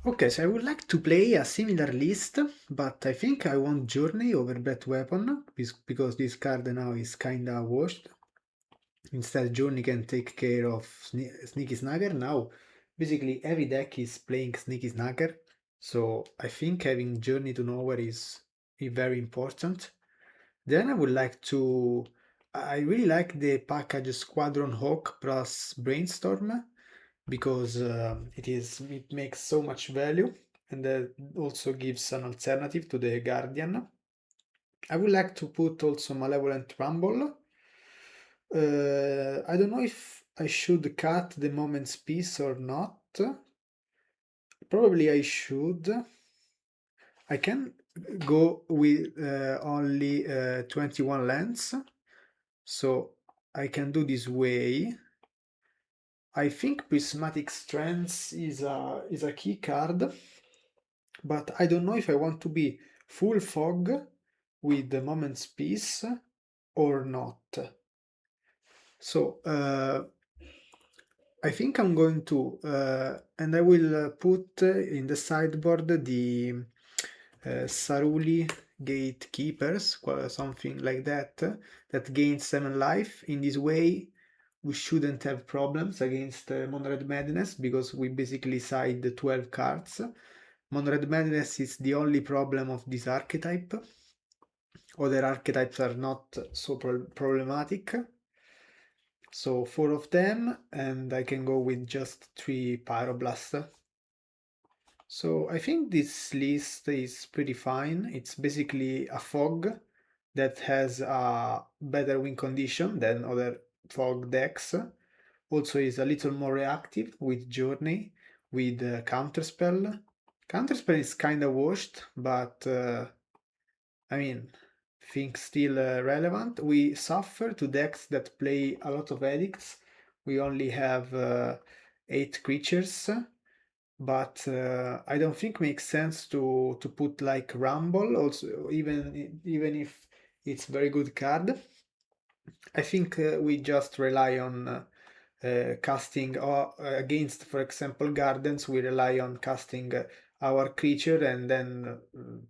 Okay, so I would like to play a similar list, but I think I want Journey over Breath Weapon, because this card now is kinda washed. Instead, Journey can take care of Sneaky Snagger. Now, basically every deck is playing Sneaky Snagger, so I think having Journey to Nowhere is very important. Then I would like to... I really like the package Squadron Hawk plus Brainstorm, because it makes so much value, and that also gives an alternative to the Guardian. I would like to put also Malevolent Rumble. I don't know if I should cut the Moment's Peace or not. Probably I should. I can go with only 21 lands, so I can do this way. I think Prismatic Strands is a key card, but I don't know if I want to be full fog with the Moment's Peace or not. So I think I'm going to, and I will put in the sideboard the Saruli Gatekeepers, something like that, that gains 7 life. In this way, we shouldn't have problems against Mono-Red Madness, because we basically side 12 cards. Mono-Red Madness is the only problem of this archetype. Other archetypes are not so problematic. So 4 of them, and I can go with just 3 Pyroblast. So I think this list is pretty fine. It's basically a fog that has a better win condition than other fog decks. Also is a little more reactive with Journey, with Counterspell. Counterspell is kind of washed, but I mean, think still relevant. We suffer to decks that play a lot of edicts. We only have 8 creatures, but I don't think makes sense to put like Rumble also, even if it's very good card. I think we just rely on casting against, for example, Gardens. We rely on casting our creature, and then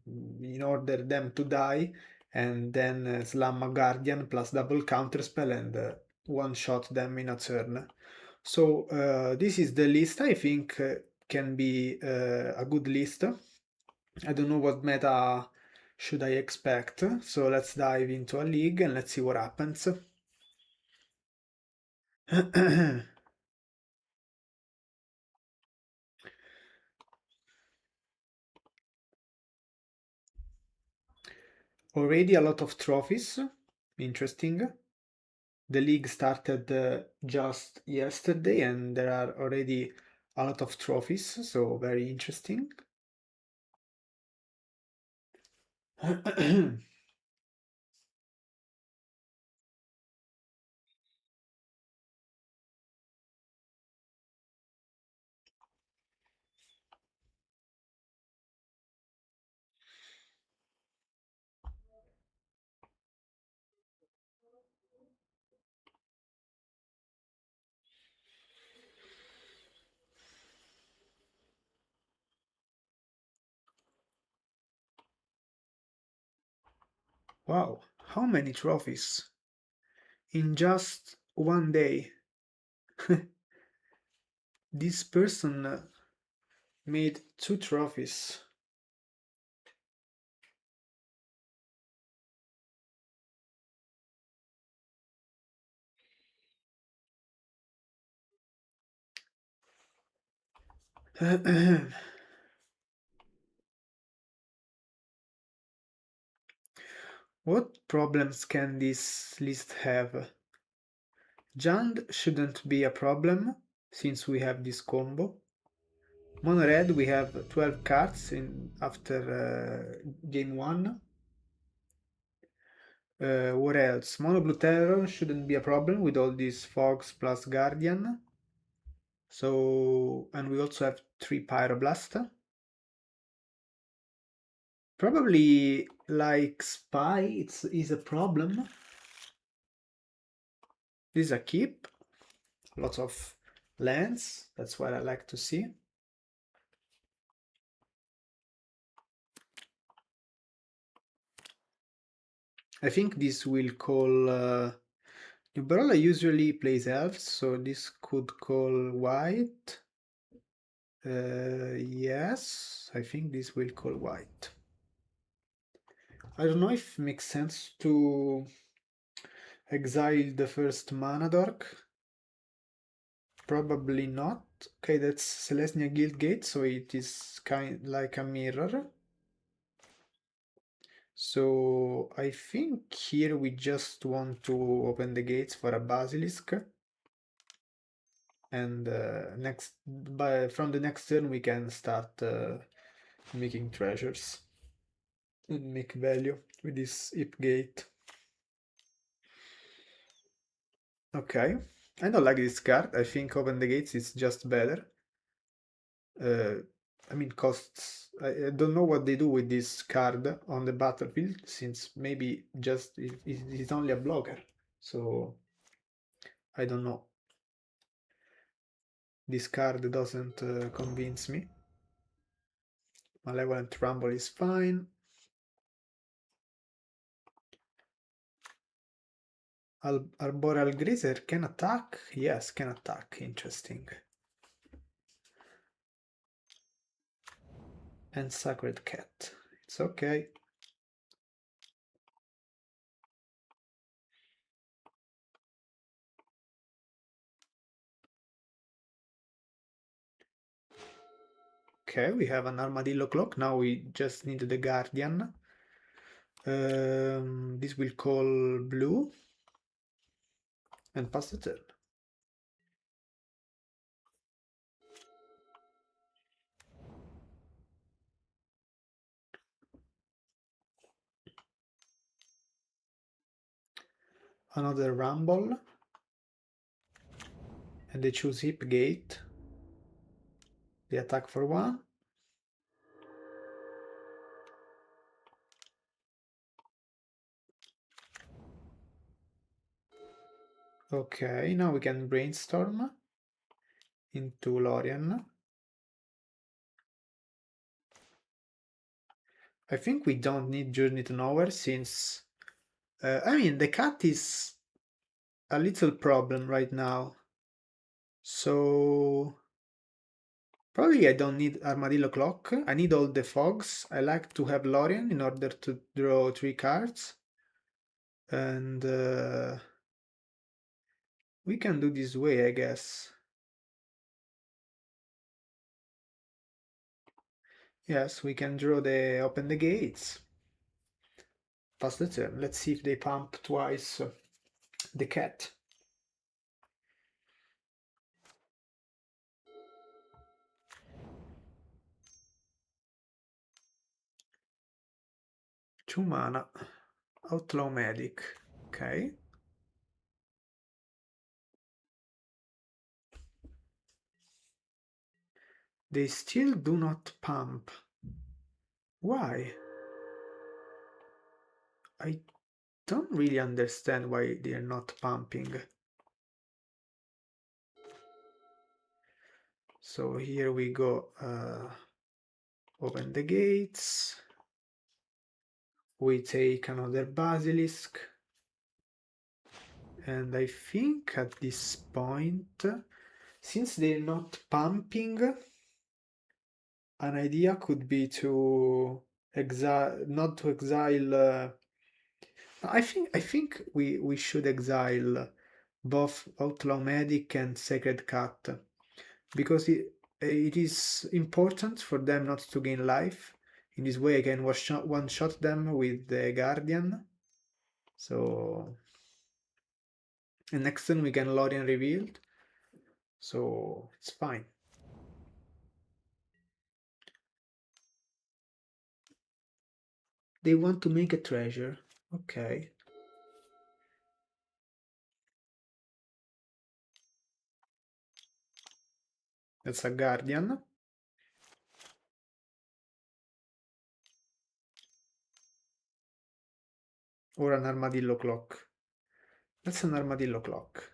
in order them to die, and then slam a Guardian plus double counterspell and one shot them in a turn. So this is the list. I think can be a good list. I don't know what meta should I expect, so let's dive into a league and let's see what happens. Already a lot of trophies, interesting. The league started just yesterday and there are already a lot of trophies, so very interesting. Wow, how many trophies in just one day? This person made 2 trophies. What problems can this list have? Jund shouldn't be a problem, since we have this combo. Mono red, we have 12 cards after game 1. What else? Mono blue terror shouldn't be a problem with all these fogs plus guardian. So, and we also have 3 pyroblast. Probably like spy is a problem. This is a keep. Lots of lands. That's what I like to see. I think this will call... Nuberola usually plays elves, so this could call white. Yes, I think this will call white. I don't know if it makes sense to exile the first mana dork. Probably not. Okay, that's Selesnya Gate, so it is kind like a mirror. So I think here we just want to open the gates for a basilisk, and from the next turn we can start making treasures and make value with this hip gate. Okay, I don't like this card. I think open the gates is just better. I mean, costs. I don't know what they do with this card on the battlefield, since maybe just it's only a blocker. So I don't know. This card doesn't convince me. Malevolent Rumble is fine. Arboreal Grazer can attack? Yes, can attack. Interesting. And Sacred Cat. It's okay. Okay, we have an Armadillo Clock. Now we just need the Guardian. This will call blue and pass the turn. Another Rumble. And they choose Hip Gate. They attack for 1. Okay, now we can brainstorm into Lorien. I think we don't need Journey to Nowhere since... I mean, the cat is a little problem right now. So... Probably I don't need Armadillo Clock. I need all the fogs. I like to have Lorien in order to draw 3 cards. And we can do this way, I guess. Yes, we can draw open the gates. Pass the turn. Let's see if they pump twice the cat. Two mana. Outlaw Medic. Okay. They still do not pump. Why? I don't really understand why they are not pumping. So here we go. Open the gates. We take another basilisk. And I think at this point, since they're not pumping, an idea could be to not to exile. I think we should exile both Outlaw Medic and Sacred Cat, because it is important for them not to gain life. In this way I can one shot them with the Guardian. So, and next turn we can Lorien Revealed, so it's fine. They want to make a treasure. Okay. That's a Guardian. Or an Armadillo Clock. That's an Armadillo Clock.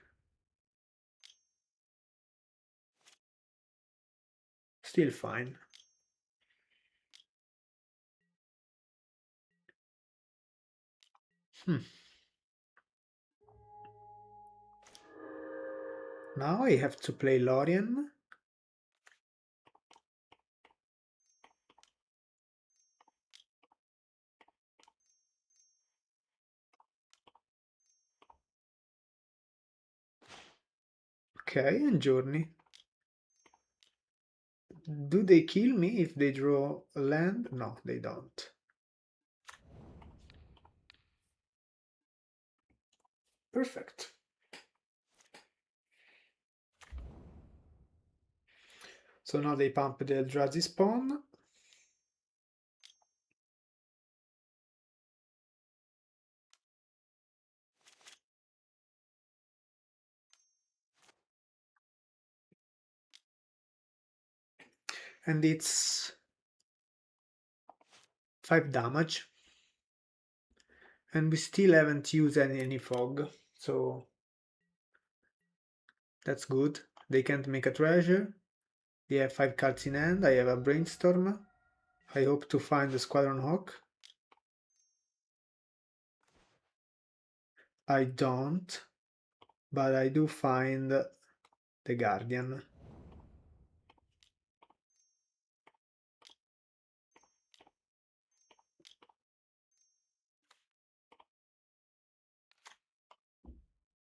Still fine. Hmm. Now I have to play Lorien. Okay, and Journey. Do they kill me if they draw a land? No, they don't. Perfect. So now they pump the Eldrazi spawn. And it's 5 damage. And we still haven't used any fog. So that's good. They can't make a treasure. They have 5 cards in hand. I have a Brainstorm. I hope to find the Squadron Hawk. I don't, but I do find the Guardian.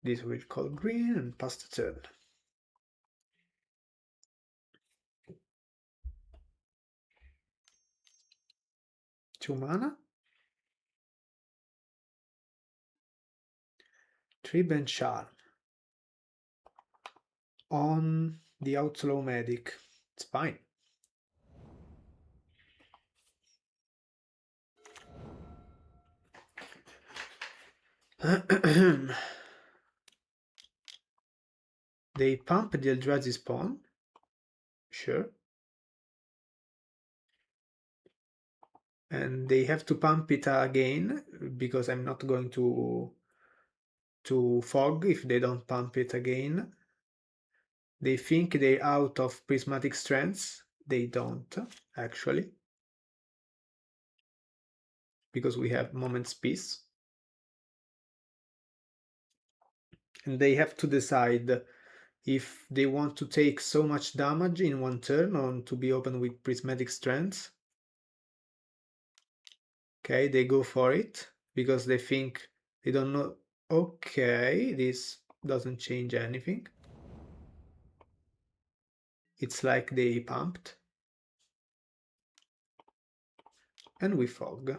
This will call green and pass the turn. 2 mana. 3 Bench Charm. On the Outlaw Medic. It's fine. They pump the Eldrazi spawn. Sure. And they have to pump it again because I'm not going to fog if they don't pump it again. They think they're out of prismatic strengths. They don't, actually, because we have Moment's Peace. And they have to decide if they want to take so much damage in one turn or to be open with prismatic strengths. Okay, they go for it because they think they don't know. Okay, this doesn't change anything. It's like they pumped. And we fog.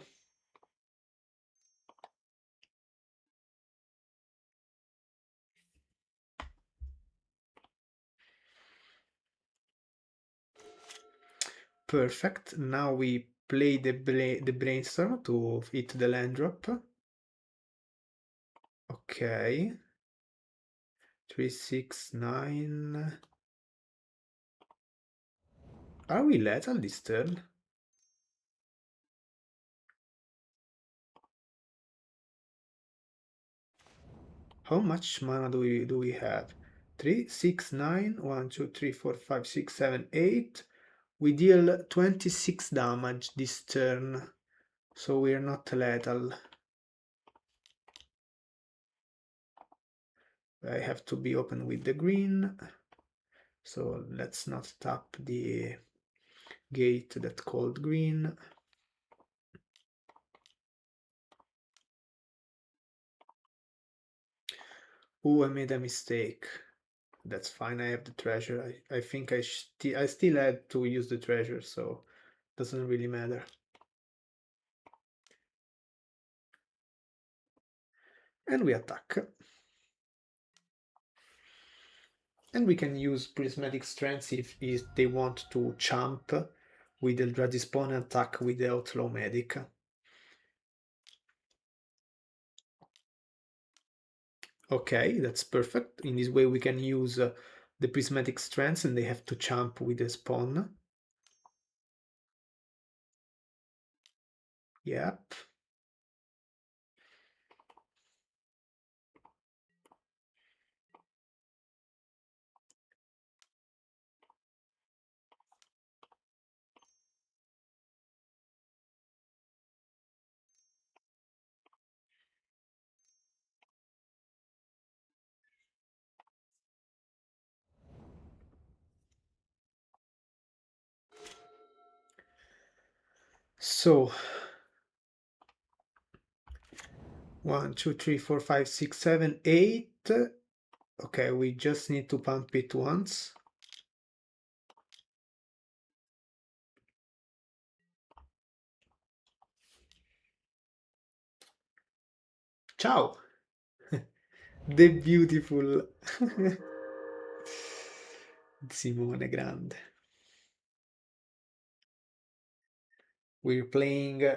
Perfect. Now we play the brainstorm to hit the land drop. Okay. 3, 6, 9. Are we lethal this turn? How much mana do we have? 3, 6, 9, 1, 2, 3, 4, 5, 6, 7, 8. We deal 26 damage this turn, so we're not lethal. I have to be open with the green, so let's not tap the gate that called green. Oh, I made a mistake. That's fine, I have the treasure. I think I still had to use the treasure, so doesn't really matter. And we attack. And we can use prismatic strengths if they want to champ with the Eldrazi spawn and attack with the outlaw medic. Okay, that's perfect. In this way we can use the prismatic strengths and they have to champ with the spawn. Yep. So 1, 2, 3, 4, 5, 6, 7, 8. Okay, we just need to pump it once. Ciao! The beautiful Simone Grande. We're playing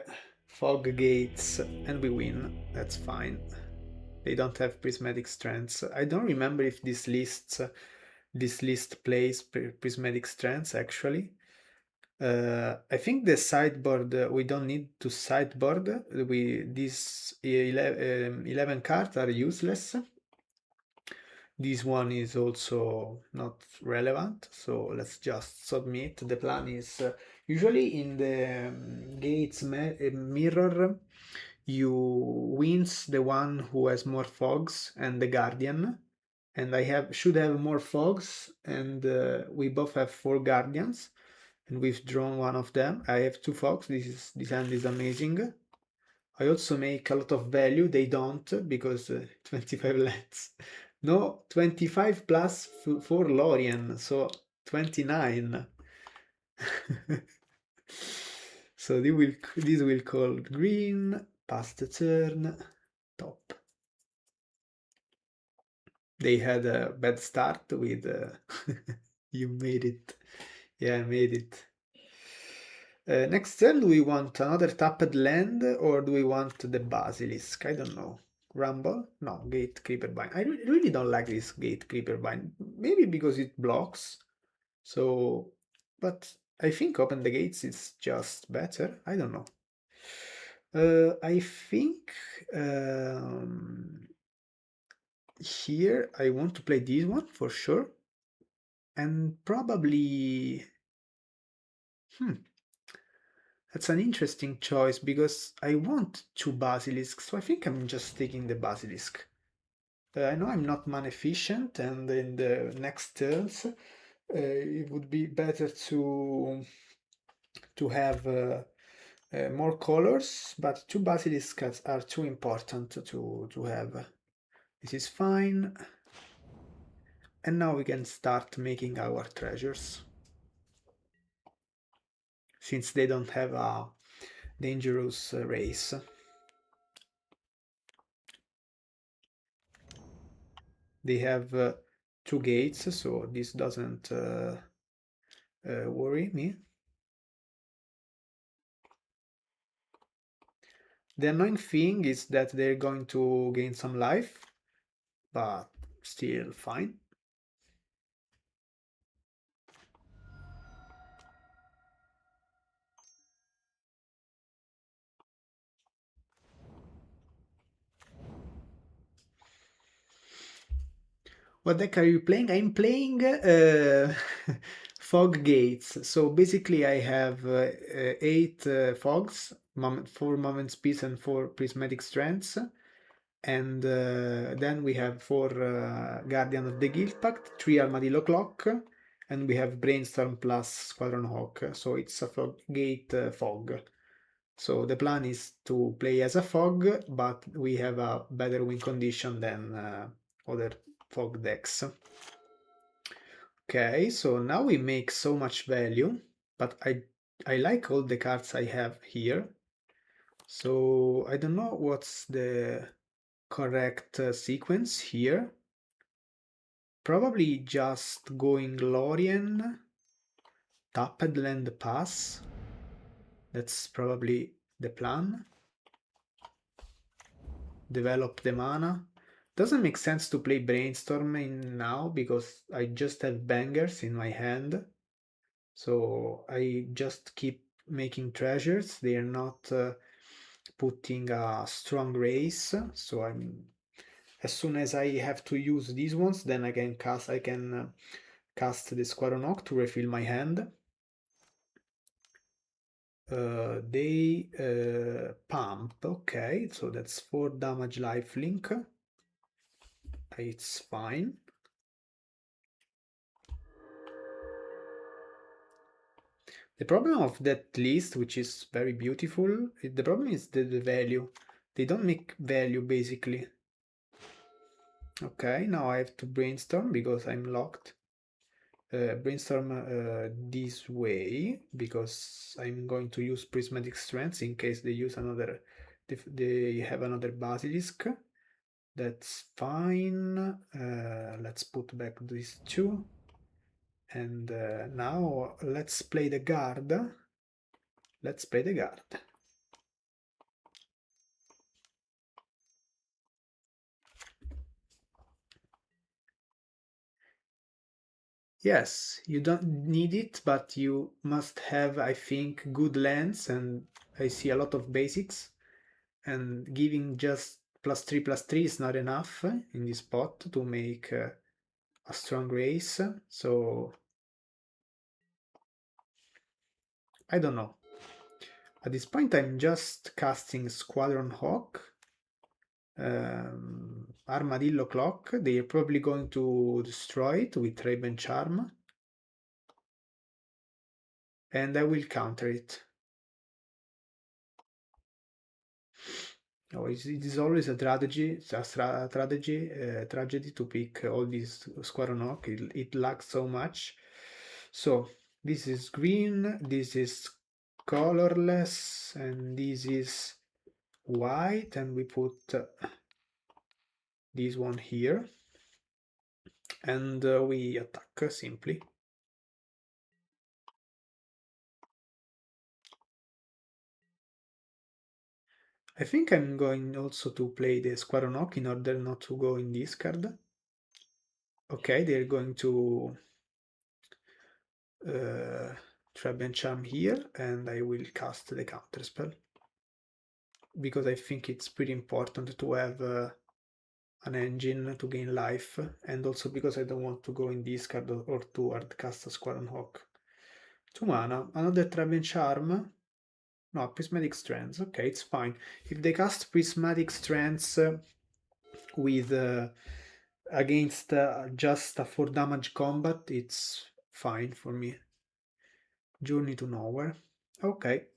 Fog Gates and we win. That's fine. They don't have prismatic strengths. I don't remember if this list plays prismatic strengths actually. I think the sideboard we don't need to sideboard. These 11 cards are useless. This one is also not relevant, so let's just submit. The plan is usually in the gates mirror, you wins the one who has more fogs and the guardian, and I should have more fogs, and we both have 4 guardians, and we've drawn one of them. I have 2 fogs. This hand is amazing. I also make a lot of value. They don't because 25 lands. No, 25 plus 4 Lorien, so 29. So this will call green, pass the turn, top. They had a bad start with you made it. Yeah, I made it. Next turn, do we want another tapped land or do we want the Basilisk? I don't know. Rumble? No, Gate Creeper Bind. I really don't like this Gate Creeper Bind. Maybe because it blocks. So, but I think Open the Gates is just better. I don't know. I think here I want to play this one for sure. And probably... That's an interesting choice because I want 2 basilisks, so I think I'm just taking the basilisk. I know I'm not mana efficient, and in the next turns, it would be better to have more colors, but 2 basilisks are too important to have. This is fine. And now we can start making our treasures. Since they don't have a dangerous race. They have 2 gates, so this doesn't worry me. The annoying thing is that they're going to gain some life, but still fine. What deck are you playing? I'm playing Fog Gates. So basically I have 8 fogs, 4 Moment Speeds and 4 Prismatic Strengths. And then we have 4 Guardian of the Guild Pact, 3 Armadillo Clock, and we have Brainstorm plus Squadron Hawk. So it's a Fog Gate fog. So the plan is to play as a fog, but we have a better win condition than other fog decks. Okay, so now we make so much value, but I like all the cards I have here. So I don't know what's the correct sequence here. Probably just going Lorien, tapped land pass. That's probably the plan. Develop the mana. Doesn't make sense to play Brainstorming now because I just have bangers in my hand. So I just keep making treasures. They are not putting a strong race. So I'm as soon as I have to use these ones, then I can cast the Squadron Hawk to refill my hand. They pump, okay, so that's 4 damage lifelink. It's fine. The problem of that list, which is very beautiful, the problem is the value. They don't make value, basically. Okay, now I have to brainstorm because I'm locked. Brainstorm this way because I'm going to use prismatic strands in case they use another, they have another basilisk. That's fine. Let's put back these two. And now let's play the guard. Let's play the guard. Yes, you don't need it, but you must have, I think, good lands, and I see a lot of basics, and giving just +3/+3 is not enough in this pot to make a strong race, so I don't know. At this point I'm just casting Squadron Hawk, Armadillo Clock. They're probably going to destroy it with Raven Charm, and I will counter it. Oh, it is always a tragedy, tragedy to pick all these Squadron Hawk. It lacks so much. So this is green, this is colorless, and this is white, and we put this one here, and we attack simply. I think I'm going also to play the Squadron Hawk in order not to go in discard. Okay, they're going to Trap and Charm here, and I will cast the counter spell because I think it's pretty important to have an engine to gain life, and also because I don't want to go in discard or to hard cast a Squadron Hawk. 2 mana, another Trap and Charm. No, Prismatic Strands. Okay, it's fine. If they cast Prismatic Strands with against just a 4 damage combat, it's fine for me. Journey to Nowhere. Okay,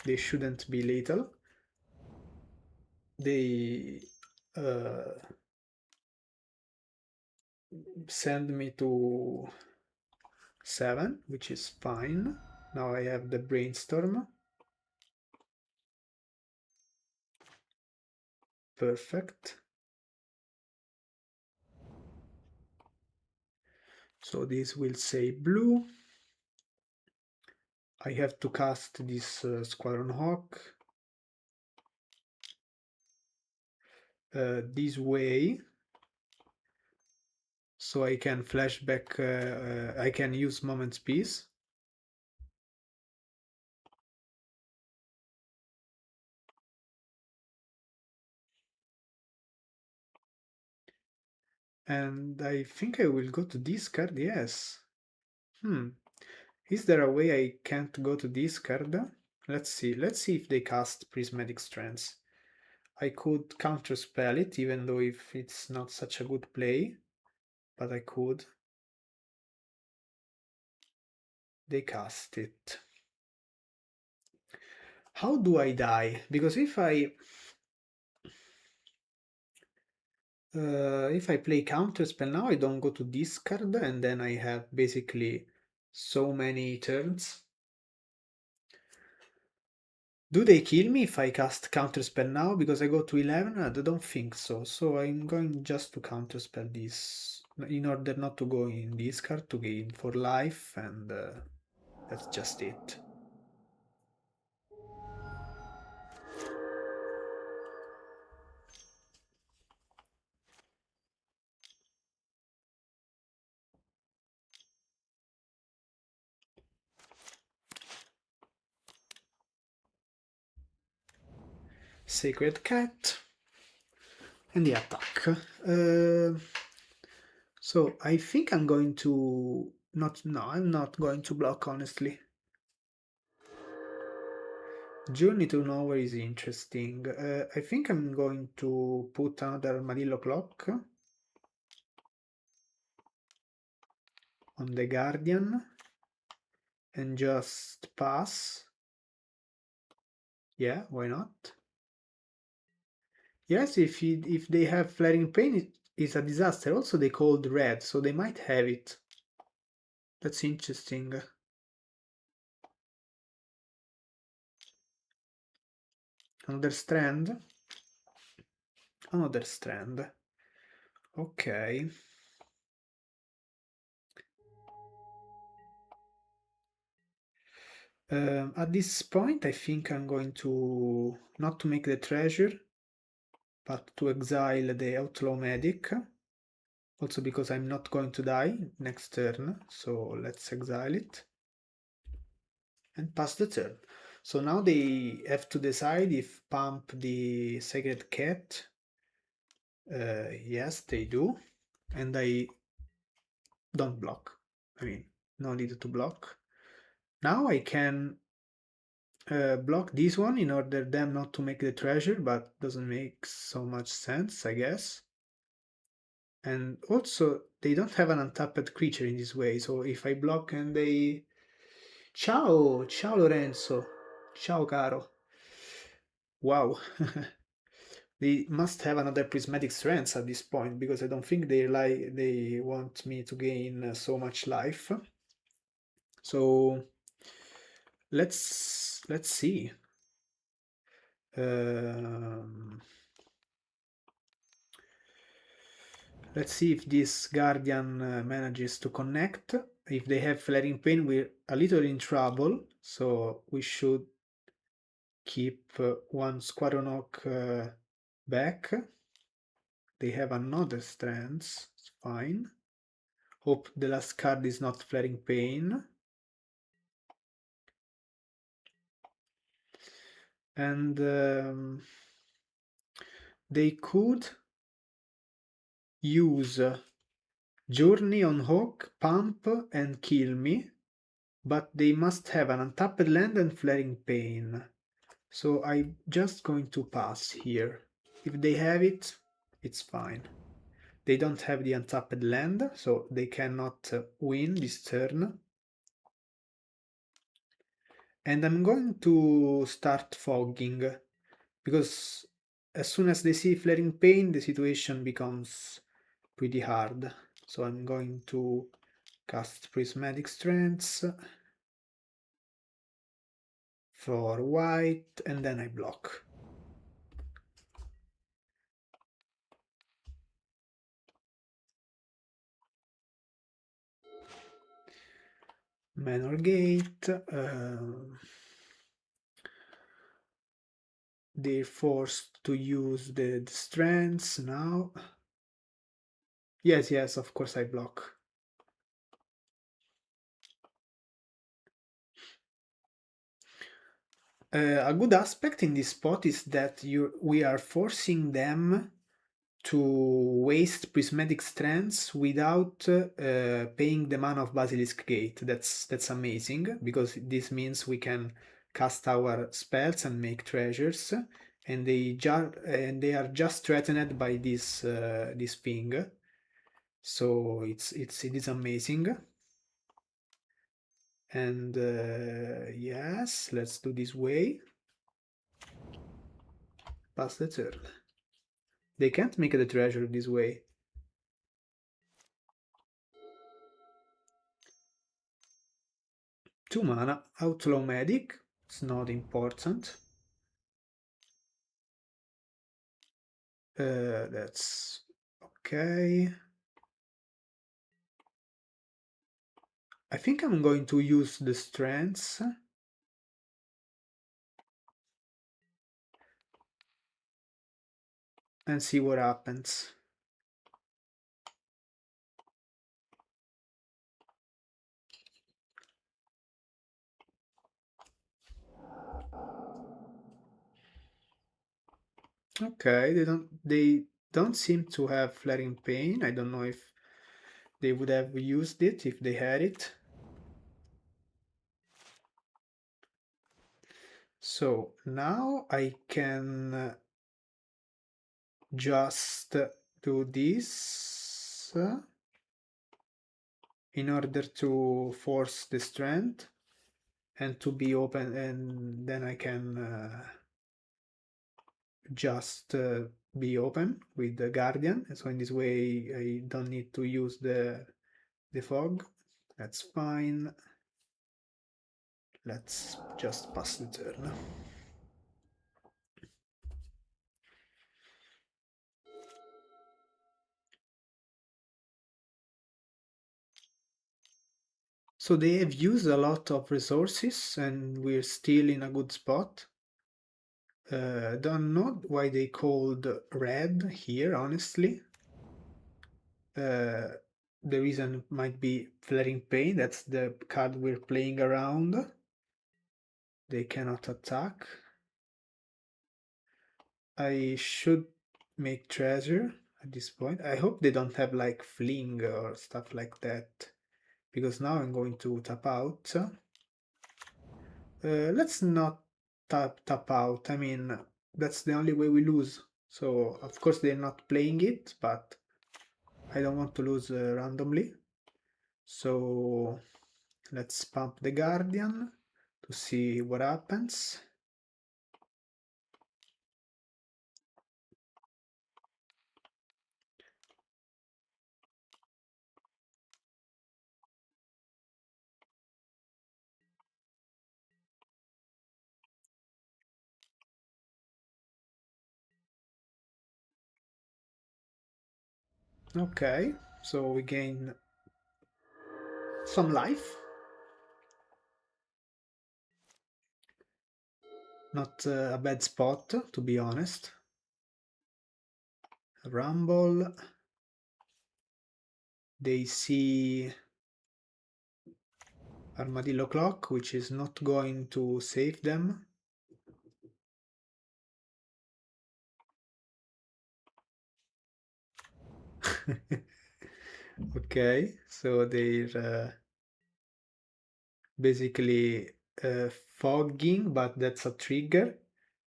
they shouldn't be lethal. They send me to 7, which is fine. Now I have the Brainstorm. Perfect. So this will say blue. I have to cast this Squadron Hawk this way, so I can flashback, I can use Moment's Peace. And I think I will go to discard, yes. Is there a way I can't go to discard? Let's see if they cast Prismatic Strands. I could counterspell it, even though if it's not such a good play, but I could. They cast it. How do I die? Because if I play counterspell now, I don't go to discard, and then I have basically so many turns. Do they kill me if I cast counterspell now? Because I go to 11? I don't think so. So I'm going just to counterspell this in order not to go in discard to gain for life, and that's just it. Sacred Cat, and the attack. So I think I'm going to not. No, I'm not going to block, honestly. Journey to Nowhere is interesting. I think I'm going to put another Armadillo Clock on the Guardian. and just pass. Yeah, why not? Yes, if they have flaring pain, it's a disaster. Also, they called red, so they might have it. That's interesting. Another strand. Another strand. Okay. At this point, I think I'm going to not to make the treasure, but to exile the outlaw medic. Also because I'm not going to die next turn, so let's exile it and pass the turn. So now they have to decide if pump the sacred cat. Yes, they do, and I don't block. I mean, no need to block. Now I can block this one in order them not to make the treasure, but doesn't make so much sense, I guess. And also, they don't have an untapped creature in this way, so if I block and they... Ciao, ciao Lorenzo, ciao caro. Wow, they must have another prismatic strength at this point, because I don't think they want me to gain so much life. So let's see. Um, let's see if this guardian manages to connect. If they have flaring pain, we're a little in trouble, so we should keep one Squadron Hawk back. They have another strands, it's fine. Hope the last card is not flaring pain. And they could use Journey on Hawk, Pump, and kill me, but they must have an untapped land and flaring pain. So I'm just going to pass here. If they have it, it's fine. They don't have the untapped land, so they cannot win this turn. And I'm going to start fogging, because as soon as they see flaring pain, the situation becomes pretty hard. So I'm going to cast Prismatic Strands for white, and then I block. Manor Gate. They're forced to use the strands now. Yes, yes, of course I block. A good aspect in this spot is that we are forcing them to waste prismatic strands without paying the mana of Basilisk Gate. That's amazing, because this means we can cast our spells and make treasures, and they are just threatened by this ping. So it is amazing. And yes, let's do this way. Pass the turn. They can't make the treasure this way. 2 mana, Outlaw Medic, it's not important. That's okay. I think I'm going to use the strengths and see what happens. Okay, they don't seem to have flaring pain. I don't know if they would have used it if they had it. So now I can just do this in order to force the strength. and to be open, and then I can just be open with the Guardian. So in this way I don't need to use the fog. That's fine. Let's just pass the turn. So they have used a lot of resources and we're still in a good spot. Don't know why they called red here, honestly. The reason might be Flaring Pain, that's the card we're playing around. They cannot attack. I should make treasure at this point. I hope they don't have like fling or stuff like that, because now I'm going to tap out. Let's not tap out. I mean, that's the only way we lose. So of course they're not playing it, but I don't want to lose randomly. So let's pump the Guardian to see what happens. Okay, so we gain some life. Not a bad spot, to be honest. Rumble. They see Armadillo Clock, which is not going to save them. Okay, so they're basically fogging, but that's a trigger.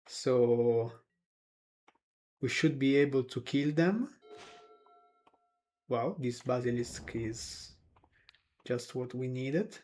So we should be able to kill them. Wow, this Basilisk is just what we needed.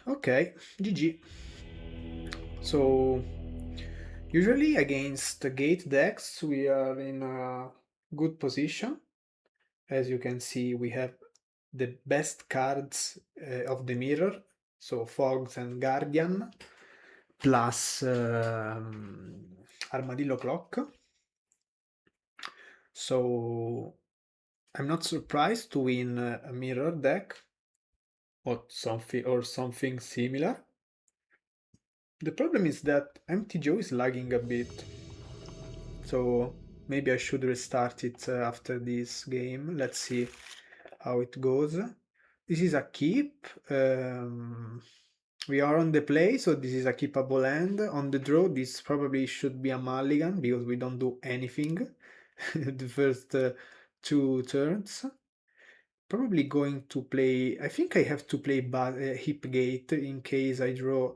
Okay, GG. So usually against the gate decks we are in a good position. As you can see, we have the best cards of the mirror, so Fogs and Guardian, plus Armadillo Clock. So I'm not surprised to win a mirror deck or something similar. The problem is that Empty Joe is lagging a bit, so maybe I should restart it after this game. Let's see how it goes. This is a keep. We are on the play, so this is a keepable hand. On the draw, this probably should be a mulligan because we don't do anything the first two turns. Probably going to play. I think I have to play Hip Gate in case I draw.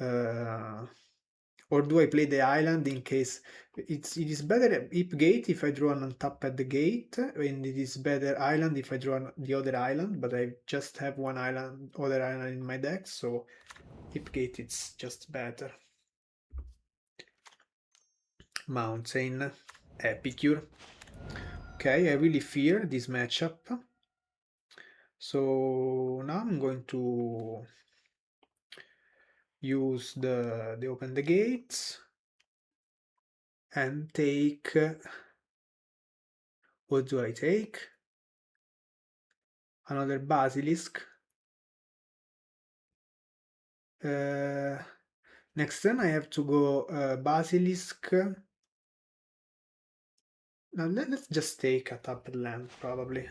Or do I play the island in case it is better Hip Gate if I draw an untap at the gate, and it is better island if I draw the other island, but I just have one other island in my deck, so Hip Gate it's just better. Mountain, Epicure. Okay, I really fear this matchup. So now I'm going to use the open the gates and take. What do I take? Another Basilisk. Next turn I have to go Basilisk. Now let's just take a tapped land probably.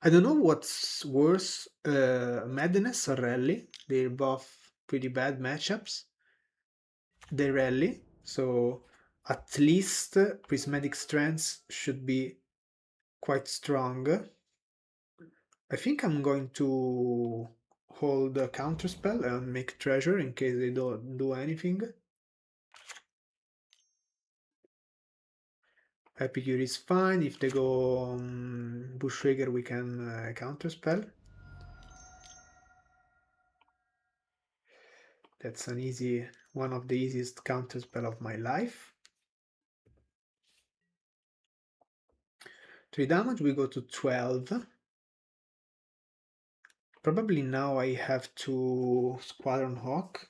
I don't know what's worse, Madness or Rally. They're both pretty bad matchups. They rally, so at least prismatic strands should be quite strong. I think I'm going to hold a counterspell and make treasure in case they don't do anything. Epicure is fine. If they go Bushwaker, we can counterspell. That's an easy, one of the easiest counterspell of my life. 3 damage, we go to 12. Probably now I have to Squadron Hawk.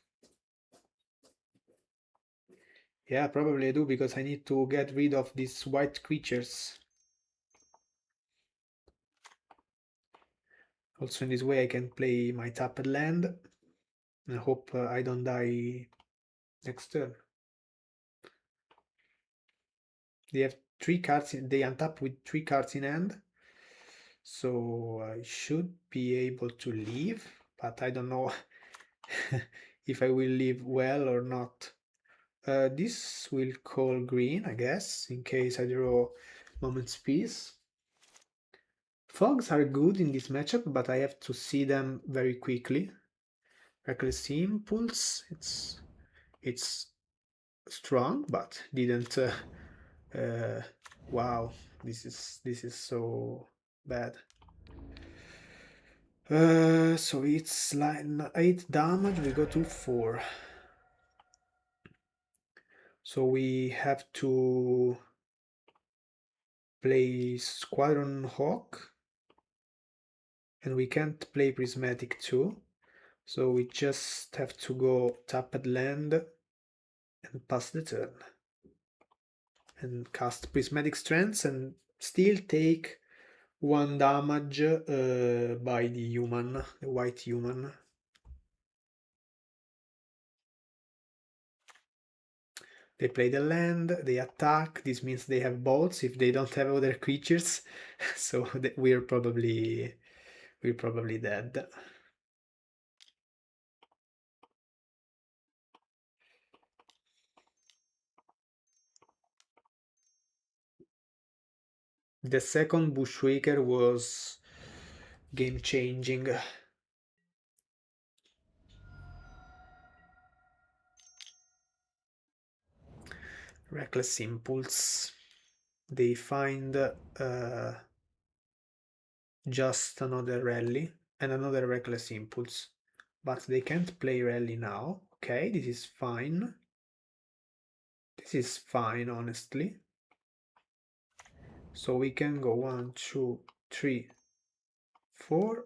Yeah, probably I do, because I need to get rid of these white creatures. Also in this way I can play my tapped land. I hope I don't die next turn. They have 3 cards, they untap with 3 cards in hand. So I should be able to leave, but I don't know if I will leave well or not. This will call green, I guess, in case I draw Moment's Peace. Fogs are good in this matchup, but I have to see them very quickly. Reckless Impulse, it's strong, but didn't. Wow, this is so bad. So it's like 8 damage. We go to 4. So we have to play Squadron Hawk, and we can't play Prismatic too. So we just have to go tapped land and pass the turn. And cast Prismatic Strands and still take 1 damage by the human, the white human. They play the land, they attack. This means they have bolts if they don't have other creatures. So we're probably dead. The second Bushwaker was game changing. Reckless Impulse. They find just another rally and another Reckless Impulse. But they can't play rally now. Okay, this is fine. This is fine, honestly. So we can go 1, 2, 3, 4.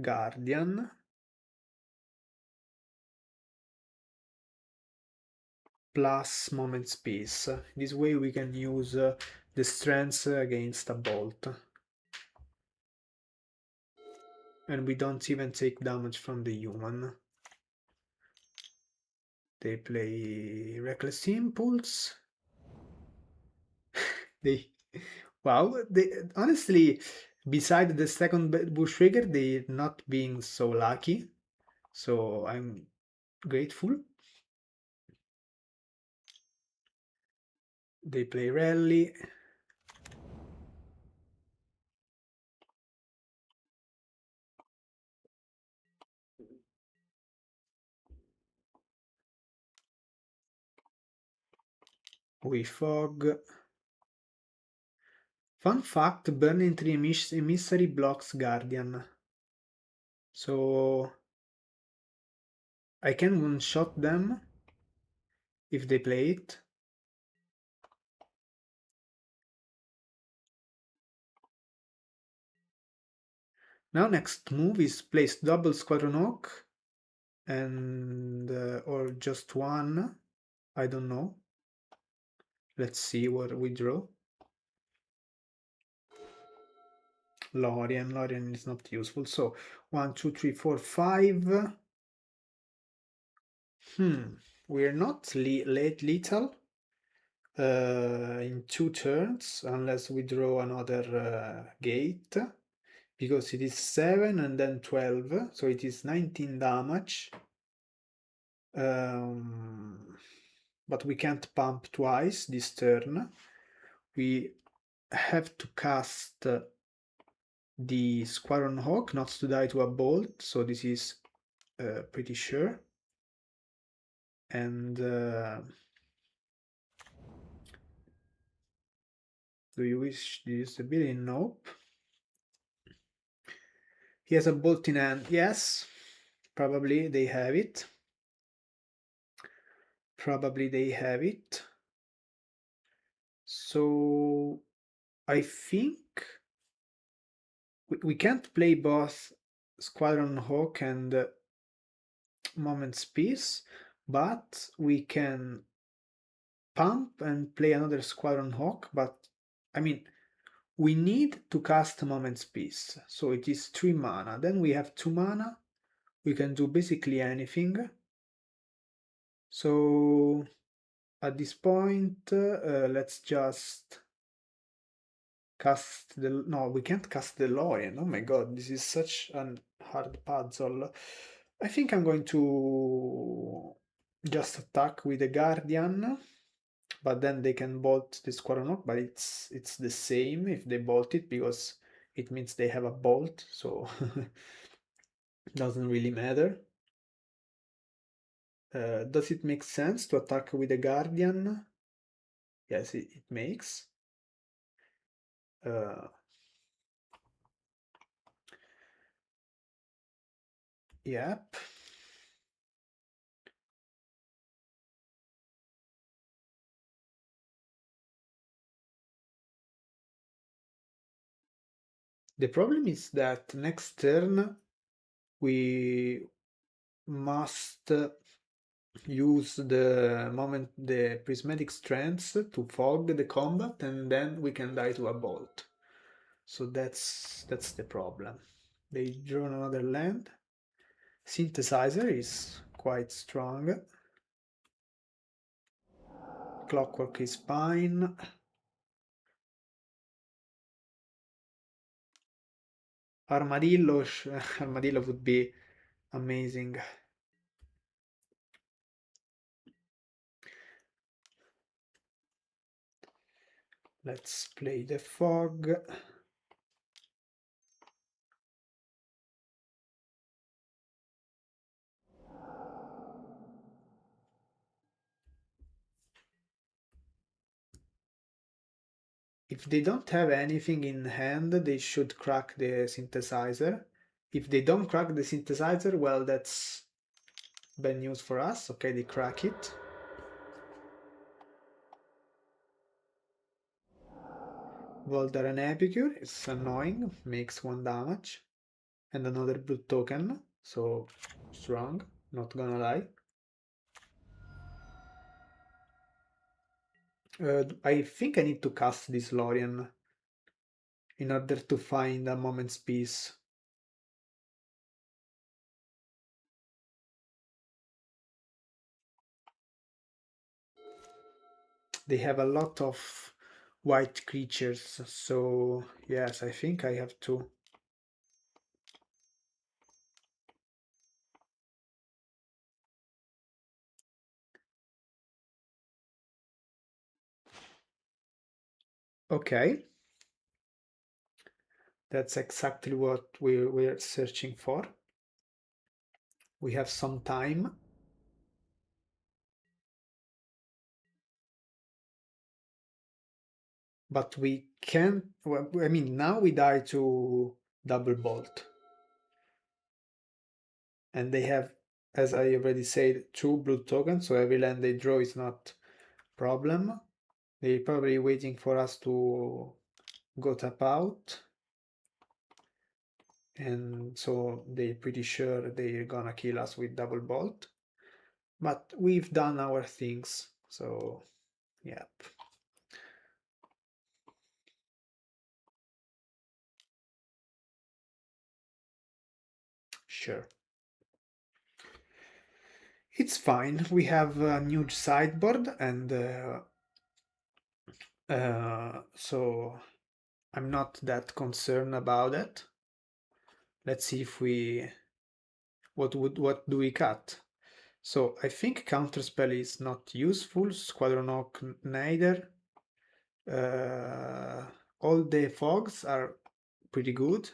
Guardian. Plus Moment's Peace. This way we can use the strengths against a bolt. And we don't even take damage from the human. They play Reckless Impulse. They, wow, they honestly, beside the second Bushwaker, they're not being so lucky. So I'm grateful. They play Rally. We Fog. Fun fact, Burning Tree Emissary blocks Guardian. So I can one-shot them if they play it. Now next move is place double Squadron Hawk and or just one. I don't know. Let's see what we draw. Lorien. Lorien is not useful. So 1, 2, 3, 4, 5. We're not late lethal in 2 turns unless we draw another gate, because it is 7 and then 12, so it is 19 damage. but we can't pump twice this turn. We have to cast the Squadron Hawk not to die to a bolt, so this is pretty sure. And do you wish to use the ability? Nope. He has a bolt in hand. Yes, probably they have it. Probably they have it. So I think we can't play both Squadron Hawk and Moment's Peace, but we can pump and play another Squadron Hawk. But I mean, we need to cast Moment's Peace, so it is 3 mana. Then we have 2 mana. We can do basically anything. So at this point, let's just cast the... No, we can't cast the Lorien. Oh my god, this is such a hard puzzle. I think I'm going to just attack with the Guardian, but then they can bolt the Squadron Hawk, but it's the same if they bolt it, because it means they have a bolt, so doesn't really matter. Does it make sense to attack with the Guardian? Yes, it makes. Yep. The problem is that next turn we must use the prismatic strands to fog the combat, and then we can die to a bolt. So that's the problem. They draw another land. Synthesizer is quite strong. Clockwork is fine. Armadillo, Armadillo would be amazing. Let's play the fog. If they don't have anything in hand, they should crack the synthesizer. If they don't crack the synthesizer, well, that's bad news for us. Okay, they crack it. Volder and Epicure is annoying, makes 1 damage. And another blue token, so strong, not gonna lie. I think I need to cast this Lorien in order to find a Moment's Peace. They have a lot of white creatures, so yes, I think I have to. Okay. That's exactly what we're searching for. We have some time. But we can't, well, I mean, now we die to double bolt. And they have, as I already said, 2 blue tokens, so every land they draw is not problem. They're probably waiting for us to go tap out. And so they're pretty sure they're gonna kill us with double bolt. But we've done our things, so yep. Sure. It's fine. We have a new sideboard, and so I'm not that concerned about it. Let's see if we... What do we cut? So I think Counterspell is not useful, Squadron Hawk neither. All the fogs are pretty good,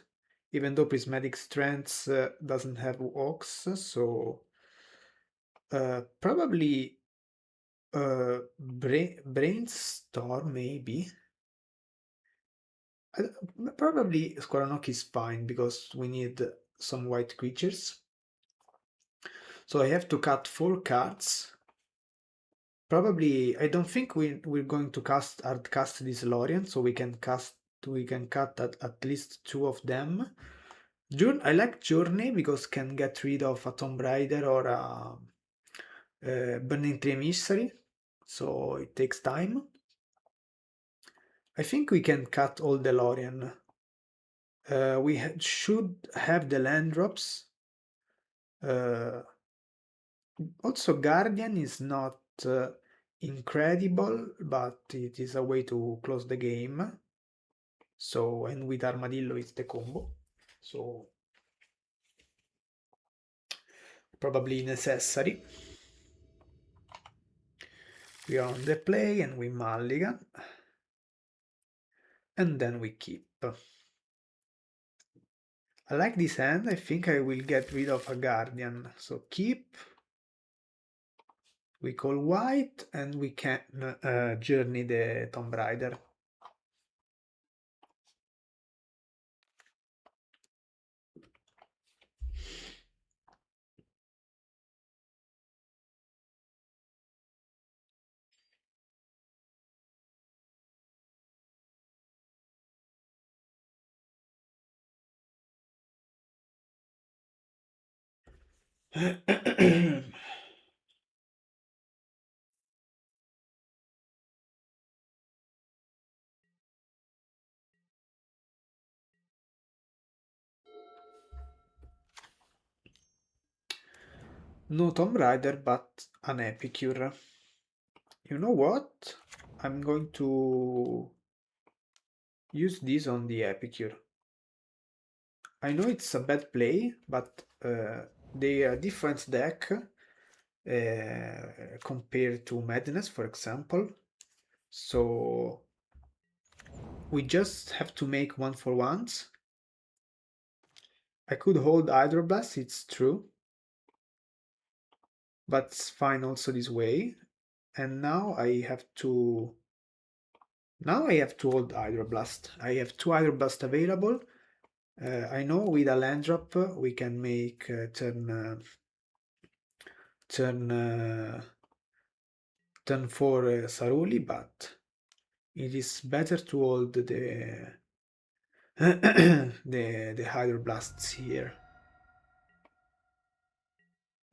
even though Prismatic Strengths doesn't have Hawks, so probably Brainstorm maybe. Probably Squaranok is fine because we need some white creatures. So I have to cut 4 cards. Probably I don't think we're going to hard cast this Lorien, so we can cut at least 2 of them. I like Journey because can get rid of a Tomb Raider or a Burning Tree Emissary, so it takes time. I think we can cut all the Lorien. We should have the land drops. Also, Guardian is not incredible, but it is a way to close the game. So, and with Armadillo, it's the combo. So, probably necessary. We are on the play and we mulligan. And then we keep. I like this hand. I think I will get rid of a Guardian. So keep. We call white and we can journey the Tomb Raider. No Tomb Raider, but an Epicure. You know what? I'm going to use this on the Epicure. I know it's a bad play, but they are different deck compared to Madness, for example. So we just have to make 1-for-1s. I could hold Hydroblast, it's true, but it's fine also this way. And now I have to hold Hydroblast. I have 2 Hydroblast available. I know with a land drop we can make turn 4 Saruli, but it is better to hold the the Hydroblasts here.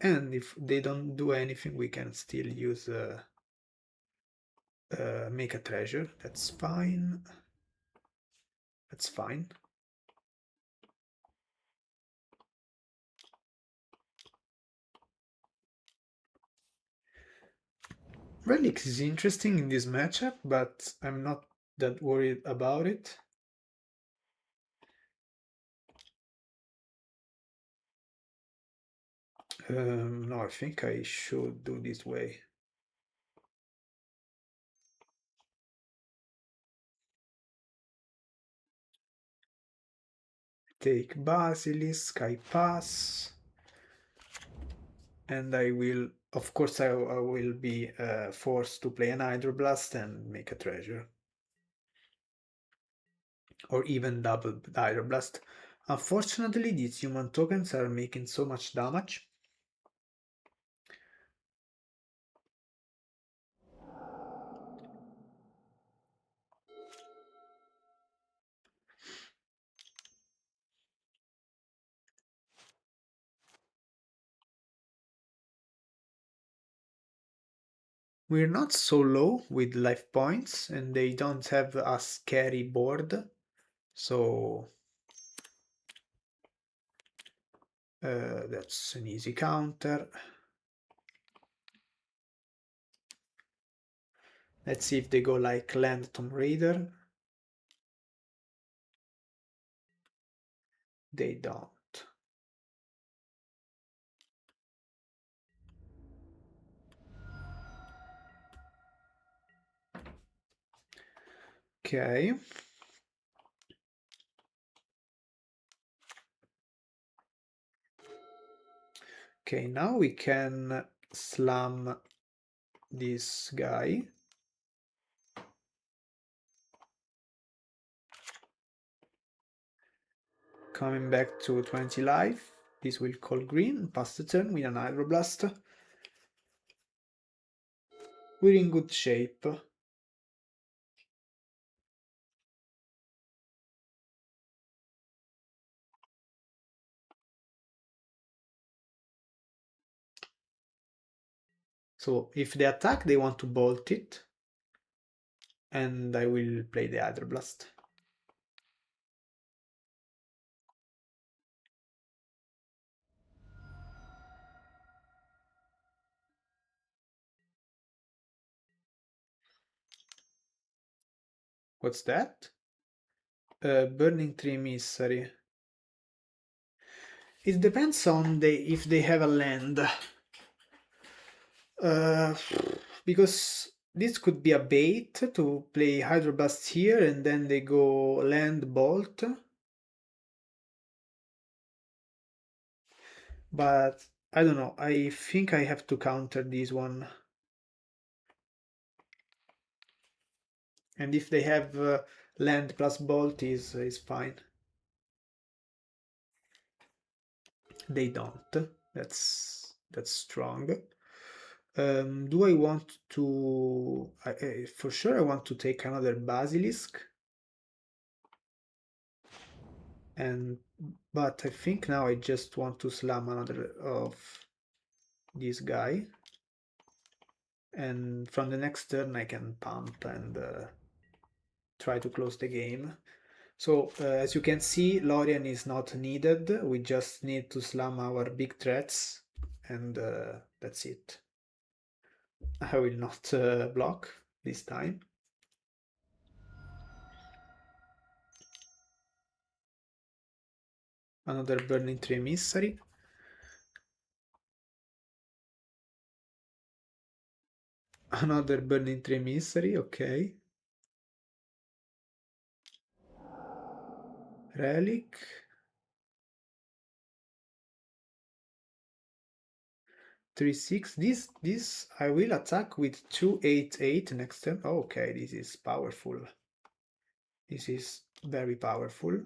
And if they don't do anything, we can still use make a treasure. That's fine. That's fine. Relics is interesting in this matchup, but I'm not that worried about it. No, I think I should do this way. Take Basilisk, I pass. And I will, of course, I will be forced to play an Hydroblast and make a treasure. Or even double Hydroblast. Unfortunately, these human tokens are making so much damage. We're not so low with life points, and they don't have a scary board, so that's an easy counter. Let's see if they go like Land Tomb Raider. They don't. Okay. Okay, now we can slam this guy. Coming back to 20 life. This will call green, pass the turn with an Hydroblast. We're in good shape. So if they attack, they want to bolt it. And I will play the Hydroblast. What's that? Burning Tree Emissary. It depends on if they have a land. Uh, because this could be a bait to play Hydroblast here and then they go land bolt. But I don't know, I think I have to counter this one. And if they have land plus bolt is fine. They don't. That's strong. Do I want to... for sure I want to take another Basilisk. But I think now I just want to slam another of this guy. And from the next turn I can pump and try to close the game. So as you can see, Lorien is not needed. We just need to slam our big threats and that's it. I will not block this time. Another Burning Tree Emissary. Another Burning Tree Emissary, okay. Relic. Three six. This I will attack with 288 next turn. Oh, okay, this is powerful. This is very powerful.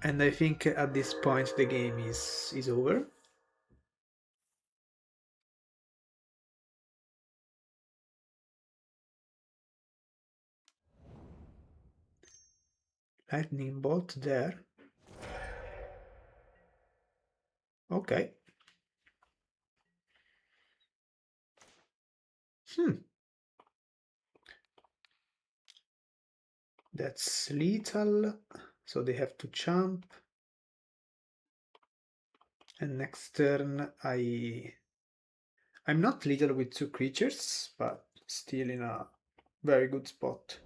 And I think at this point the game is over. Lightning bolt there. Okay. That's lethal. So they have to jump. And next turn I'm not lethal with two creatures, but still in a very good spot.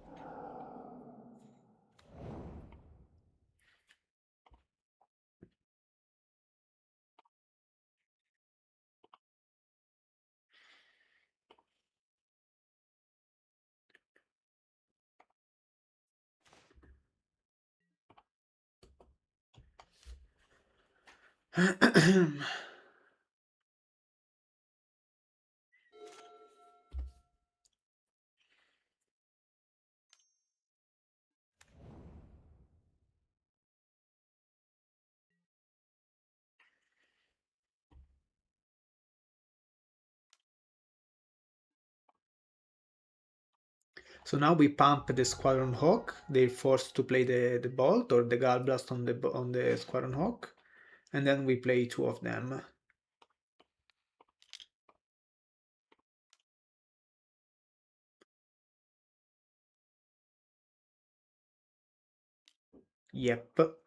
So now we pump the Squadron Hawk. They're forced to play the Bolt or the Gallblast on the Squadron Hawk. And then we play two of them. Yep.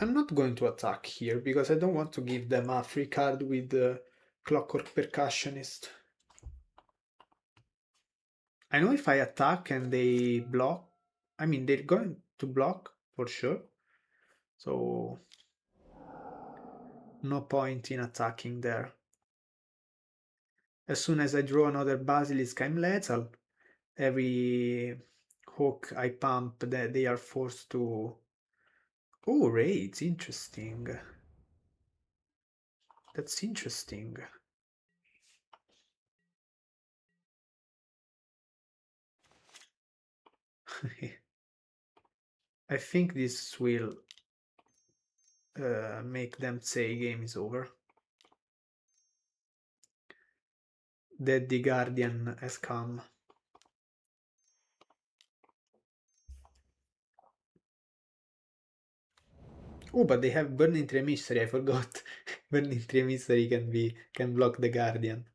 I'm not going to attack here because I don't want to give them a free card with the Clockwork Percussionist. I know if I attack and they block, I mean, they're going to block for sure. So, no point in attacking there. As soon as I draw another Basilisk, I'm lethal. Every hook I pump, that they are forced to... Oh, raids, interesting. That's interesting. I think this will make them say game is over. That the Guardian has come. Oh, but they have Burning Tremissary, I forgot. Burning Tremissary can block the Guardian.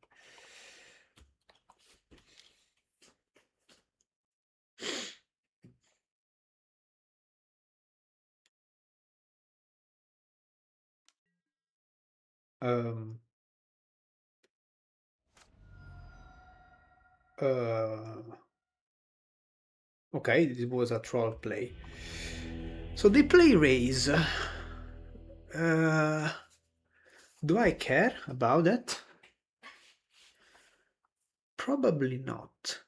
Um, okay, this was a troll play. So they play Raise. Do I care about that? Probably not.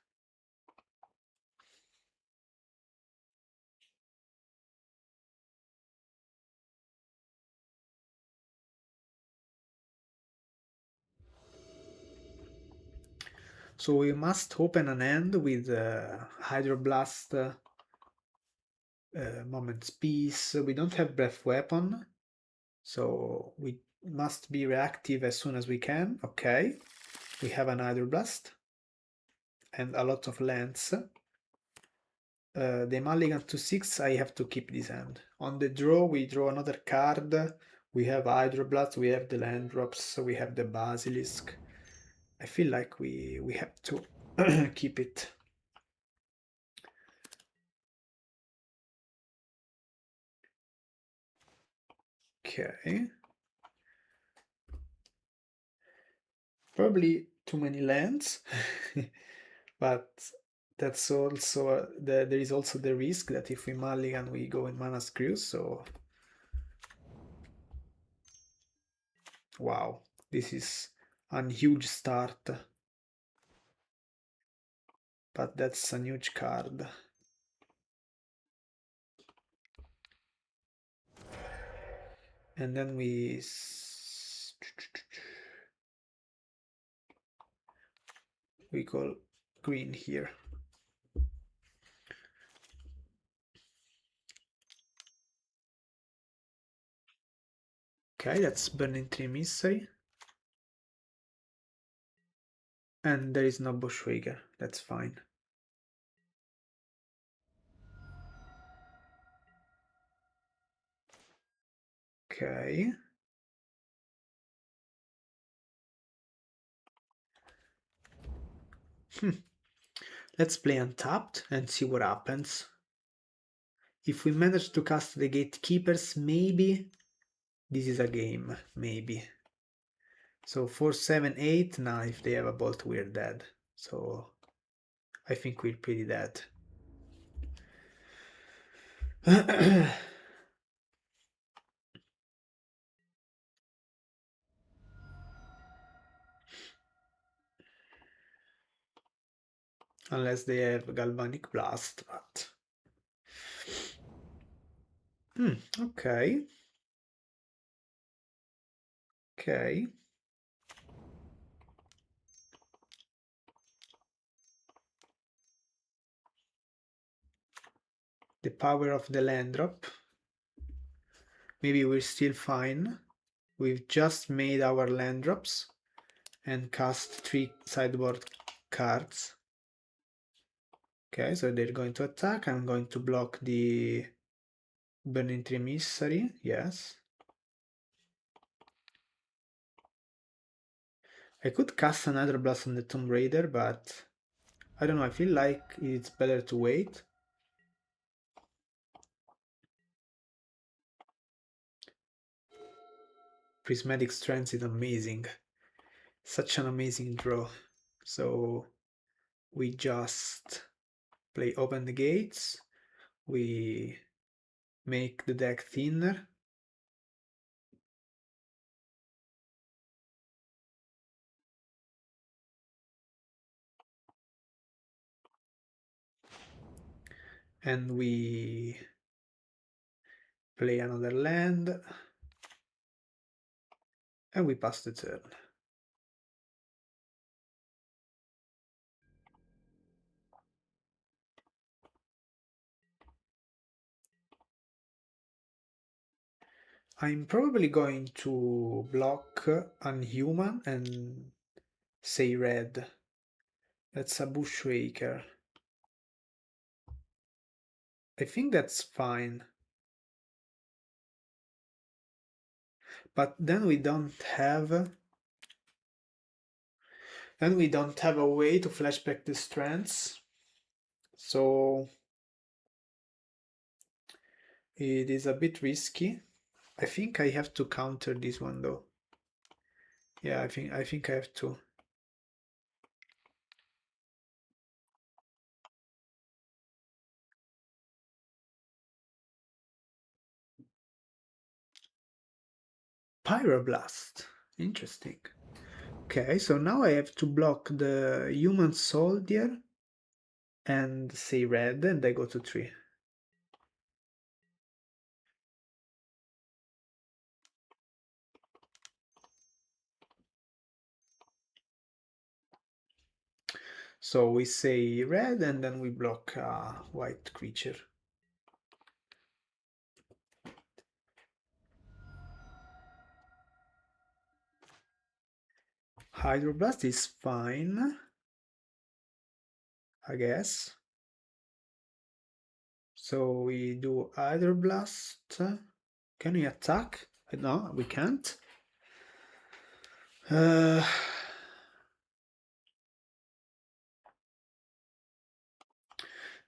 So we must open an end with Hydroblast, Moment's Peace. We don't have Breath Weapon, so we must be reactive as soon as we can. Okay, we have an Hydroblast and a lot of lands. The mulligan to 6, I have to keep this hand. On the draw, we draw another card. We have Hydroblast, we have the land drops, we have the Basilisk. I feel like we have to keep it. Okay. Probably too many lands, but that's also there is also the risk that if we mulligan we go in mana screw. So wow, this is a huge start, but that's a huge card. And then we call green here. Okay, that's Burning Tree Mystery. And there is no Bushwager, that's fine. Okay. Let's play untapped and see what happens. If we manage to cast the Gatekeepers, maybe this is a game, maybe. So 4, 7, 8, now if they have a bolt we're dead. So I think we're pretty dead. Unless they have Galvanic Blast, but... okay. Okay. The power of the land drop. Maybe we're still fine. We've just made our land drops and cast 3 sideboard cards. Okay, so they're going to attack. I'm going to block the Burning Tree Mystery, yes. I could cast another Blast on the Tomb Raider, but I don't know, I feel like it's better to wait. Prismatic Strands is amazing. Such an amazing draw. So we just play Open the Gates. We make the deck thinner. And we play another land. And we pass the turn. I'm probably going to block Unhuman and say red. That's a Bushwaker. I think that's fine. But then we don't have a way to flashback the strands. So it is a bit risky. I think I have to counter this one though. Yeah, I think I have to. Pyroblast. Interesting. Okay, so now I have to block the human soldier and say red, and I go to 3. So we say red, and then we block a white creature. Hydroblast is fine, I guess. So we do Hydroblast. Can we attack? No, we can't.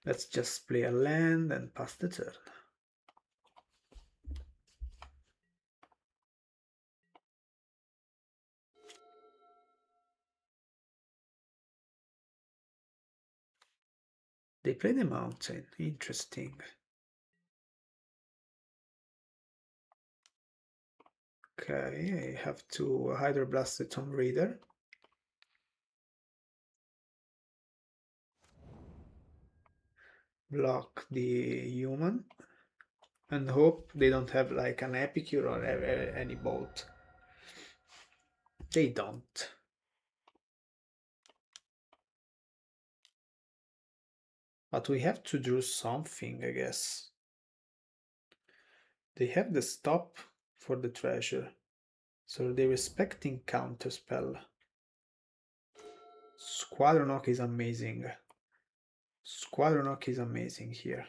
Let's just play a land and pass the turn. They play the mountain. Interesting. Okay, I have to Hydroblast the Tomb Raider. Block the human. And hope they don't have like an Epicure or any bolt. They don't. But we have to do something, I guess. They have the stop for the treasure. So they're respecting counterspell. Squadron Hawk is amazing. Squadron Hawk is amazing here.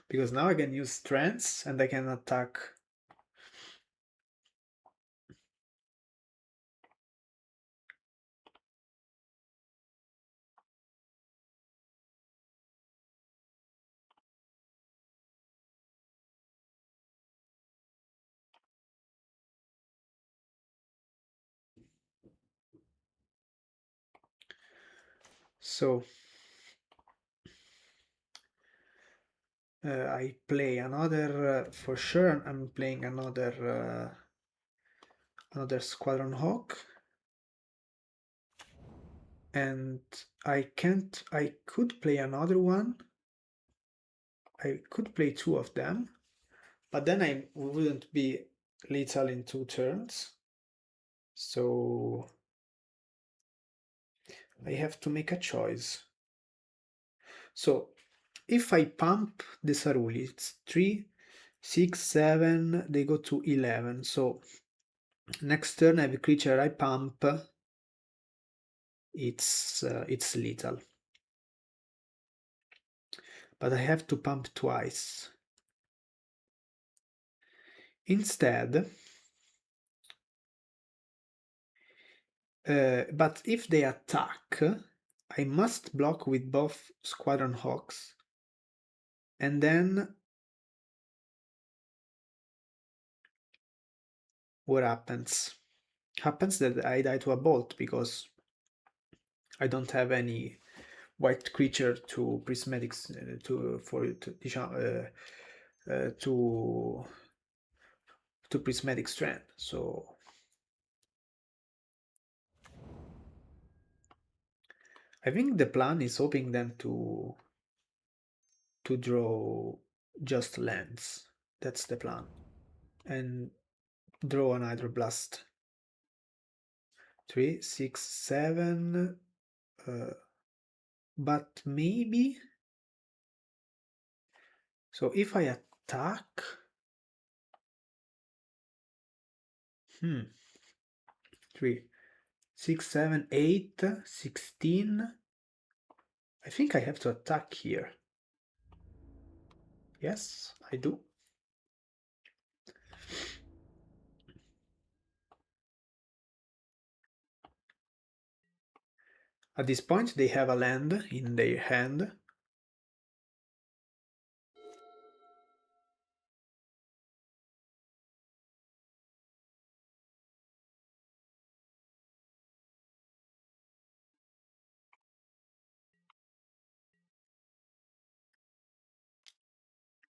Because now I can use strengths and I can attack. So I play another, for sure I'm playing another Squadron Hawk. And I could play another one. I could play 2 of them, but then I wouldn't be lethal in 2 turns. So I have to make a choice. So if I pump the Saruli, it's 3, 6, 7, they go to 11. So next turn every creature I pump, it's lethal. But I have to pump twice. Instead, but if they attack, I must block with both Squadron Hawks. And then what happens? Happens that I die to a bolt because I don't have any white creature to prismatics to prismatic strand. So I think the plan is hoping them to draw just lands. That's the plan. And draw an hydroblast. 3, 6, 7. But maybe. So if I attack. 3, 6, 7, 8, 16. I think I have to attack here. Yes, I do. At this point, they have a land in their hand.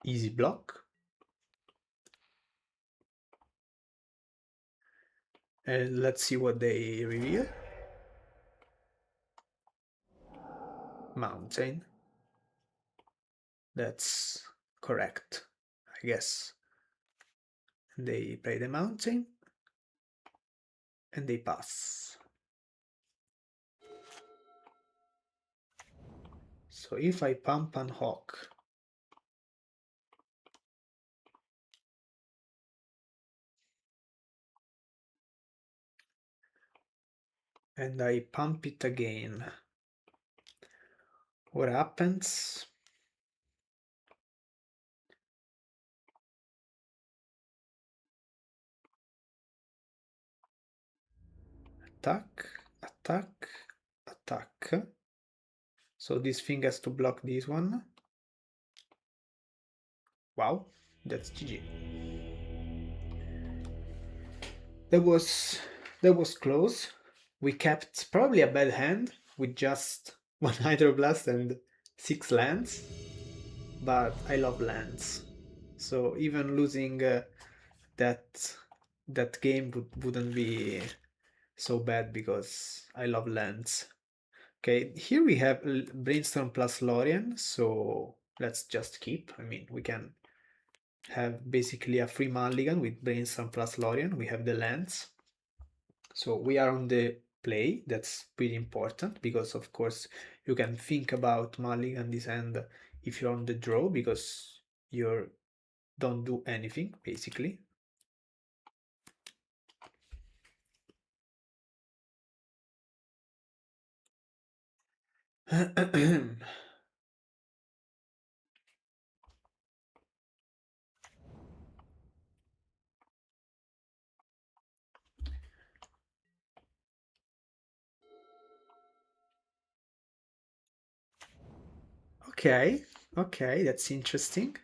Easy block. And let's see what they reveal. Mountain. That's correct, I guess. They play the mountain and they pass. So if I pump and hawk, and I pump it again, what happens? Attack, attack, attack. So this thing has to block this one. Wow, that's GG. That was close. We kept probably a bad hand with just one hydroblast and 6 lands, but I love lands. So even losing that game wouldn't be so bad because I love lands. Okay, here we have Brainstorm plus Lorien, so let's just keep. I mean, we can have basically a free mulligan with Brainstorm plus Lorien. We have the lands. So we are on the play. That's pretty important because, of course, you can think about mulligan this end if you're on the draw because you don't do anything, basically. Okay, okay, that's interesting.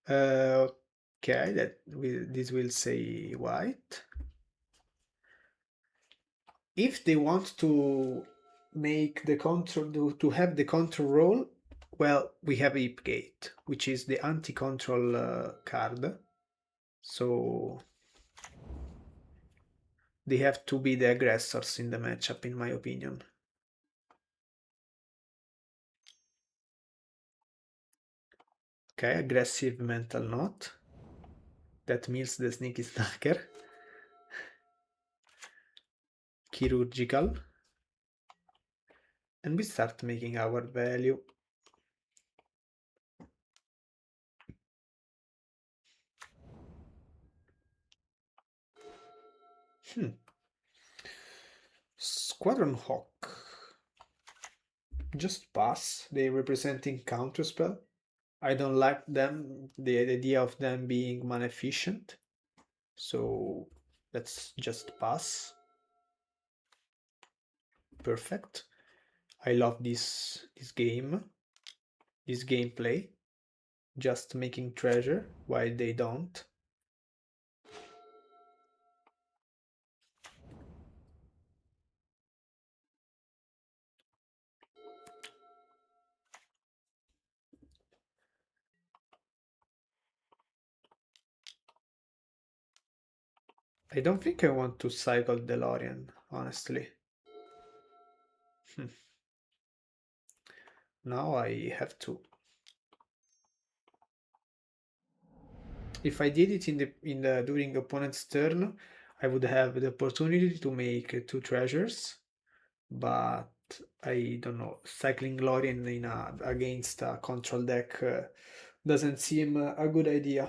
Okay, this will say white. If they want to make the control to have the control role, well, we have Gate, which is the anti-control card. So they have to be the aggressors in the matchup, in my opinion. Okay, aggressive mental knot. That means the sneaky snacker. Chirurgical. And we start making our value. Squadron Hawk. Just pass. They're representing counterspell. I don't like them, the idea of them being mana efficient. So let's just pass. Perfect. I love this game, this gameplay. just making treasure while they don't. I don't think I want to cycle DeLorean, honestly. Hmm. Now I have to. If I did it in the during opponent's turn, I would have the opportunity to make two treasures, but I don't know. Cycling Lorien against a control deck doesn't seem a good idea.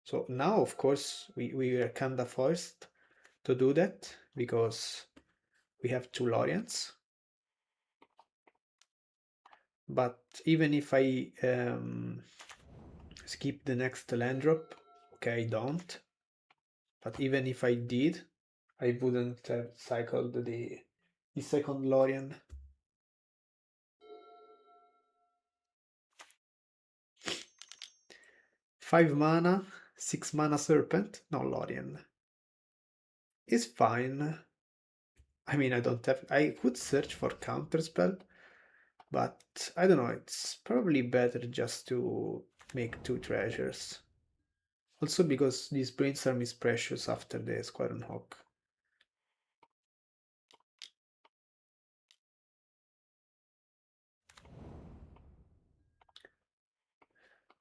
So now, of course, we are kinda forced to do that because we have two Lorients. But even if I skip the next land drop, okay, I don't. But even if I did, I wouldn't have cycled the second Lorien. 5 mana, 6 mana Serpent, no Lorien. Is fine. I mean, I don't have. I could search for counterspell, but I don't know. It's probably better just to make two treasures. Also because this brainstorm is precious after the Squadron Hawk.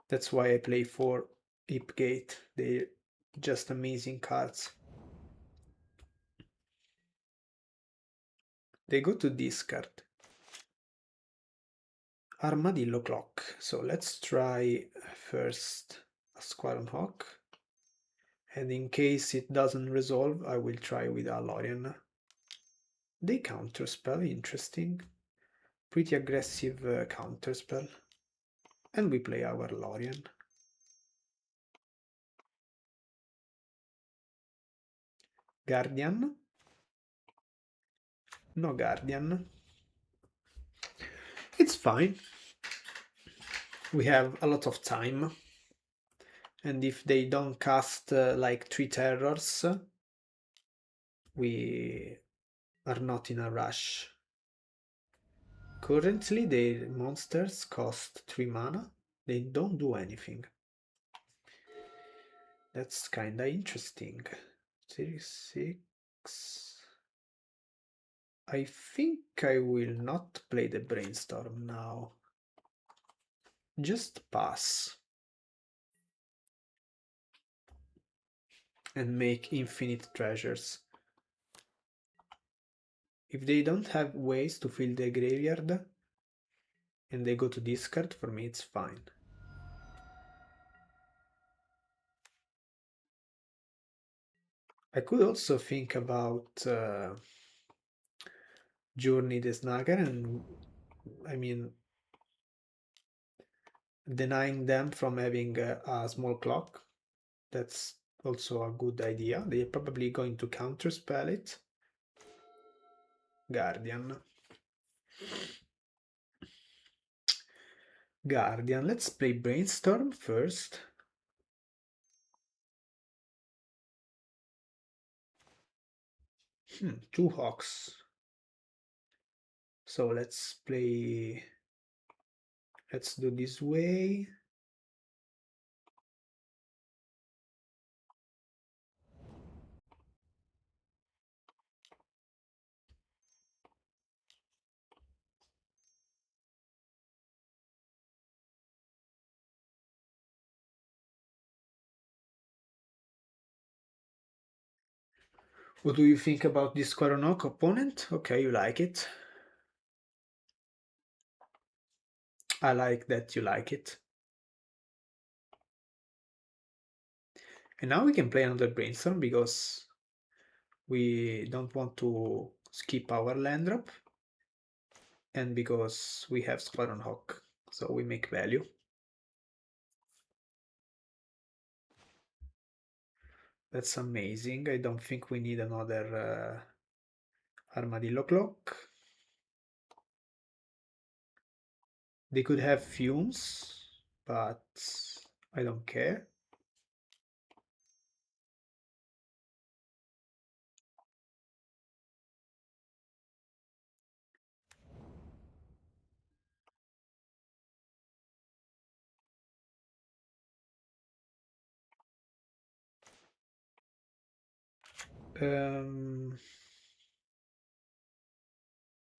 That's why I play 4 Gate. They're just amazing cards. They go to discard. Armadillo Clock. So let's try first a Squadron Hawk. And in case it doesn't resolve, I will try with a Lorien. They counterspell, interesting. Pretty aggressive counterspell. And we play our Lorien. Guardian. No Guardian. It's fine. We have a lot of time. And if they don't cast like 3 terrors, we are not in a rush. Currently, their monsters cost 3 mana. They don't do anything. That's kinda interesting. Series 6. I think I will not play the Brainstorm now. Just pass. And make infinite treasures. If they don't have ways to fill the graveyard and they go to discard, for me it's fine. I could also think about Journey the Snagger and, I mean, denying them from having a small clock. That's also a good idea. They're probably going to counterspell it. Guardian. Guardian. Let's play Brainstorm first. Two Hawks. So let's play. Let's do this way. What do you think about this Koronok opponent? Okay, you like it. I like that you like it. And now we can play another Brainstorm because we don't want to skip our land drop. And because we have Squadron Hawk, so we make value. That's amazing. I don't think we need another Armadillo Clock. They could have Fumes, but I don't care.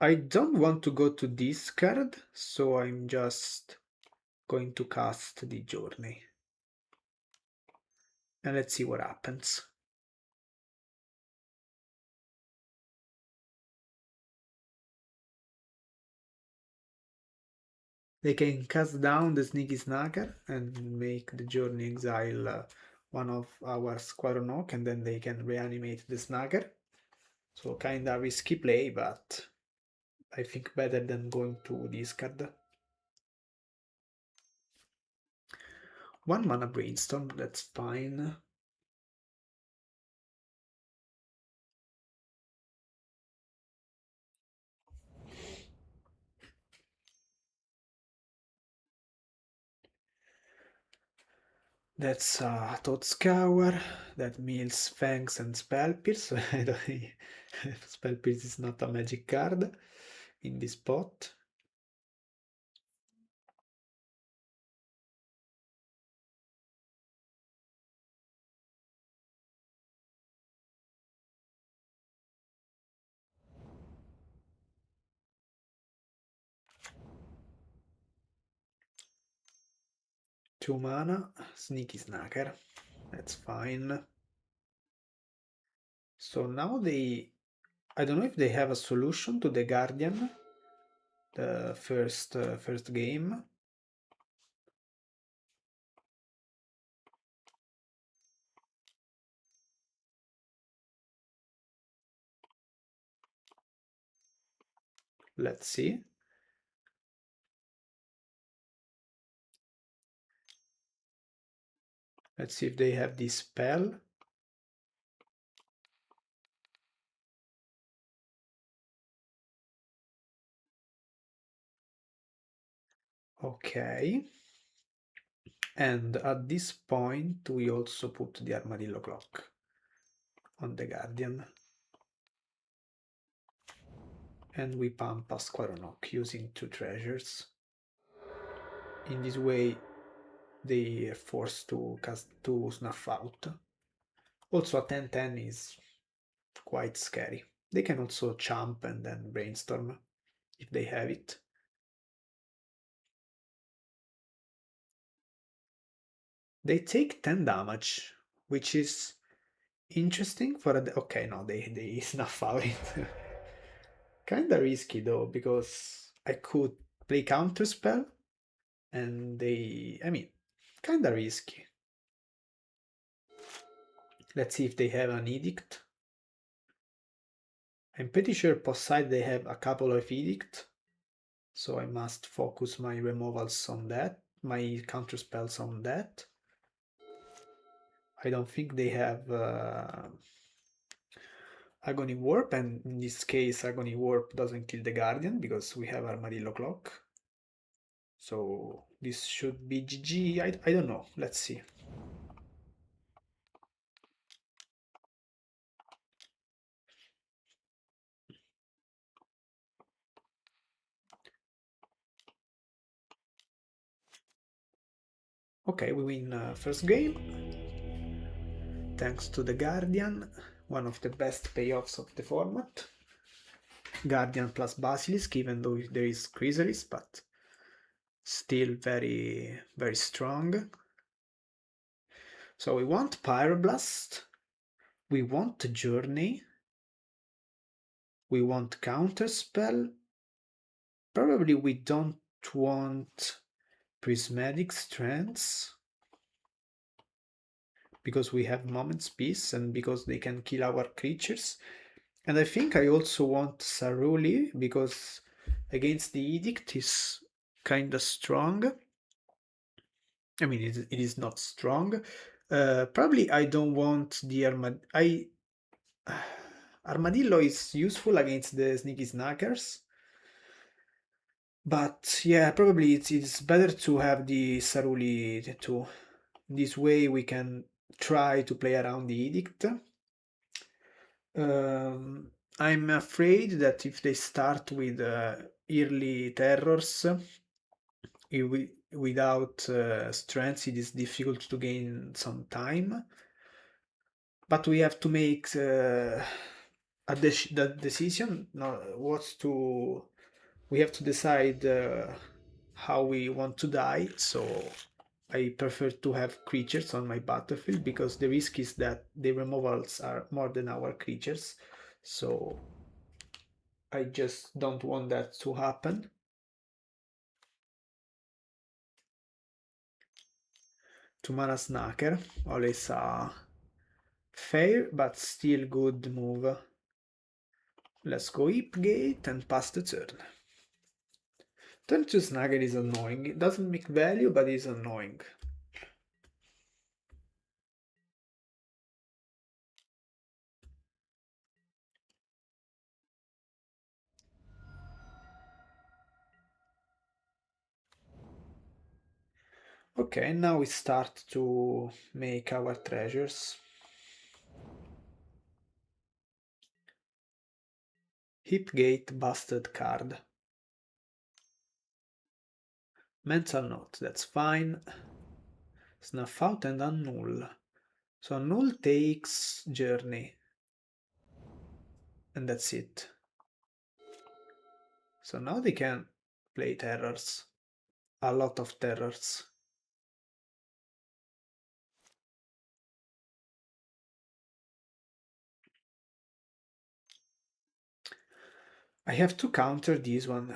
I don't want to go to discard, so I'm just going to cast the Journey. And let's see what happens. They can cast down the Sneaky Snacker and make the Journey exile one of our Squadron Oak, and then they can reanimate the Snacker. So kinda risky play, but I think better than going to discard. 1 mana Brainstorm, that's fine. That's Thought Scour, that mills Fangs and Spell Pierce. Spell Pierce is not a magic card in this pot. Two mana, Sneaky Snacker, that's fine. So now I don't know if they have a solution to the Guardian, the first game. Let's see. Let's see if they have this spell. Okay. And at this point, we also put the Armadillo Clock on the Guardian. And we pump a Squadron Oak using 2 treasures. In this way, they are forced to snuff out. Also, a 10-10 is quite scary. They can also jump and then brainstorm if they have it. They take 10 damage, which is interesting for a... Okay, no, they snuff out it. Kinda risky though, because I could play counterspell and they... I mean, kinda risky. Let's see if they have an edict. I'm pretty sure post side they have a couple of edict, so I must focus my removals on that, my counter spells on that. I don't think they have Agony Warp, and in this case Agony Warp doesn't kill the Guardian because we have Armadillo Clock. So this should be GG, I don't know, let's see. Okay, we win first game, thanks to the Guardian, one of the best payoffs of the format. Guardian plus Basilisk, even though there is Chrysalis, but still very, very strong. So we want Pyroblast, we want Journey, we want Counterspell, probably we don't want Prismatic Strands, because we have Moment's Peace and because they can kill our creatures. And I think I also want Saruli, because against the Edict is kinda strong. I mean, it is not strong. Probably I don't want the Armadillo is useful against the Sneaky Snackers. But yeah, probably it's better to have the Saruli too. This way we can try to play around the edict. Um, I'm afraid that if they start with early terrors, without strengths, it is difficult to gain some time. But we have to make the decision. No, what's to we have to decide how we want to die. So I prefer to have creatures on my battlefield because the risk is that the removals are more than our creatures. So I just don't want that to happen. To mana snacker, always a fair but still good move. Let's go Hipgate and pass the turn. Turn to Snagger is annoying. It doesn't make value, but is annoying. Okay, now we start to make our treasures. Hipgate busted card. Mental note, that's fine. Snuff out and annul. So annul takes journey. And that's it. So now they can play terrors. A lot of terrors. I have to counter this one.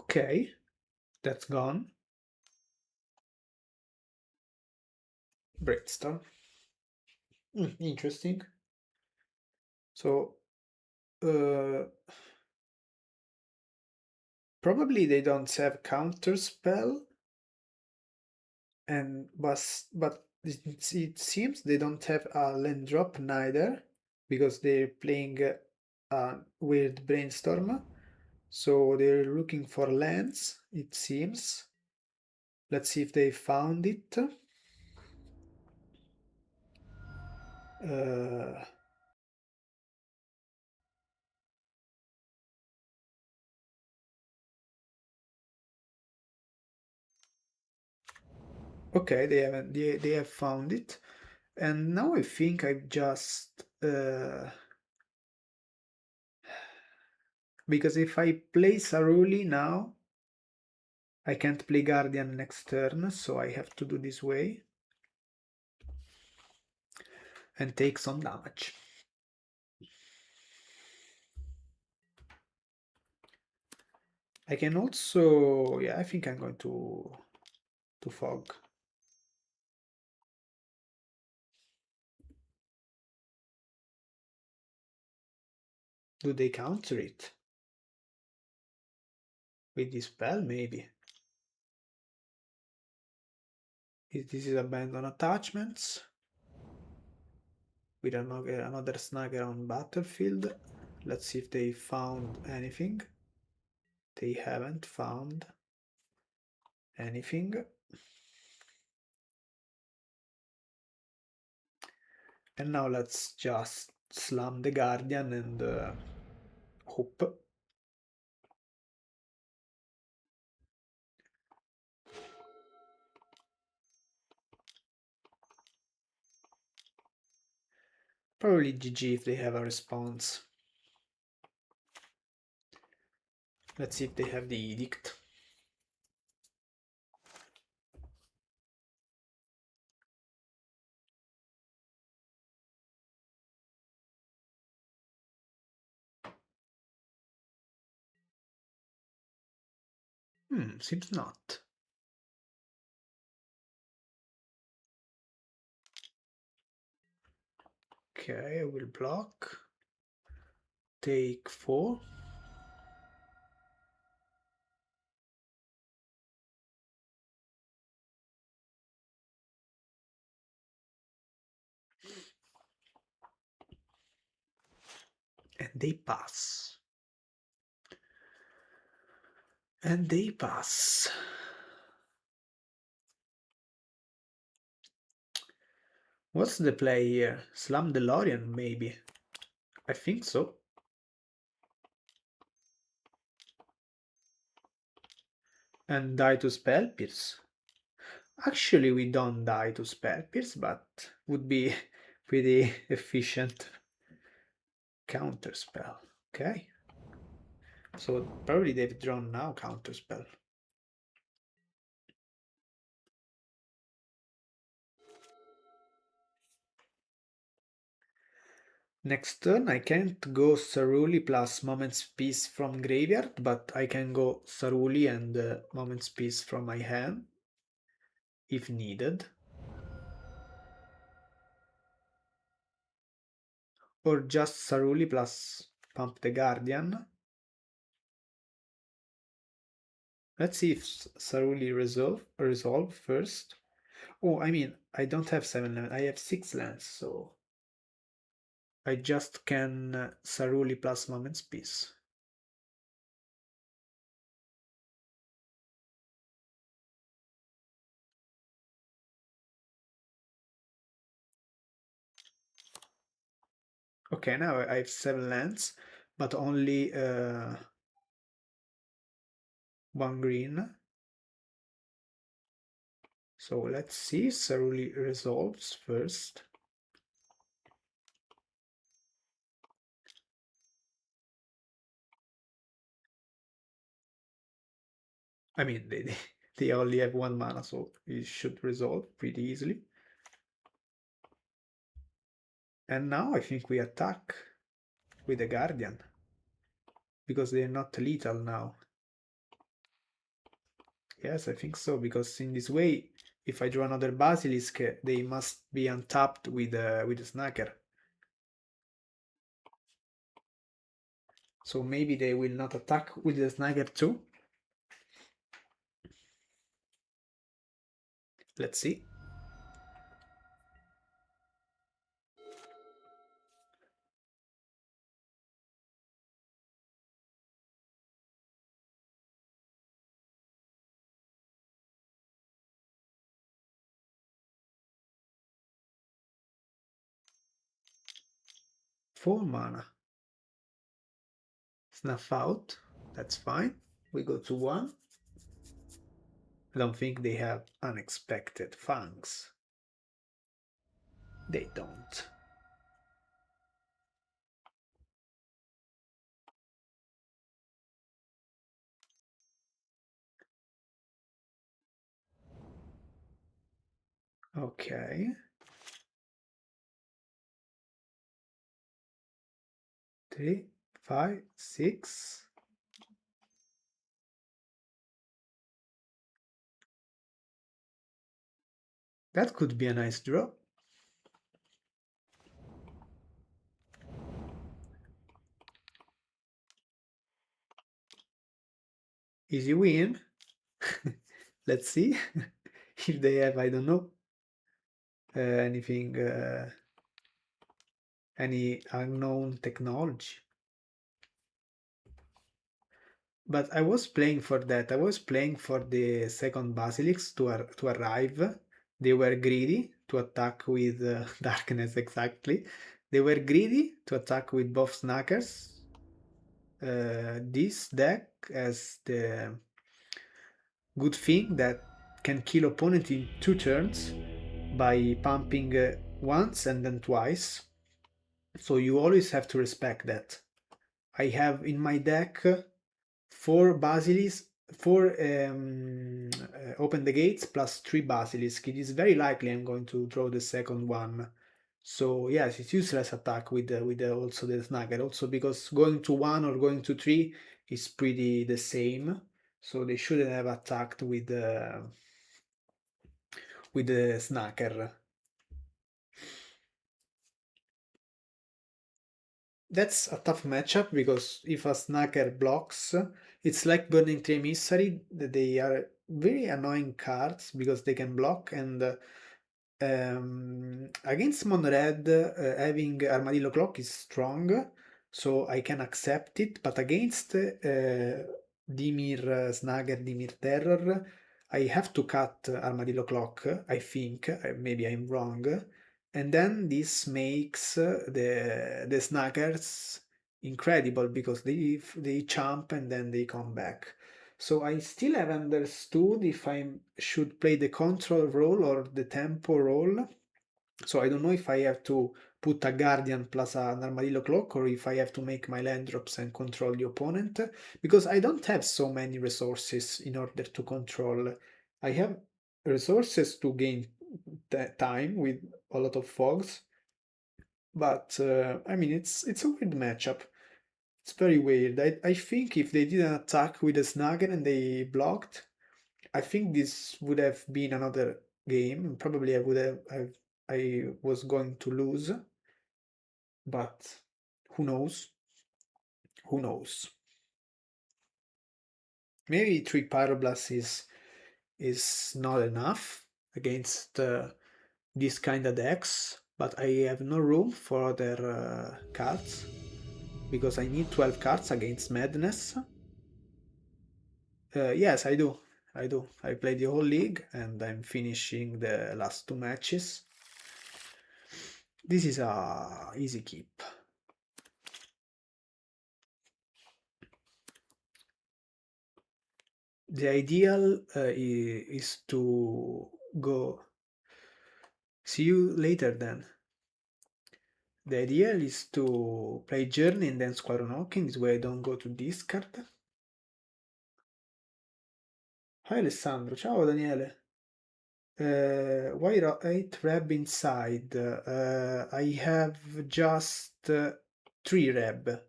Okay, that's gone. Brainstorm. Interesting. So, uh, probably they don't have counter spell, and but it seems they don't have a land drop neither, because they're playing a weird brainstorm. So they're looking for lands, it seems. Let's see if they found it. Uh, okay, they have found it. And now I think I've just because if I play Saruli now, I can't play Guardian next turn, so I have to do this way and take some damage. I can also, yeah, I think I'm going to fog. Do they counter it with this spell? Maybe. This is abandon attachments with another snagger on battlefield. Let's see if they found anything. They haven't found anything. And now let's just slam the Guardian and hope. Probably GG if they have a response. Let's see if they have the edict. Seems not. Okay, I will block. Take 4. And they pass. And they pass. What's the play here? Slam DeLorean, maybe? I think so. And die to Spell Pierce. Actually, we don't die to Spell Pierce, but would be pretty efficient counter spell. Okay. So probably they've drawn now counter spell. Next turn I can't go Saruli plus Moment's Peace from graveyard, but I can go Saruli and Moment's Peace from my hand if needed. Or just Saruli plus Pump the Guardian. Let's see if Saruli resolve first. Oh, I mean, I don't have 7 lands, I have 6 lands, so I just can Saruli plus Moment's Peace. Okay, now I have 7 lands, but only 1 green. So let's see if Saruli resolves first. I mean, they only have 1 mana, so it should resolve pretty easily. And now I think we attack with the Guardian, because they're not lethal now. Yes, I think so, because in this way, if I draw another Basilisk, they must be untapped with a Snacker. So maybe they will not attack with the Snacker too. Let's see. Four mana. Snuff out. That's fine. We go to 1. I don't think they have unexpected fangs. They don't. Okay. 3, 5, 6. That could be a nice draw. Easy win. Let's see if they have, I don't know, anything, any unknown technology. But I was playing for that. I was playing for the second Basilisk to arrive. They were greedy to attack with Darkness, exactly. They were greedy to attack with both Snackers. This deck has the good thing that can kill opponent in 2 turns by pumping once and then twice. So you always have to respect that. I have in my deck 4 Basilisk, 4 Open the Gates plus 3 Basilisk. It is very likely I'm going to draw the second one. So yes, it's useless attack with also the Snagger. Also because going to 1 or going to 3 is pretty the same. So they shouldn't have attacked with the Snacker. That's a tough matchup because if a Snacker blocks, it's like Burning Tree Emissary. They are very annoying cards because they can block, and against Mono Red, having Armadillo Clock is strong, so I can accept it. But against Dimir Terror, I have to cut Armadillo Clock, I think. Maybe I'm wrong. And then this makes the Snaggers incredible because they jump and then they come back. So I still haven't understood if I should play the control role or the tempo role. So I don't know if I have to put a Guardian plus an Armadillo Clock or if I have to make my land drops and control the opponent, because I don't have so many resources in order to control. I have resources to gain time with a lot of fogs, but I mean it's a weird matchup. It's very weird. I think if they didn't attack with a Snagger and they blocked, I think this would have been another game, and probably I was going to lose, but who knows? Who knows? Maybe three Pyroblasts is not enough against this kind of decks, but I have no room for other cards because I need 12 cards against Madness. Yes, I do. I do. I play the whole league and I'm finishing the last two matches. This is a easy keep. The ideal is to go. See you later then. The ideal is to play Journey and then Squadron Hawking, this way I don't go to discard. Hi Alessandro, ciao Daniele. Why 8 reb inside? I have just 3 reb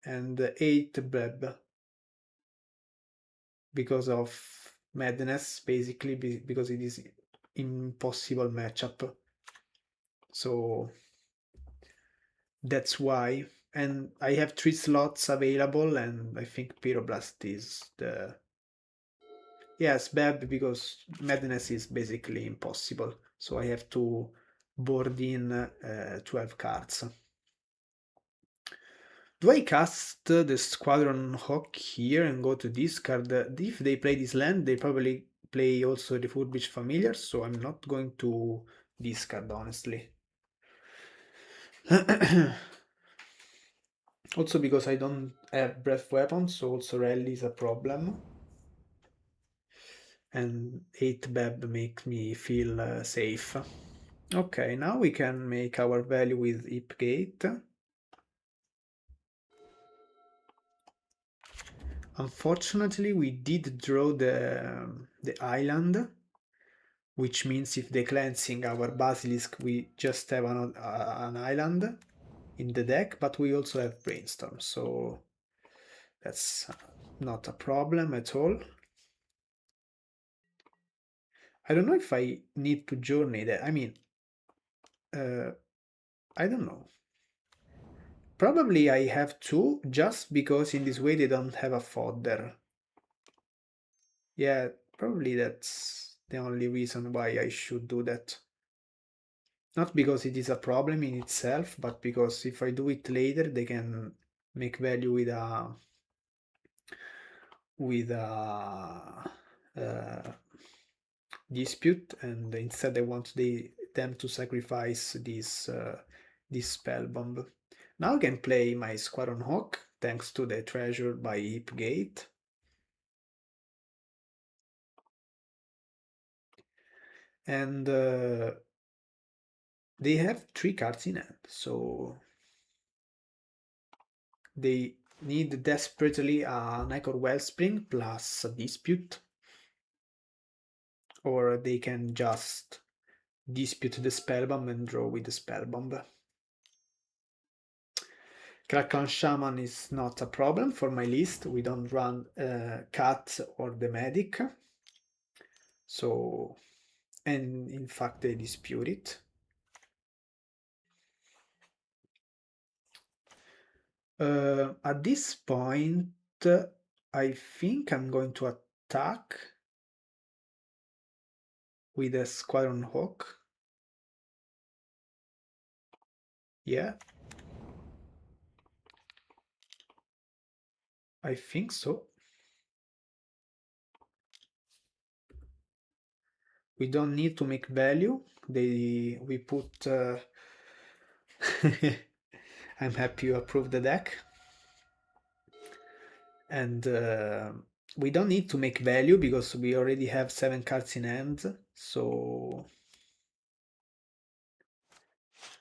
and 8 reb because of madness, basically, because it is impossible matchup. So that's why. And I have 3 slots available, and I think Pyroblast is the... Yes, Beb, because madness is basically impossible. So I have to board in 12 cards. Do I cast the Squadron Hawk here and go to discard? If they play this land, they probably play also the Furbished Familiar, so I'm not going to discard, honestly. Also because I don't have breath weapons, so also rally is a problem. And 8 Beb makes me feel safe. Okay, now we can make our value with Gate. Unfortunately, we did draw the island, which means if the cleansing our Basilisk, we just have an island in the deck, but we also have Brainstorm, so that's not a problem at all. I don't know if I need to journey there. I mean, I don't know. Probably I have to, just because in this way they don't have a fodder. Yeah, probably that's the only reason why I should do that. Not because it is a problem in itself, but because if I do it later, they can make value with a dispute, and instead I want them to sacrifice this spell bomb. Now I can play my Squadron Hawk thanks to the treasure by Gate. And they have 3 cards in hand, so they need desperately a Nightcore Wellspring plus a Dispute, or they can just dispute the Spellbomb and draw with the Spellbomb. Kraken Shaman is not a problem for my list. We don't run Cat or the Medic. So, and in fact they dispute it. At this point, I think I'm going to attack with a Squadron Hawk. Yeah. I think so. We don't need to make value. We put. I'm happy you approve the deck. And we don't need to make value because we already have 7 cards in hand. So,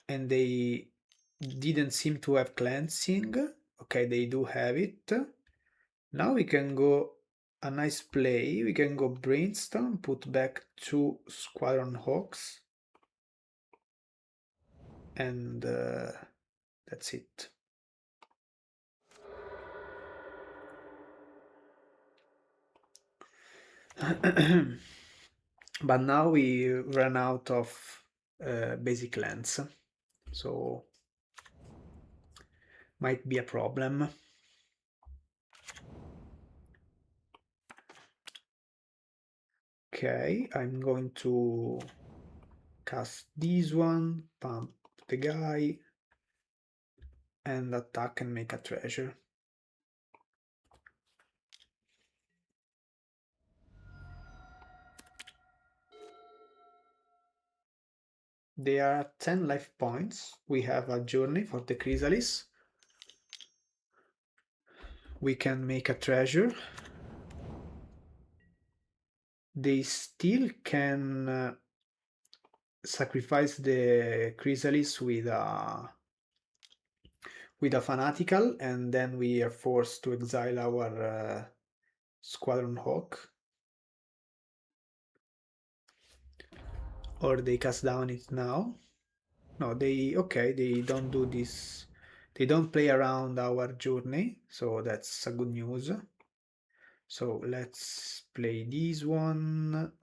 and they didn't seem to have cleansing. Okay, they do have it. Now we can go a nice play. We can go brainstorm, put back 2 Squadron Hawks, and that's it. But now we run out of basic lands, so might be a problem. Okay, I'm going to cast this one, pump the guy, and attack and make a treasure. They are at 10 life points. We have a journey for the chrysalis. We can make a treasure. They still can sacrifice the chrysalis with a fanatical, and then we are forced to exile our Squadron Hawk. Or they cast down it now. No, they don't do this. They don't play around our journey, so that's a good news. So let's play this one.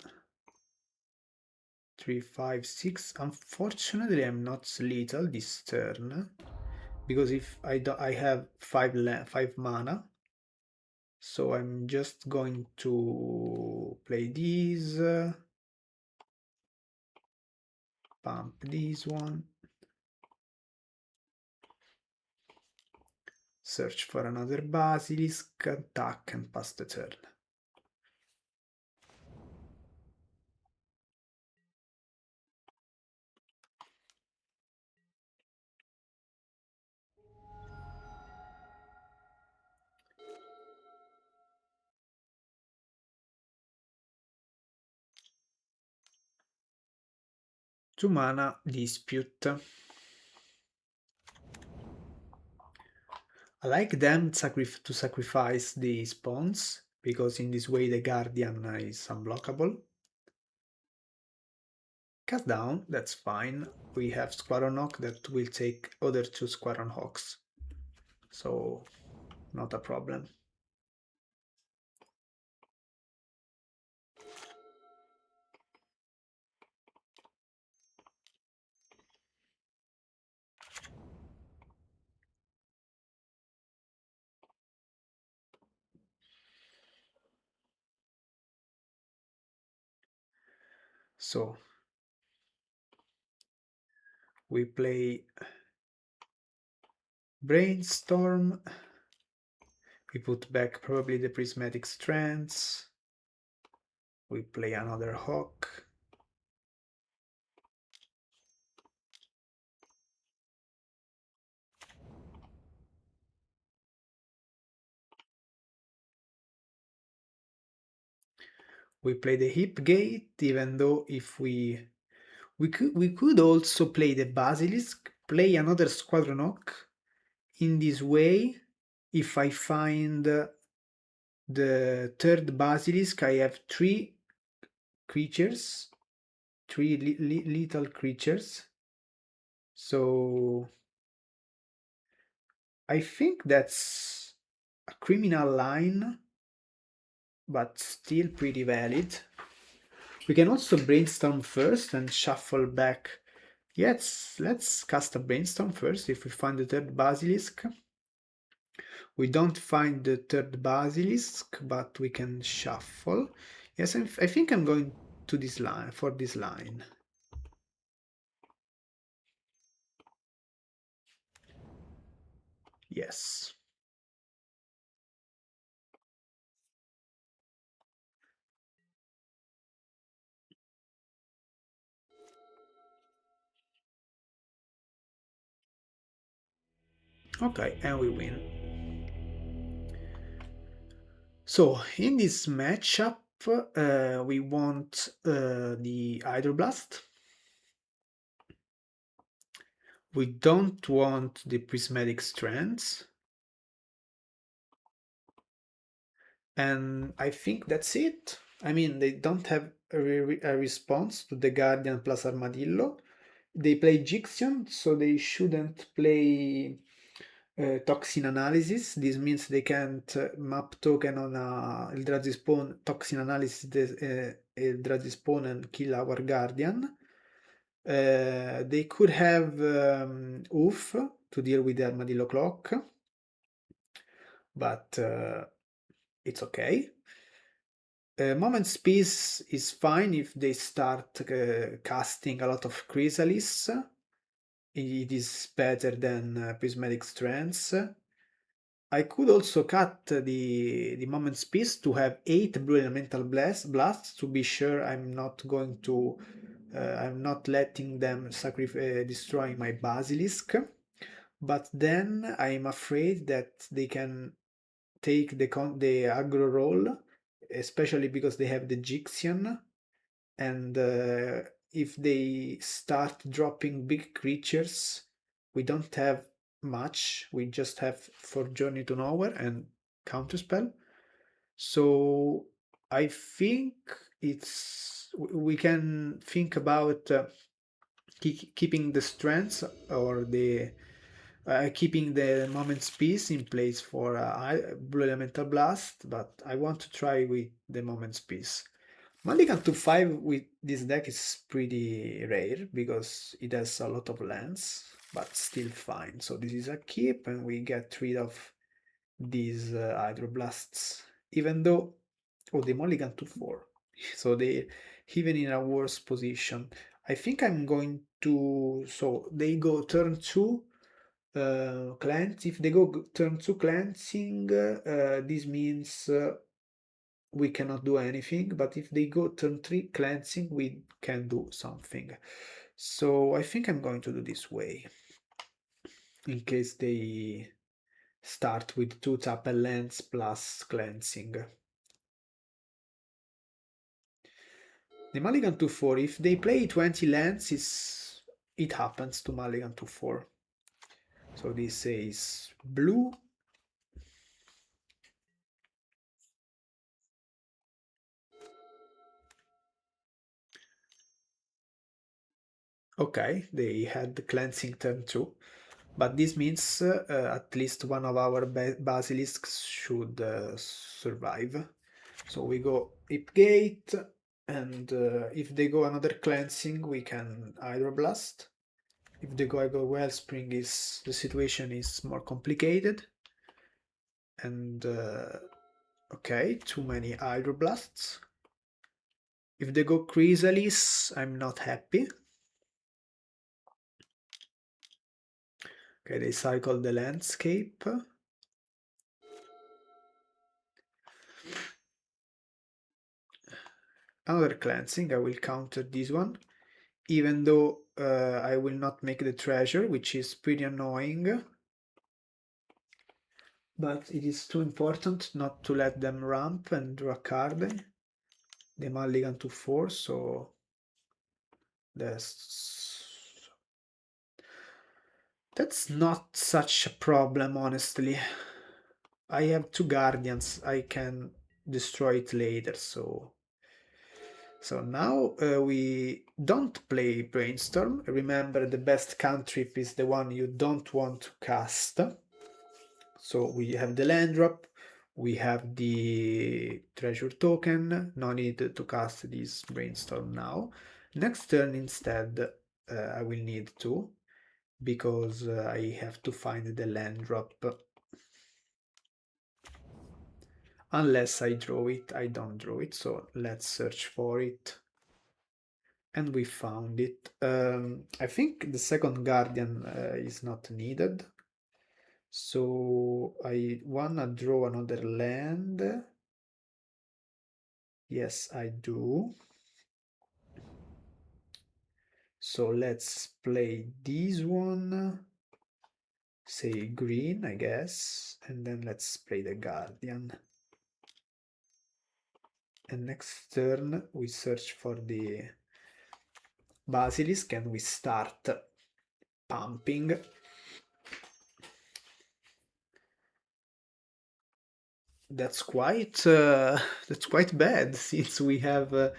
3, 5, 6. Unfortunately, I'm not lethal this turn because if I have 5 mana, so I'm just going to play these, pump this one, search for another basilisk, attack, and pass the turn. Two mana dispute. I like them to sacrifice the spawns because in this way the guardian is unblockable. Cast down, that's fine. We have Squadron Hawk that will take other 2 Squadron Hawks, so not a problem. So we play Brainstorm. We put back probably the Prismatic Strands. We play another Hawk. We play the Hip Gate, even though if we could also play the Basilisk, play another Squadron Hawk. In this way, if I find the third Basilisk, I have 3 creatures, 3 lethal creatures. So I think that's a criminal line, but still pretty valid. We can also brainstorm first and shuffle back. Yes, let's cast a brainstorm first. If we find the third basilisk, we don't find the third basilisk, but we can shuffle. Yes, I think I'm going to this line for this line. Yes. Okay, and we win. So in this matchup, we want the Hydroblast. We don't want the Prismatic Strands. And I think that's it. I mean, they don't have a response to the Guardian plus Armadillo. They play Jixion, so they shouldn't play Toxin Analysis. This means they can't map token on Eldrazi Spawn, Toxin Analysis Eldrazi Spawn and kill our Guardian. They could have Oof to deal with the Armadillo Clock, but it's okay. Moment's Peace is fine if they start casting a lot of Chrysalis. It is better than Prismatic Strands. I could also cut the Moment's Peace to have 8 Blue Elemental Blasts to be sure I'm not going to I'm not letting them destroy my Basilisk. But then I'm afraid that they can take the aggro role, especially because they have the Jixian, and if they start dropping big creatures, we don't have much. We just have for Journey to Nowhere and Counterspell. So I think we can think about keeping the strengths or the keeping the Moment's Peace in place for Blue Elemental Blast, but I want to try with the Moment's Peace. Mulligan to 5 with this deck is pretty rare because it has a lot of lands, but still fine. So this is a keep and we get rid of these Hydroblasts, even though, oh, the Mulligan to 4. So they even in a worse position. I think I'm going to, so they go turn 2 cleanse. If they go turn 2 cleansing, this means we cannot do anything, but if they go turn 3 cleansing, we can do something. So I think I'm going to do this way, in case they start with 2 tap and lands plus cleansing. The Mulligan to 4, if they play 20 lands, it happens to Mulligan to 4. So this says blue. Okay, they had the cleansing turn 2. But this means at least one of our basilisks should survive. So we go Hipgate, and if they go another cleansing, we can Hydroblast. If they go Wellspring, the situation is more complicated. And okay, too many Hydroblasts. If they go Chrysalis, I'm not happy. Okay, they cycle the landscape. Another cleansing, I will counter this one, even though I will not make the treasure, which is pretty annoying. But it is too important not to let them ramp and draw a card. The Mulligan to 4, so that's not such a problem, honestly. I have 2 Guardians, I can destroy it later, so now we don't play Brainstorm. Remember, the best cantrip is the one you don't want to cast. So we have the land drop, we have the treasure token, no need to cast this Brainstorm now. Next turn instead I will need to, because I have to find the land drop. Unless I draw it, I don't draw it, so let's search for it. And we found it. I think the second Guardian is not needed. So I wanna draw another land. Yes, I do. So let's play this one. say green, I guess, and then let's play the Guardian. And next turn we search for the Basilisk and we start pumping. That's quite bad since we have a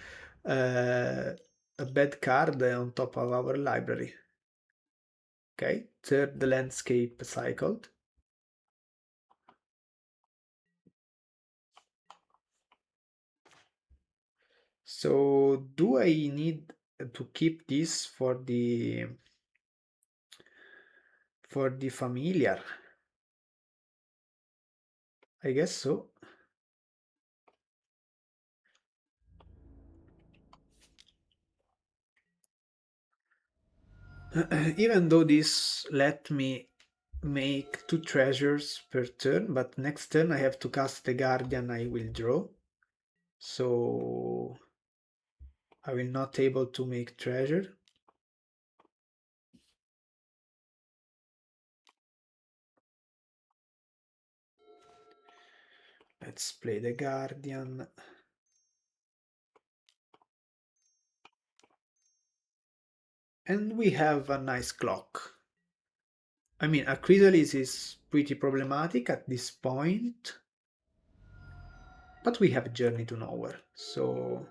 bad card on top of our library. Okay, third landscape cycled. So do I need to keep this for the familiar? I guess so. Even though this let me make 2 treasures per turn, but next turn I have to cast the Guardian, I will draw. So I will not able to make treasure. Let's play the Guardian. And we have a nice clock. I mean, a Chrysalis is pretty problematic at this point. But we have a Journey to Nowhere, so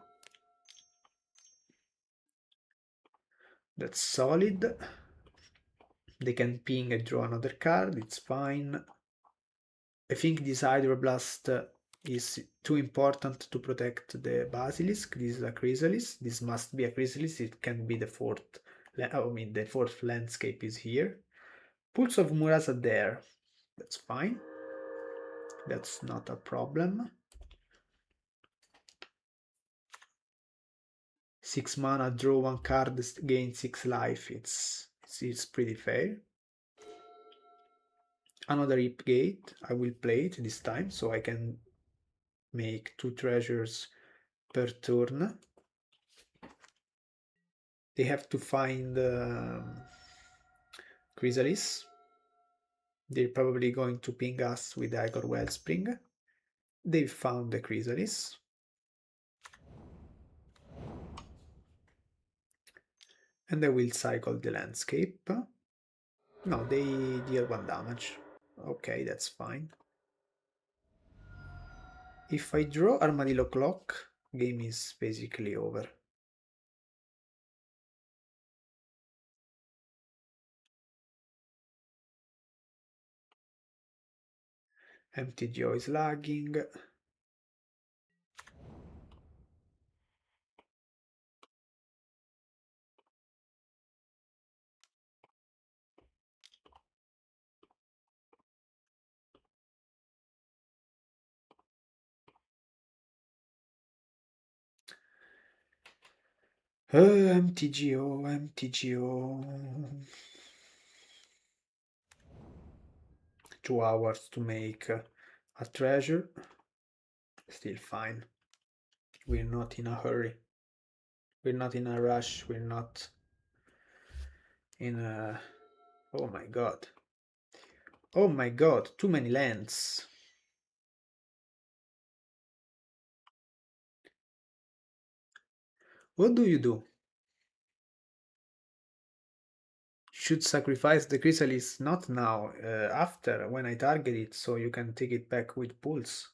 that's solid. They can ping and draw another card, it's fine. I think this Hydroblast is too important to protect the Basilisk. This is a Chrysalis. This must be a Chrysalis. It can be the fourth. The fourth landscape is here. Pulse of Murasa there. That's fine. That's not a problem. 6 mana, draw 1 card, gain 6 life. It's pretty fair. Another Hip Gate. I will play it this time so I can make 2 treasures per turn. They have to find Chrysalis. They're probably going to ping us with Igor Wellspring. They found the Chrysalis. And I will cycle the landscape. No, they deal 1 damage. Okay, that's fine. If I draw Armadillo Clock, game is basically over. MTGO is lagging. MTGO. 2 hours to make a treasure. Still fine. We're not in a hurry. We're not in a rush. We're not in a... Oh my god. Oh my god, too many lands. What do you do? Should sacrifice the Chrysalis not now, after, when I target it, so you can take it back with pulse.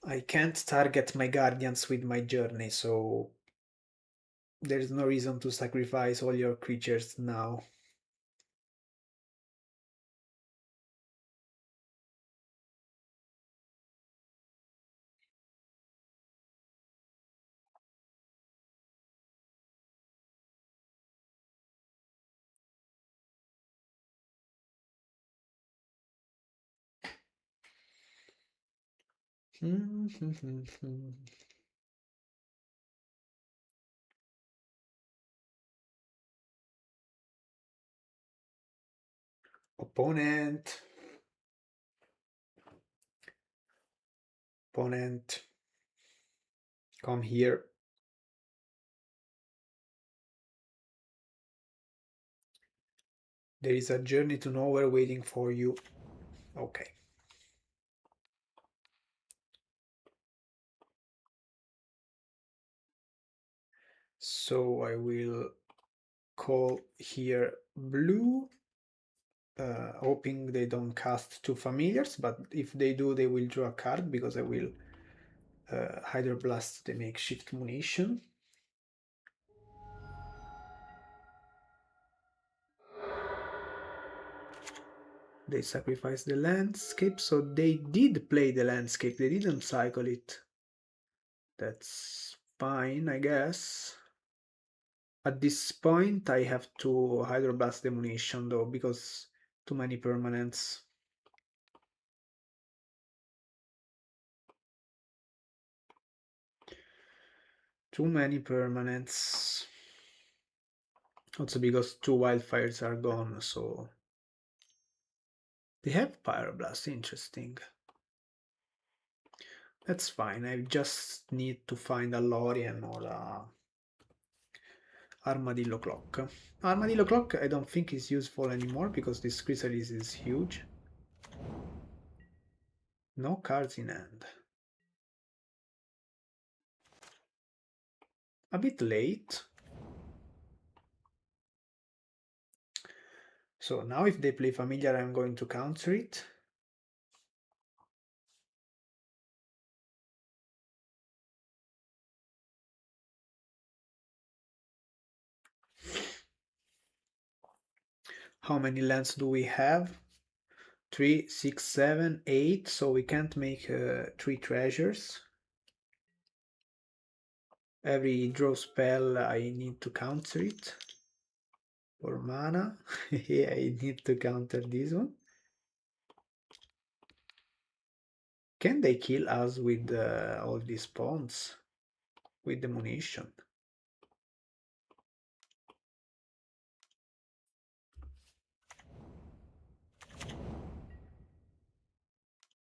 I can't target my guardians with my journey, so there's no reason to sacrifice all your creatures now. Opponent. Come here. There is a journey to nowhere waiting for you. Okay. So I will call here blue, hoping they don't cast two familiars, but if they do, they will draw a card because I will Hydroblast the makeshift munition. They sacrifice the landscape, so they did play the landscape, they didn't cycle it. That's fine, I guess. At this point, I have to Hydroblast the munition though, because too many permanents. Too many permanents. Also because two wildfires are gone, so... They have Pyroblast, interesting. That's fine, I just need to find a Lorien or a Armadillo Clock. Armadillo Clock I don't think is useful anymore because this chrysalis is huge. No cards in hand. A bit late. So now if they play familiar I'm going to counter it. How many lands do we have? 3, 6, 7, 8, so we can't make 3 treasures. Every draw spell I need to counter it. For mana, yeah, I need to counter this one. Can they kill us with all these pawns? With the munition?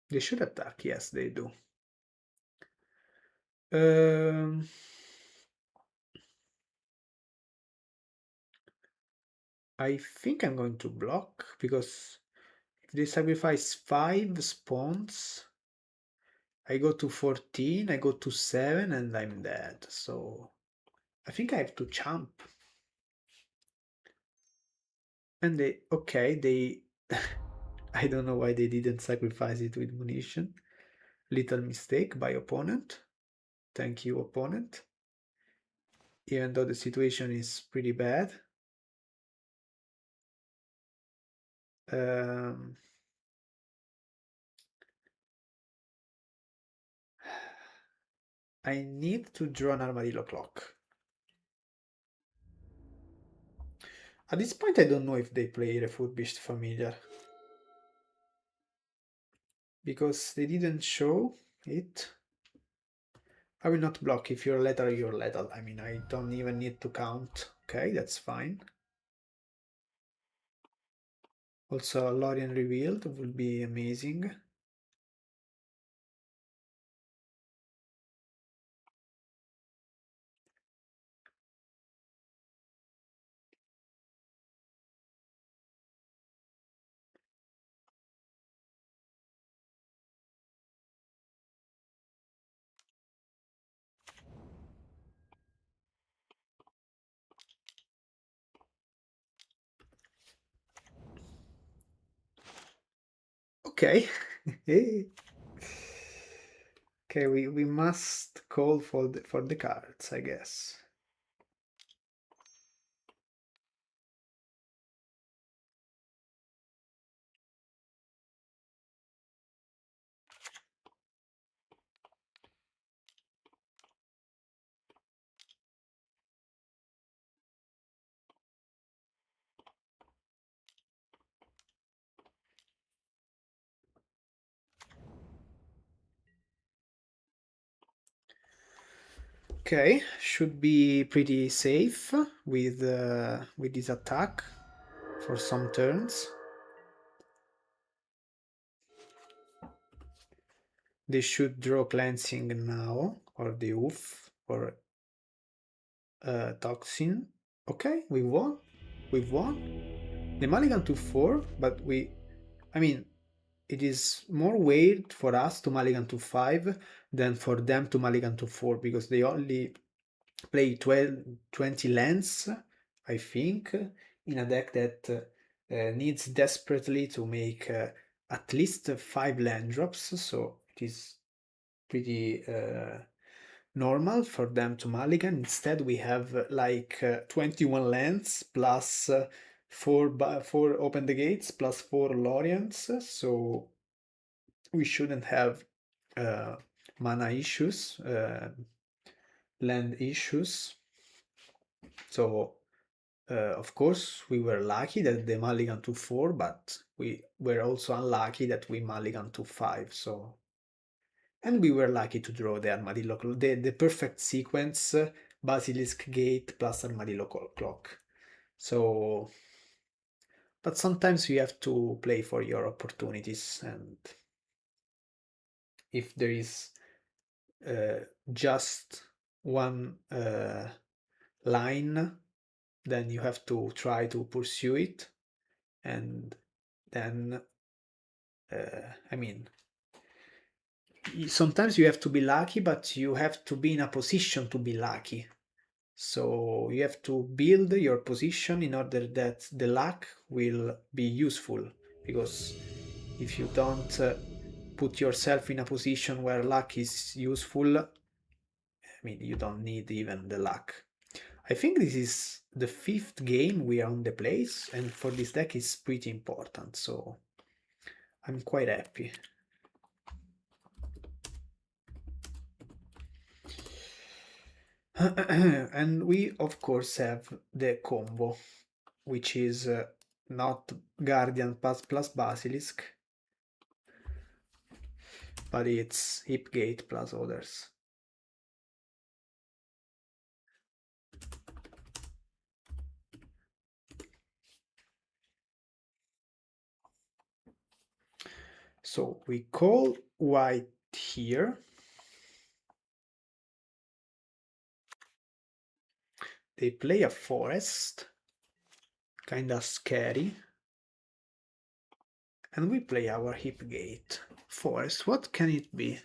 They should attack, yes, they do. I think I'm going to block because if they sacrifice 5 spawns, I go to 14, I go to 7 and I'm dead. So I think I have to jump. And they, okay, they, I don't know why they didn't sacrifice it with munition. Little mistake by opponent. Thank you, opponent. Even though the situation is pretty bad. Um, I need to draw an Armadillo Clock. At this point, I don't know if they play Refurbished Familiar. Because they didn't show it. I will not block. If you're lethal, you're lethal. I mean, I don't even need to count. Okay, that's fine. Also, Lorien revealed would be amazing. Okay. Okay, we must call for the cards, I guess. Okay, should be pretty safe with this attack for some turns. They should draw cleansing now, or the oof. or Toxin. Okay, we won. We've won. The mulligan to 4, but I mean, it is more weird for us to mulligan to 5 than for them to mulligan to 4 because they only play 20 lands, I think, in a deck that needs desperately to make at least 5 land drops, so it is pretty normal for them to mulligan. Instead, we have 21 lands plus 4 open the gates plus 4 Lorients, so we shouldn't have uh, mana issues, land issues. So of course we were lucky that they mulligan to 4, but we were also unlucky that we mulligan to 5. So, and we were lucky to draw the Armadillo Clock, the perfect sequence, Basilisk Gate plus Armadillo Clock. So, but sometimes you have to play for your opportunities, and if there is just one line, then you have to try to pursue it, and then I mean, sometimes you have to be lucky, but you have to be in a position to be lucky. So you have to build your position in order that the luck will be useful, because if you don't put yourself in a position where luck is useful, I mean, you don't need even the luck. I think this is the 5th game we are on the place, and for this deck is pretty important, so I'm quite happy. And we of course have the combo, which is not Guardian plus Basilisk, but it's Hipgate plus others. So we call white here. They play a forest, kinda scary. And we play our Hipgate. Forest, what can it be?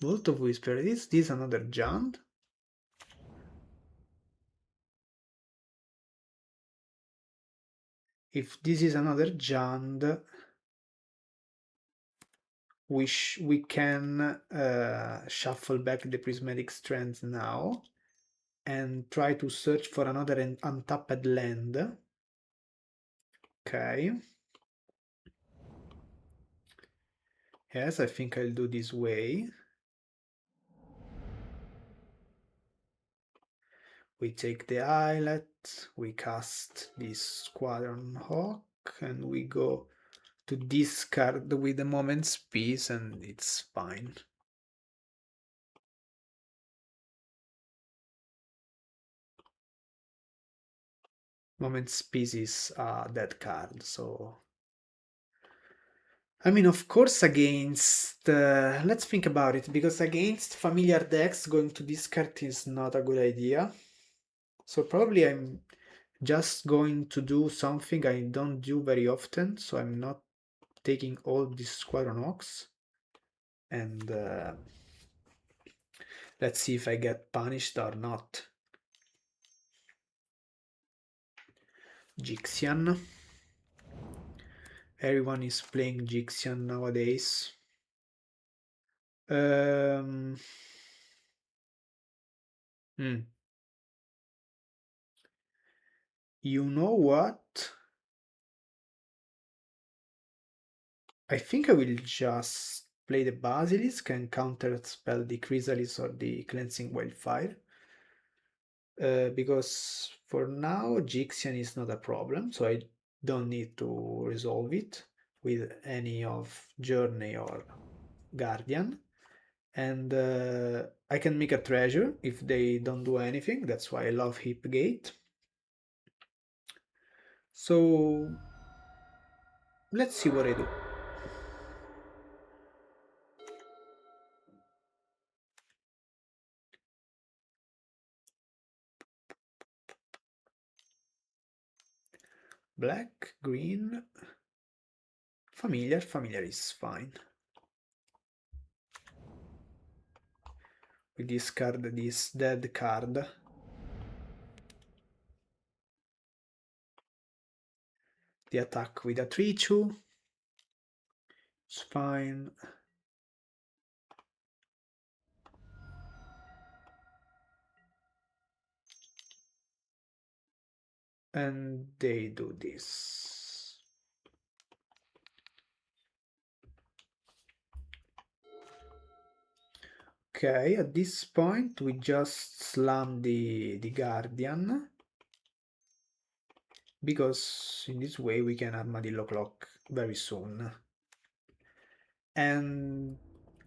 Bolt of Whisper, is this another Jund? If this is another Jund, we can shuffle back the Prismatic Strands now and try to search for another untapped land. Okay. Yes, I think I'll do this way. We take the Islet, we cast this Squadron Hawk, and we go to discard with a Moment's Peace, and it's fine. Moment's Peace is a dead card, so... I mean, of course, against... let's think about it, because against familiar decks, going to discard is not a good idea. So probably I'm just going to do something I don't do very often, so I'm not taking all these Squadron Hawks. And let's see if I get punished or not. Jixian. Everyone is playing Jixian nowadays. You know what? I think I will just play the Basilisk and counter spell the Chrysalis or the Cleansing Wildfire. Because for now Jixian is not a problem, so I don't need to resolve it with any of Journey or Guardian. And I can make a treasure if they don't do anything. That's why I love Hipgate. So let's see what I do. Black, green, familiar. Familiar is fine. We discard this dead card. The attack with a 3-2. It's fine. And they do this. Okay, at this point we just slam the Guardian, because in this way we can Armadillo Clock very soon. And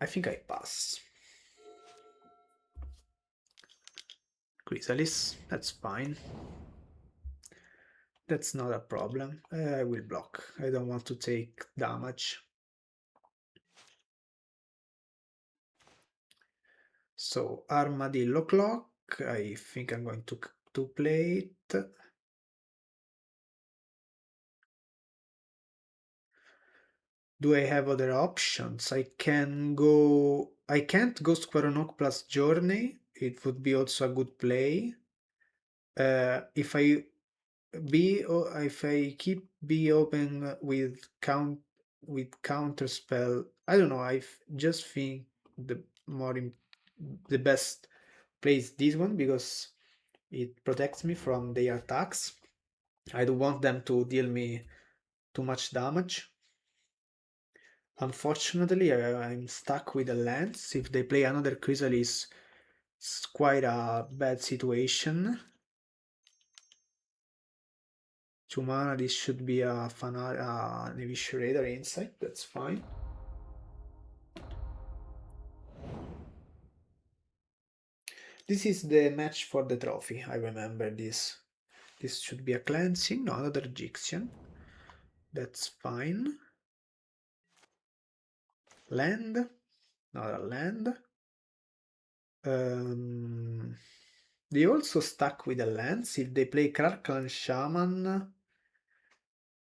I think I pass. Chrysalis, that's fine. That's not a problem. I will block. I don't want to take damage. So Armadillo Clock, I think I'm going to play it. Do I have other options? I can't go Square Knock plus Journey. It would be also a good play. If I keep B open with counter spell, I don't know. Just think the more the best play is this one, because it protects me from their attacks. I don't want them to deal me too much damage. Unfortunately, I'm stuck with a lance. If they play another Chrysalis, it's quite a bad situation. 2 mana, this should be a Eviscerator Insight, that's fine. This is the match for the trophy, I remember this. This should be a cleansing, no, another Gyxian. That's fine. Land, not a land. They also stuck with a lance. If they play Krarklan Shaman,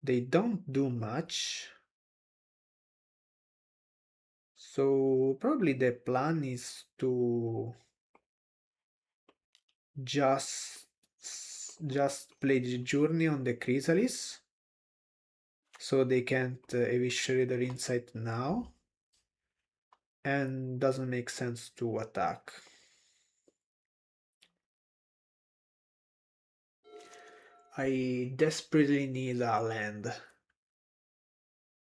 they don't do much. So probably the plan is to just play the Journey on the Chrysalis, so they can't eviscerate their insight now, and doesn't make sense to attack. I desperately need a land.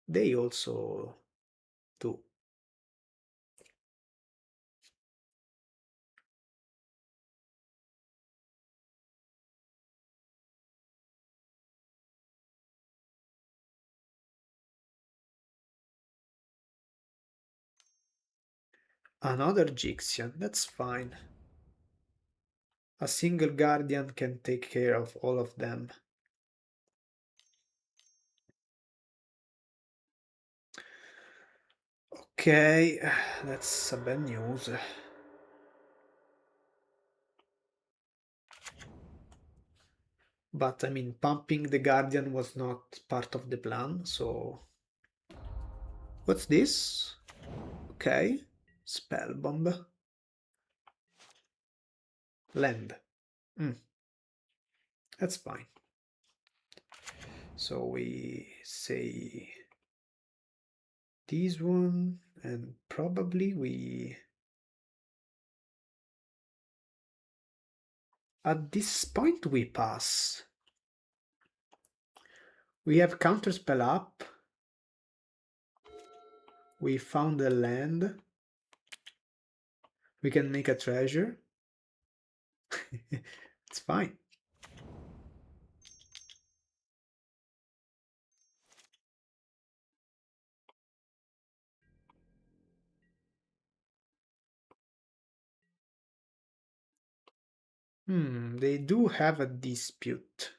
They also do. Another Gyxian, that's fine. A single Guardian can take care of all of them. Okay, that's a bad news. But I mean, pumping the Guardian was not part of the plan, so... What's this? Okay, Spell Bomb. Land. That's fine. So we say this one, and probably we... At this point we pass. We have Counterspell up. We found a land. We can make a treasure. It's fine. They do have a dispute.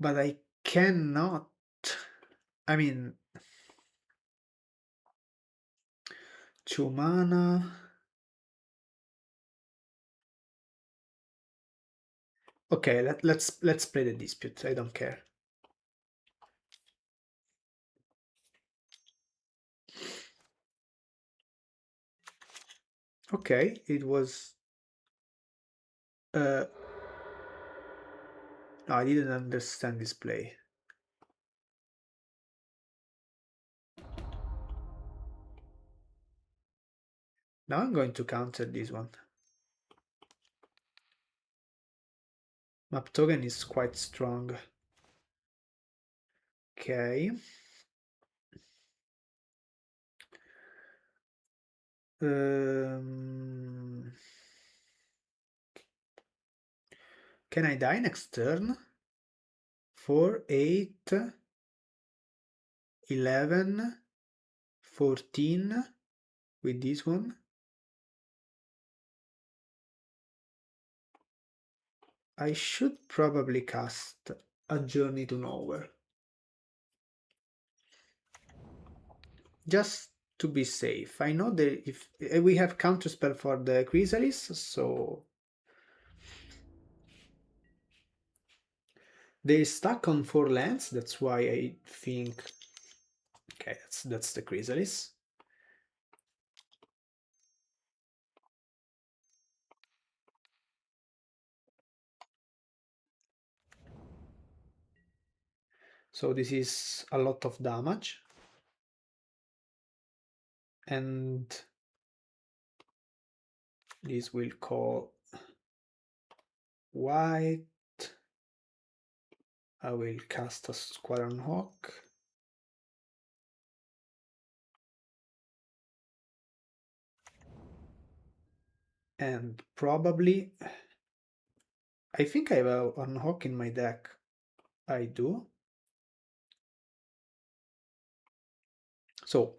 But I cannot... I mean... 2 mana... Okay, let's play the dispute. I don't care. Okay, it was. No, I didn't understand this play. Now I'm going to counter this one. Map token is quite strong. Okay. Can I die next turn? 4, 8, 11, 14 with this one. I should probably cast a Journey to Nowhere. Just to be safe. I know that if we have counterspell for the Chrysalis, so they stuck on 4 lands, that's why I think okay, that's the Chrysalis. So this is a lot of damage. And this will call white. I will cast a Squadron Hawk. And probably I think I have an Hawk in my deck. I do. So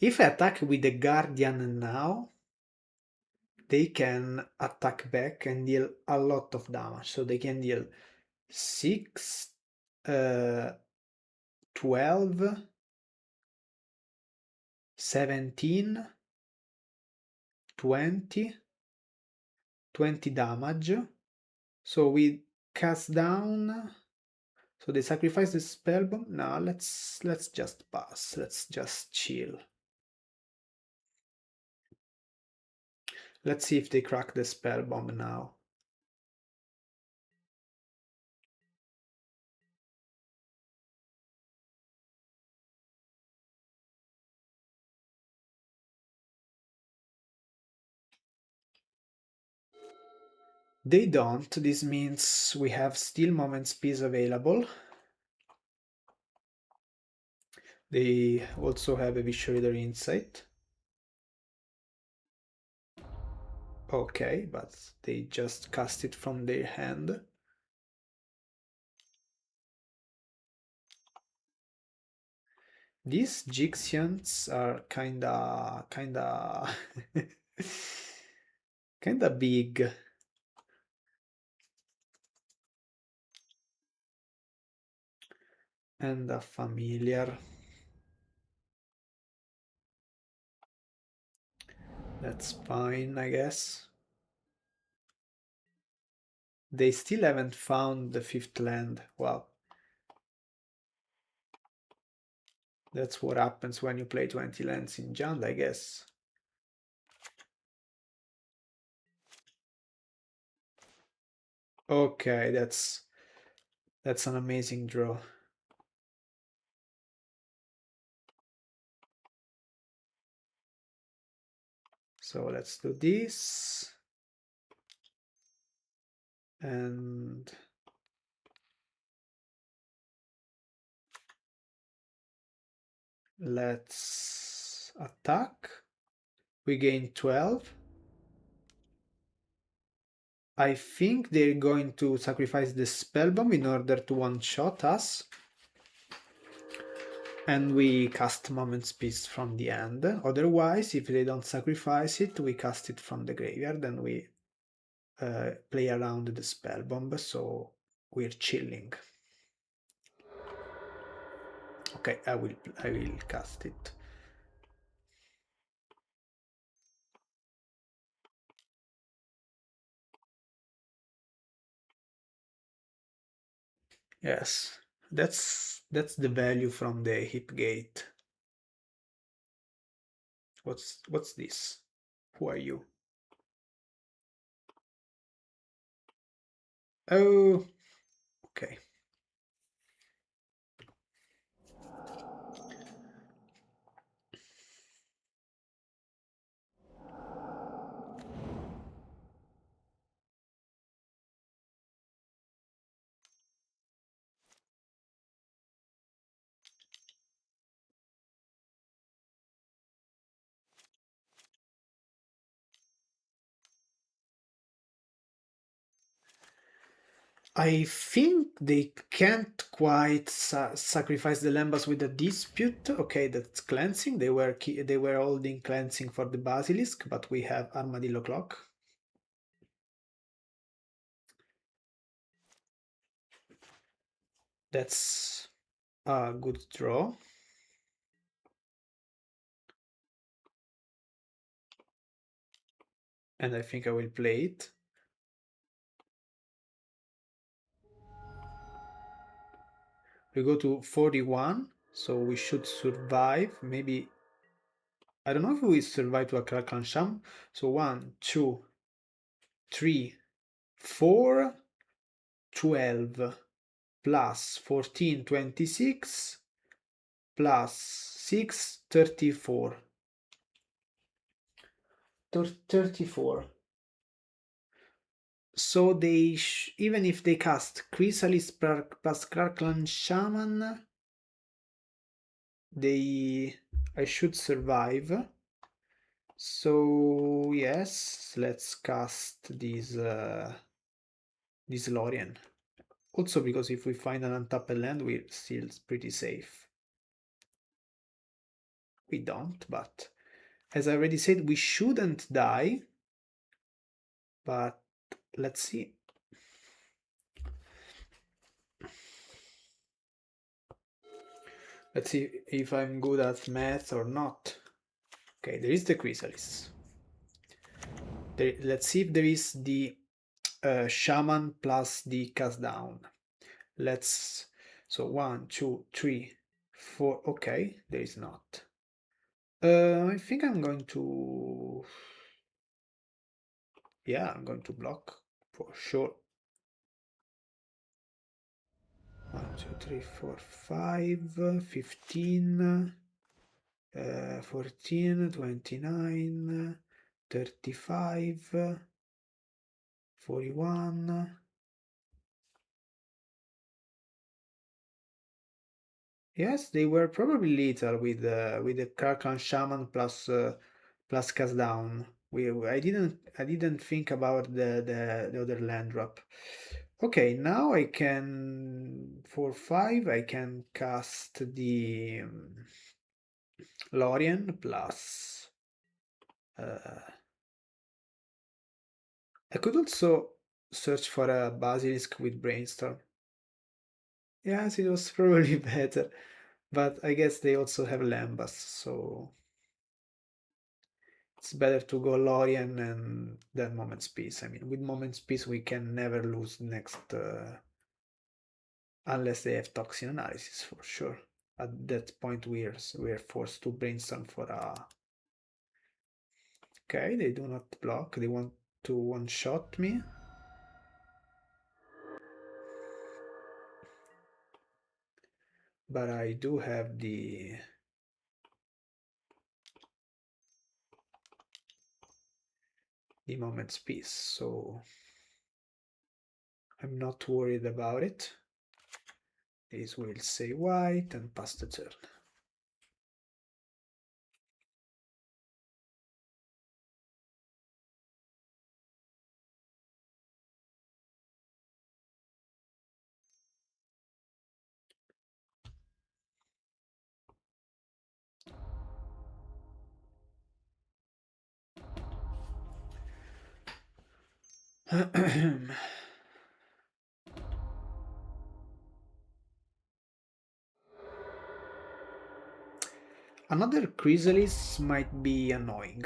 if I attack with the Guardian now, they can attack back and deal a lot of damage. So they can deal 6, 12, 17, 20, 20 damage. So we cast down. So they sacrifice the spell bomb. Now let's just pass. Let's just chill. Let's see if they crack the spell bomb now. They don't. This means we have still Moment's Peace available. They also have a Vision Reader Insight. Okay, but they just cast it from their hand. These Jixians are kinda kinda big. And a familiar. That's fine, I guess. They still haven't found the 5th land. Well, that's what happens when you play 20 lands in Jund, I guess. Okay, that's an amazing draw. So let's do this. And let's attack. We gain 12. I think they're going to sacrifice the spell bomb in order to one-shot us. And we cast Moment's Peace from the end. Otherwise, if they don't sacrifice it, we cast it from the graveyard and we play around the spell bomb, so we're chilling. Okay, I will cast it. Yes, that's the value from the hip gate. What's this? Who are you? Oh, okay. I think they can't quite sacrifice the Lambas with the dispute. Okay, that's cleansing. They were holding cleansing for the basilisk, but we have armadillo clock. That's a good draw. And I think I will play it. We go to 41, so we should survive. Maybe I don't know if we survive to a Kraken Sham. So 1, 2, 3, 4, 12 plus 14, 26 plus 6, 34. 34. So they even if they cast Chrysalis plus Kraken Shaman, I should survive. So yes, let's cast this Lorien. Also because if we find an untapped land, we're still pretty safe. We don't, but as I already said, we shouldn't die. But let's see. Let's see if I'm good at math or not. Okay, there is the Chrysalis. Let's see if there is the Shaman plus the cast down. So 1, 2, 3, 4. Okay, there is not. I think I'm going to. Yeah, I'm going to block for sure. 1, 2, 3, 4, 5, 15, 14, 29, 35, 41. Yes, they were probably lethal with the Karkan Shaman plus cast down. I didn't think about the other land drop. Okay, now I can for 5 I can cast the Lorien plus I could also search for a Basilisk with Brainstorm. Yes, it was probably better, but I guess they also have Lambas, so it's better to go Lorien and then Moment's Peace. I mean, with Moment's Peace we can never lose next, unless they have Toxin Analysis for sure. At that point we're forced to brainstorm for a. Okay, they do not block. They want to one-shot me. But I do have the Moment's Peace, so I'm not worried about it. This will say white and pass the turn. Another Chrysalis might be annoying.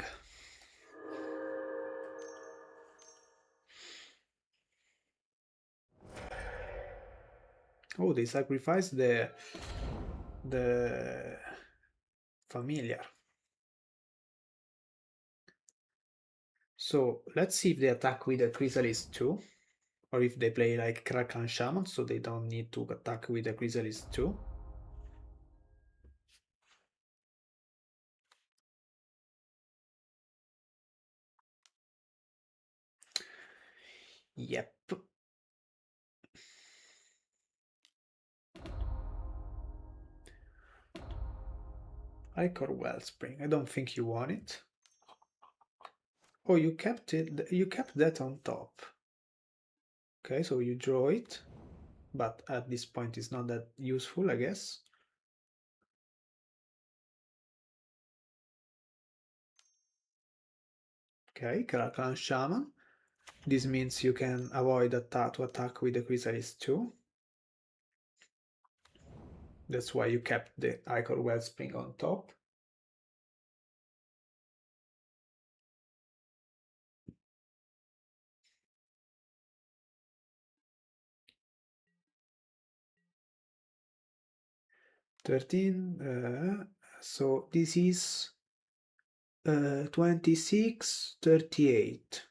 Oh, they sacrificed the familiar. So let's see if they attack with a Chrysalis too, or if they play like Kraken Shaman, so they don't need to attack with a Chrysalis too. Yep. Ichor Wellspring. I don't think you want it. Oh, you kept it. You kept that on top. Okay, so you draw it, but at this point it's not that useful, I guess. Okay, Kraken Shaman. This means you can avoid to attack with the Chrysalis too. That's why you kept the Ichor Wellspring on top. So this is 26, 38.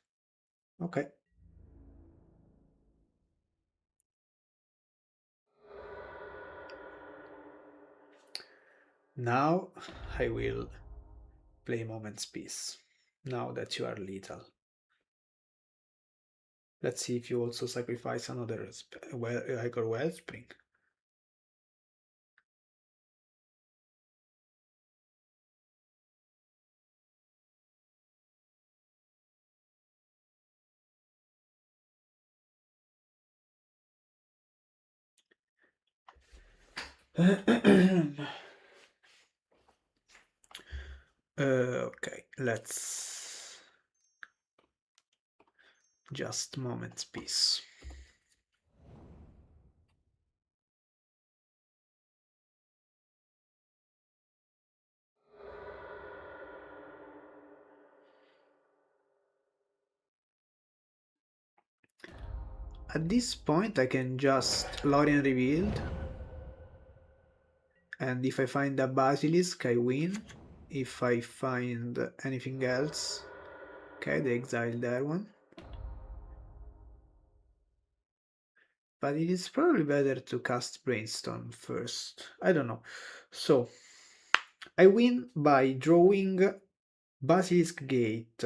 Okay. Now I will play Moment's Peace, now that you are lethal. Let's see if you also sacrifice another Ichor Wellspring. Okay, let's just Moment's Peace. At this point I can just Lorien Revealed, and if I find a Basilisk I win. If I find anything else, okay, they exile that one. But it is probably better to cast Brainstorm first. I don't know. So I win by drawing Basilisk Gate,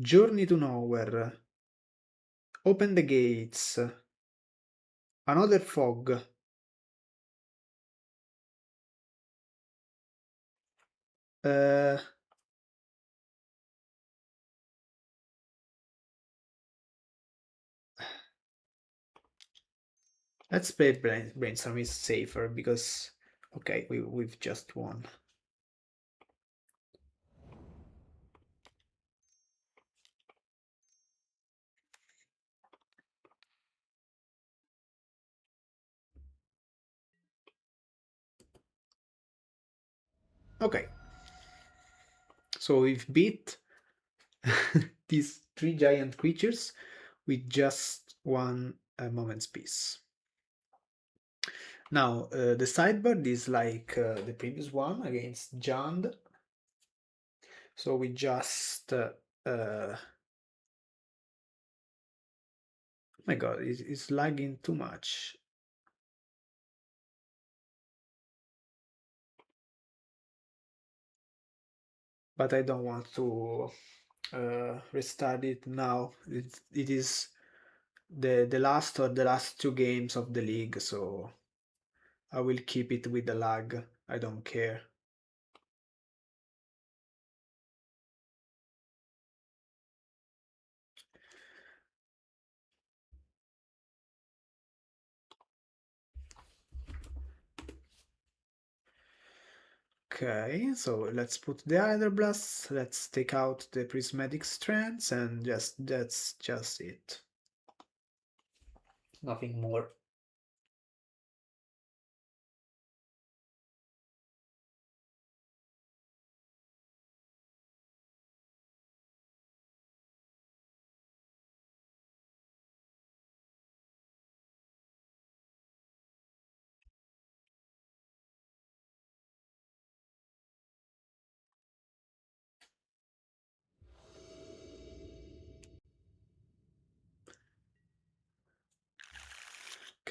Journey to Nowhere, Open the Gates, another Fog. Uh, let's play Brainstorm is safer because, okay, we've just won. Okay, so we've beat these three giant creatures with just one Moment's Peace. Now, the sideboard is like the previous one against Jund. So we just... oh my god, it's lagging too much. But I don't want to restart it now. It is the last two games of the league, so I will keep it with the lag. I don't care. Okay, so let's put the Hydro Blast, let's take out the Prismatic Strands, and that's just it. Nothing more.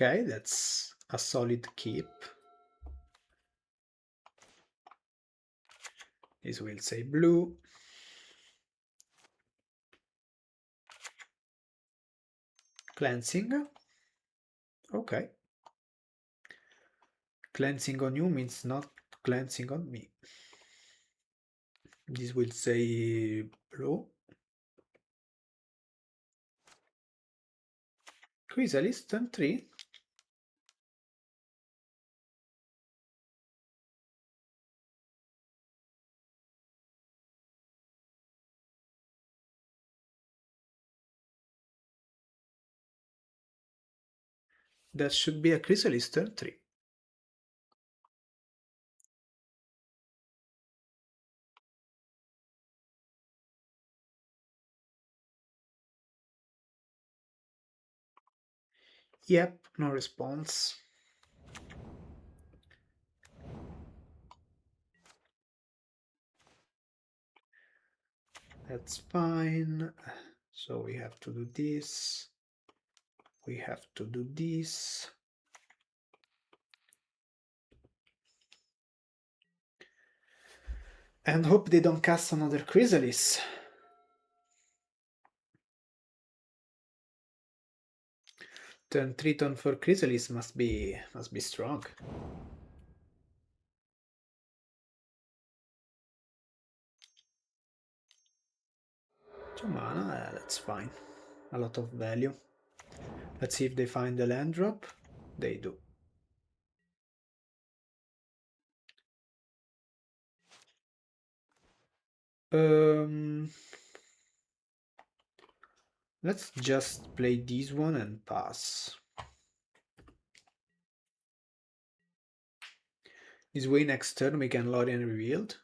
Okay, that's a solid keep. This will say blue. Cleansing. Okay. Cleansing on you means not cleansing on me. This will say blue. Chrysalis, turn 3. That should be a Chrysalis, turn 3. Yep, no response. That's fine. So we have to do this. We have to do this. And hope they don't cast another Chrysalis. Turn 3, turn 4 Chrysalis must be strong. 2 mana, that's fine. A lot of value. Let's see if they find the land drop. They do. Let's just play this one and pass. This way next turn we can Lorien Revealed.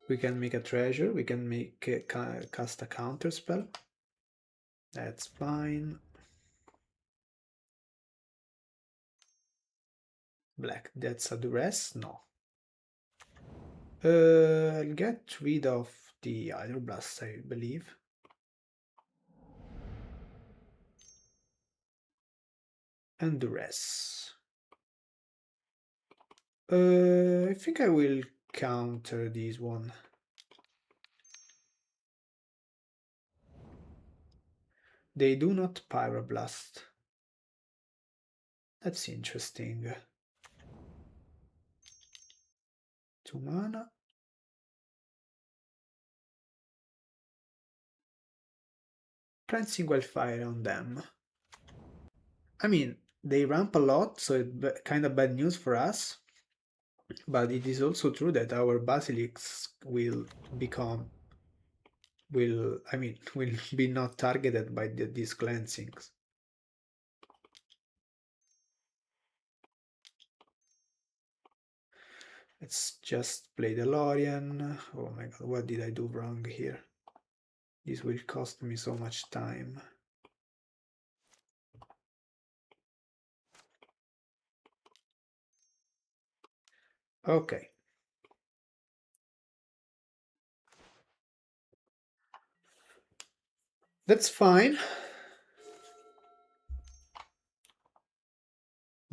We can make a treasure, we can make cast a counter spell. That's fine. Black, that's a duress? No. I'll get rid of the Hydroblast, I believe. And duress. I think I will counter this one. They do not Pyroblast. That's interesting. 2 mana. Prancing Wildfire on them. I mean, they ramp a lot, so it's kind of bad news for us. But it is also true that our Basilics will become, will be not targeted by these cleansings. Let's just play the Lorien. Oh my god, what did I do wrong here? This will cost me so much time. Okay. That's fine.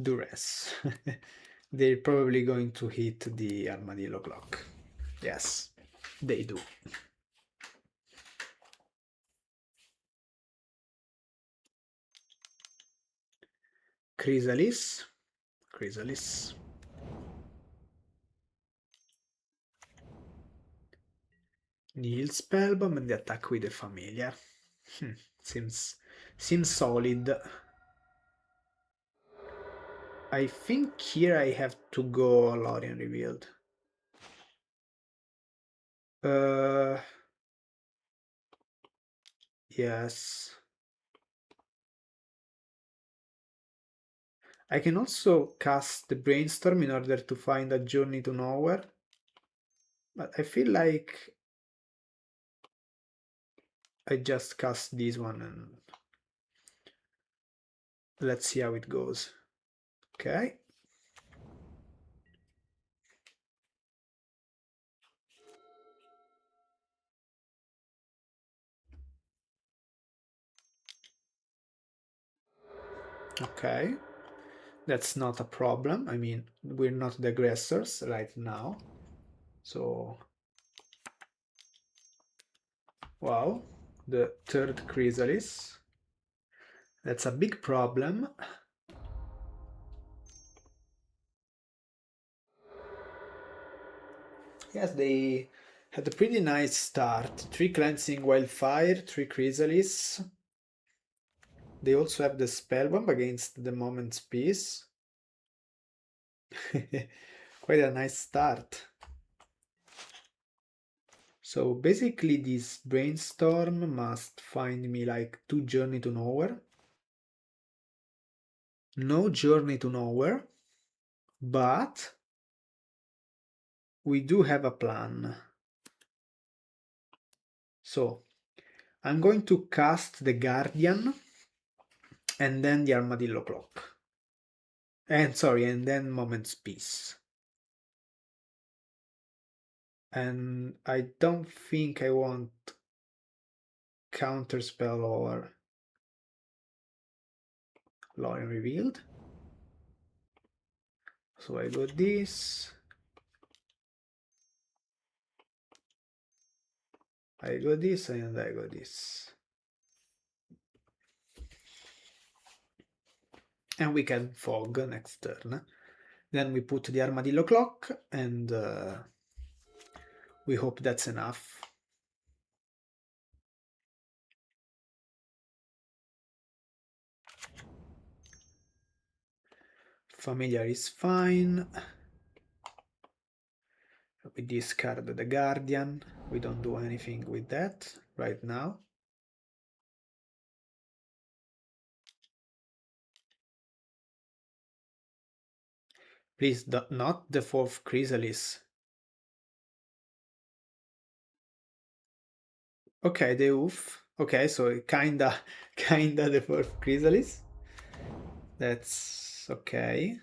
Duress. They're probably going to hit the Armadillo clock. Yes, they do. Chrysalis. Chrysalis. Nihil Spellbomb and the attack with the Familiar. Seems solid. I think here I have to go Lorien Revealed. Yes. I can also cast the Brainstorm in order to find a Journey to Nowhere. But I feel like I just cast this one and let's see how it goes. Okay. Okay, that's not a problem. I mean, we're not the aggressors right now. So, wow, the third chrysalis. That's a big problem. Yes, they had a pretty nice start. 3 cleansing wildfire, 3 chrysalis. They also have the spell bomb against the moment's peace. Quite a nice start. So basically this brainstorm must find me like 2 journey to nowhere. No journey to nowhere, but we do have a plan. So I'm going to cast the Guardian and then the Armadillo Clock. And sorry, and then Moment's Peace. And I don't think I want Counterspell or Lorien Revealed. So I go this. I go this and I go this. And we can fog next turn. Then we put the Armadillo Clock and we hope that's enough. Familiar is fine. We discard the Guardian. We don't do anything with that right now. Please, not the 4th Chrysalis. Okay, the oof. Okay, so kinda the 4th Chrysalis. That's okay.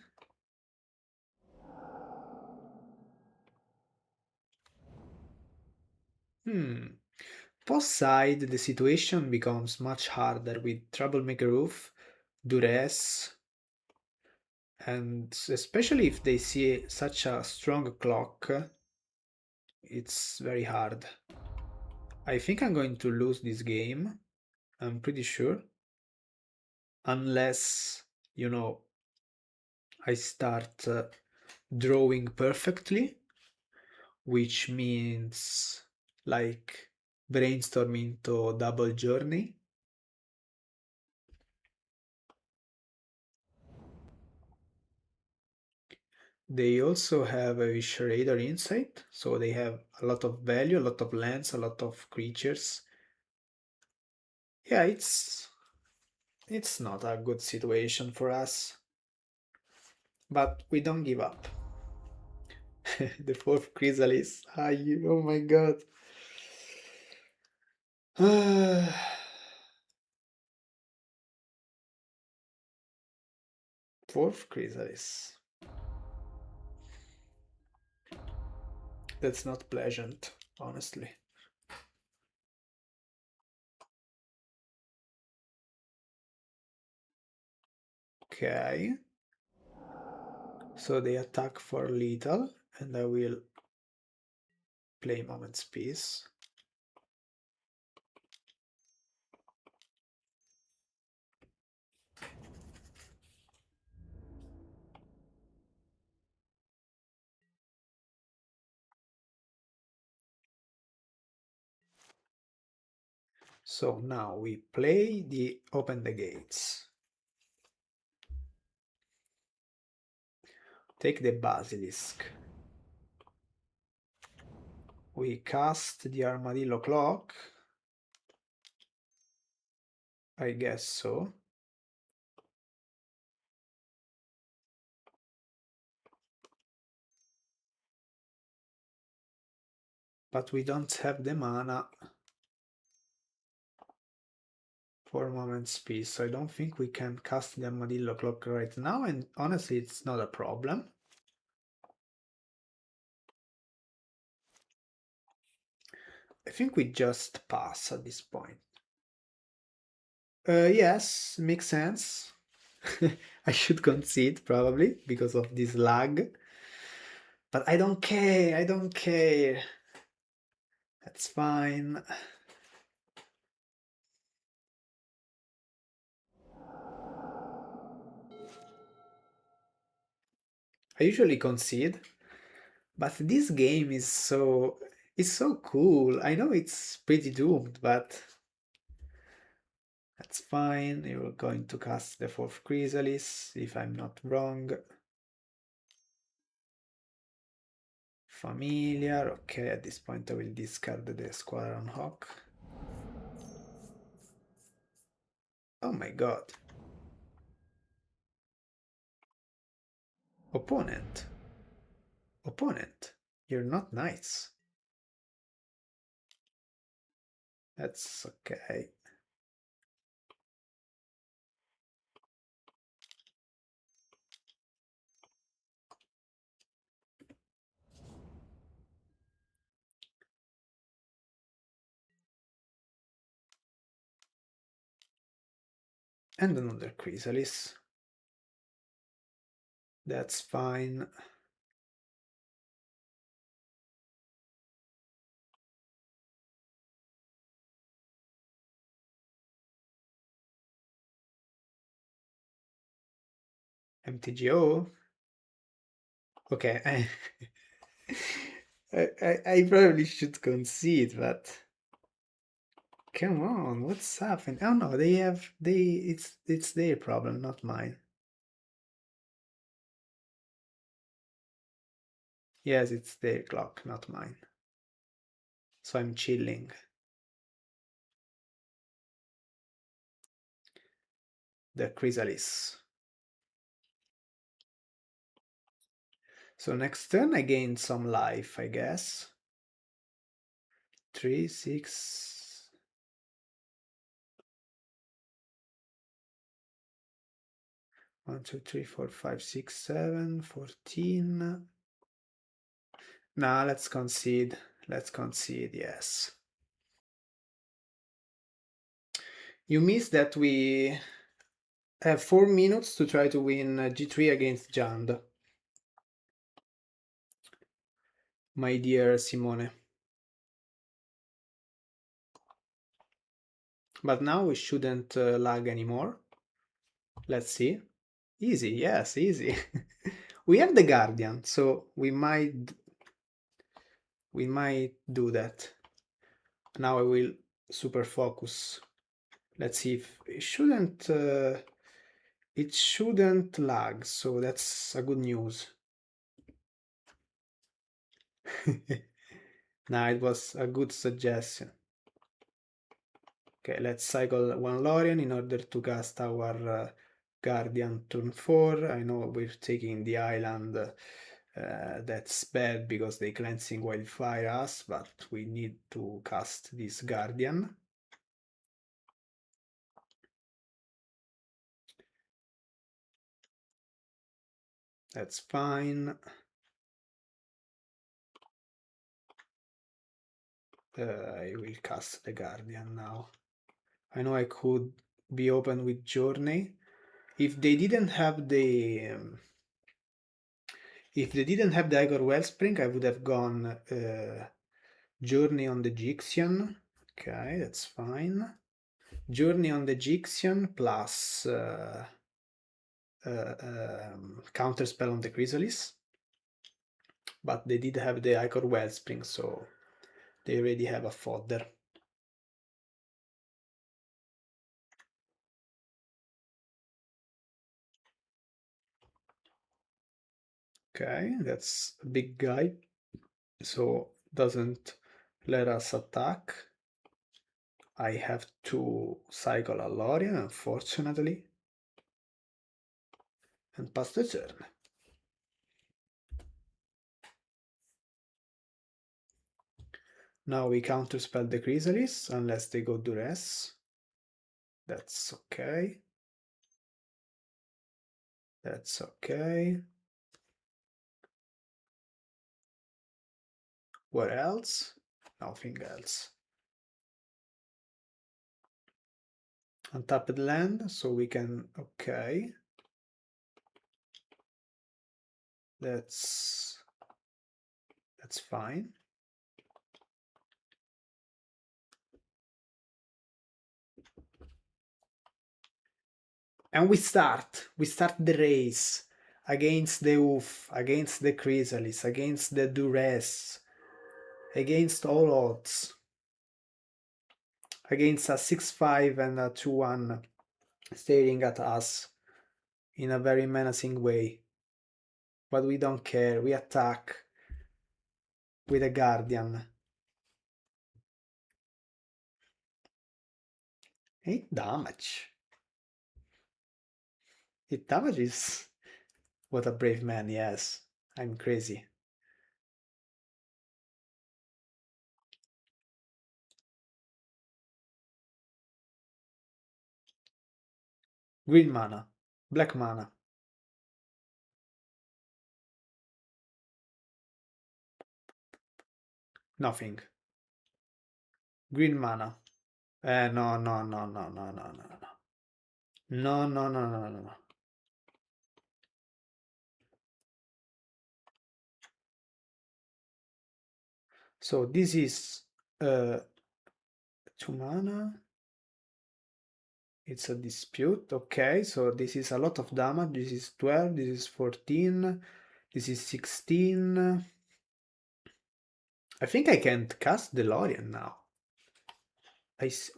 Post side, the situation becomes much harder with Troublemaker Roof, Duress, and especially if they see such a strong clock, it's very hard. I think I'm going to lose this game, I'm pretty sure. Unless, you know, I start drawing perfectly, which means like brainstorm into double journey. They also have a Shredder Insight, so they have a lot of value, a lot of lands, a lot of creatures. Yeah, it's not a good situation for us, but we don't give up. The 4th Chrysalis. Oh my god. 4th Chrysalis. That's not pleasant, honestly. Okay. So they attack for lethal, and I will play Moment's Peace. So now we play the Open the Gates. Take the Basilisk. We cast the Armadillo Clock. I guess so. But we don't have the mana for Moment's Peace, so I don't think we can cast the Armadillo Clock right now, and honestly it's not a problem. I think we just pass at this point. Yes, makes sense. I should concede probably because of this lag. But I don't care, I don't care. That's fine. I usually concede, but this game is so it's so cool. I know it's pretty doomed, but that's fine. You're going to cast the fourth Chrysalis, if I'm not wrong. Familiar. Okay, at this point I will discard the Squadron Hawk. Oh my god. Opponent. Opponent. You're not nice. That's okay. And another Chrysalis. That's fine. MTGO? Okay, I probably should concede, but come on, what's happening? Oh no, it's their problem, not mine. Yes, it's their clock, not mine. So I'm chilling. The Chrysalis. So next turn I gain some life, I guess. 3, 6. 1, 2, 3, 4, 5, 6, 7, 14. Nah, let's concede. Let's concede, yes. You miss that we have 4 minutes to try to win G3 against Jand. My dear Simone. But now we shouldn't lag anymore. Let's see. Easy, yes, easy. We have the Guardian, so we might do that. Now I will super focus. Let's see if it shouldn't lag, so that's a good news. Nah, it was a good suggestion. Okay, let's cycle one Lorien in order to cast our Guardian turn 4. I know we're taking the island. That's bad because they cleansing Wildfire us, but we need to cast this Guardian. That's fine. I will cast the Guardian now. I know I could be open with Journey. If they didn't have the Igor Wellspring, I would have gone Journey on the Gyxian. Okay, that's fine. Journey on the Gyxian plus Counterspell on the Chrysalis. But they did have the Igor Wellspring, so they already have a fodder. Okay, that's a big guy, so doesn't let us attack. I have to cycle a Lorien, unfortunately, and pass the turn. Now we counterspell the Chrysalis, unless they go Duress. That's okay. That's okay. What else? Nothing else. Untapped land, so we can... Okay. That's fine. And we start the race against the Oof, against the Chrysalis, against the Duress, against all odds, against a 6-5 and a 2-1 staring at us in a very menacing way. But we don't care, we attack with a Guardian. 8 damage. 8 damage is... What a brave man, yes. I'm crazy. Green mana. Black mana. Nothing. Green mana. No, no, no, no, no, no, no, no. No, no, no, no, no, no. So this is 2 mana. It's a dispute. Okay, so this is a lot of damage. This is 12, this is 14, this is 16. I think I can't cast DeLorean now.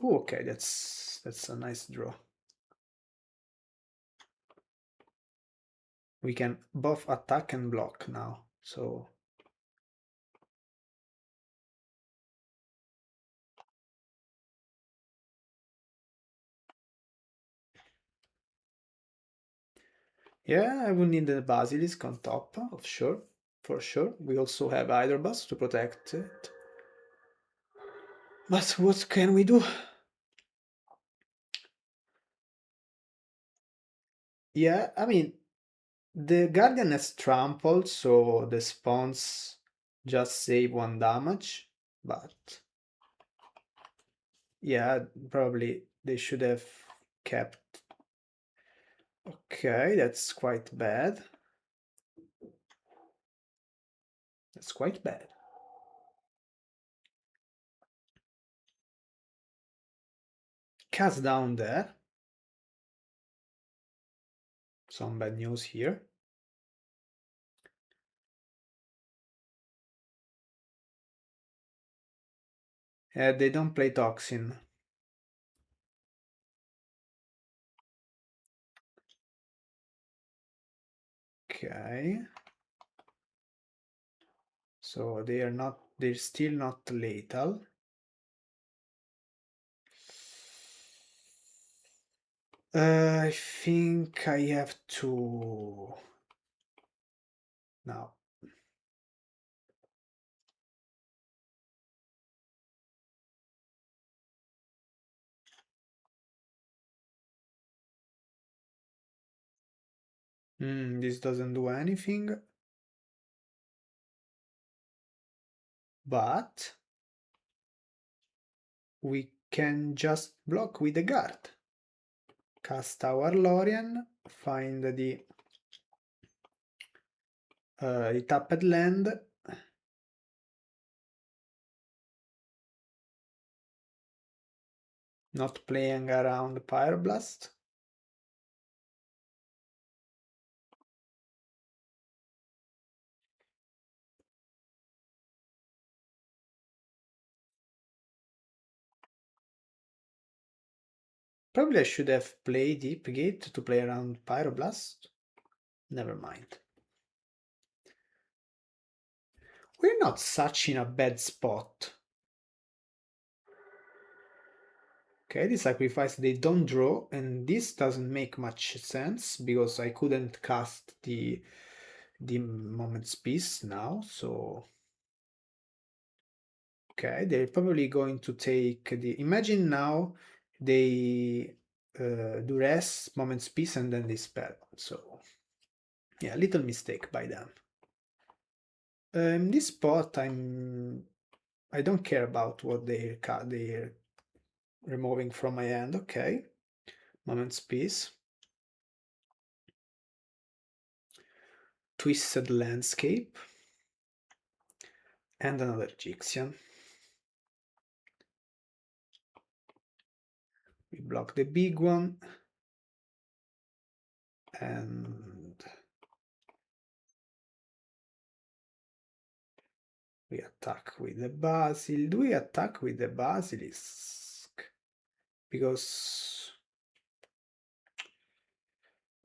Oh, okay, that's a nice draw. We can both attack and block now, so... Yeah, I will need the Basilisk on top, for sure. We also have Hydrobus to protect it. But what can we do? Yeah, I mean, the Guardian has trampled, so the spawns just save 1 damage, but... Yeah, probably they should have kept... Okay, that's quite bad. That's quite bad. Cast down there. Some bad news here. They don't play Toxin. Okay. So they're still not lethal. I think I have to... Now. This doesn't do anything. But we can just block with the guard. Cast our Lorien, find the tapped land. Not playing around Pyroblast. Probably I should have played Deep Gate to play around Pyroblast. Never mind. We're not such in a bad spot. Okay, the sacrifice they don't draw, and this doesn't make much sense because I couldn't cast the Moment's Peace now, so... Okay, they're probably going to take the... Imagine now they do rest, Moment's Peace, and then they spell. So, yeah, little mistake by them. In this spot, I don't care about what they're removing from my hand. Okay, Moment's Peace. Twisted Landscape, and another Gyxian. We block the big one, and we attack with the Basil. Do we attack with the Basilisk? Because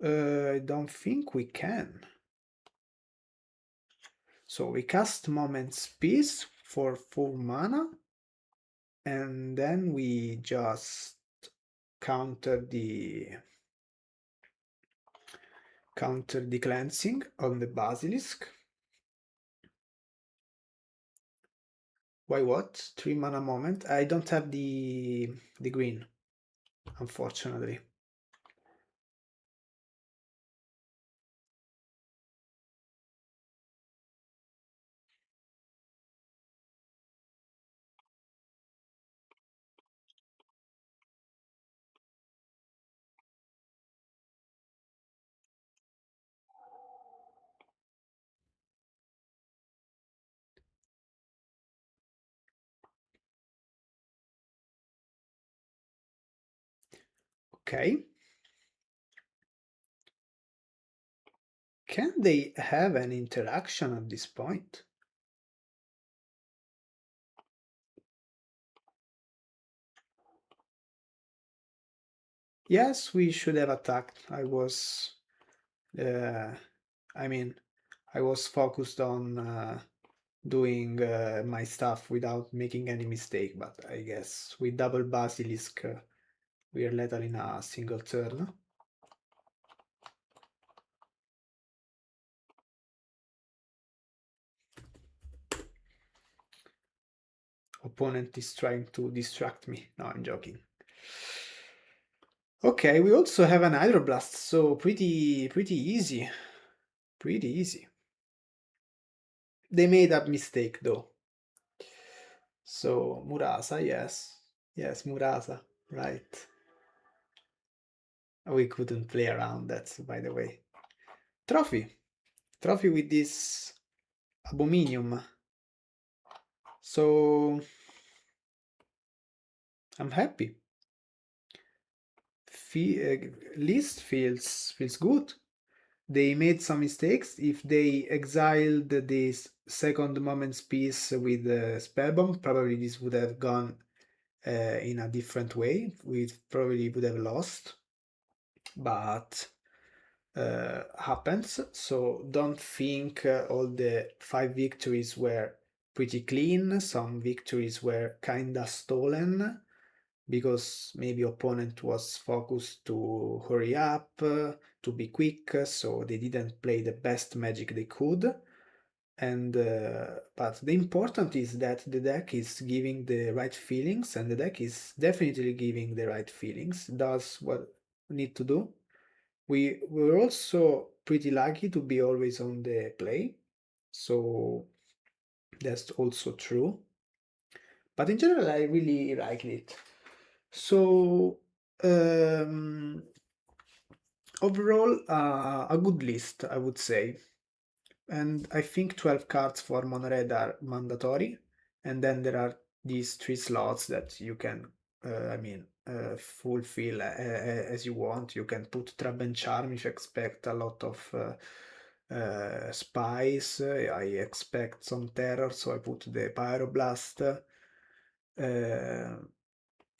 I don't think we can. So we cast Moment's Peace for 4 mana, and then we just counter the cleansing on the Basilisk. Why what? 3 mana Moment? I don't have the green, unfortunately. Okay. Can they have an interaction at this point? Yes, we should have attacked. I was focused on doing my stuff without making any mistake, but I guess with double Basilisk we are lethal in a single turn. Opponent is trying to distract me. No, I'm joking. Okay, we also have an Hydroblast, so pretty easy. Pretty easy. They made a mistake though. So Murasa, yes. Yes, Murasa, right. We couldn't play around that, by the way. Trophy. Trophy with this Abominium. So I'm happy. List feels good. They made some mistakes. If they exiled this second Moment's Peace with the Spellbomb, probably this would have gone in a different way. We probably would have lost, but happens. So don't think all the 5 victories were pretty clean. Some victories were kinda stolen because maybe opponent was focused to hurry up, to be quick, so they didn't play the best Magic they could. And but the important is that the deck is giving the right feelings, and the deck is definitely giving the right feelings, does what we need to do. We were also pretty lucky to be always on the play, so that's also true. But in general, I really liked it. So overall, a good list, I would say. And I think 12 cards for mono red are mandatory, and then there are these 3 slots that you can fulfill as you want. You can put Trap and Charm if you expect a lot of spies. I expect some terror, so I put the Pyroblast.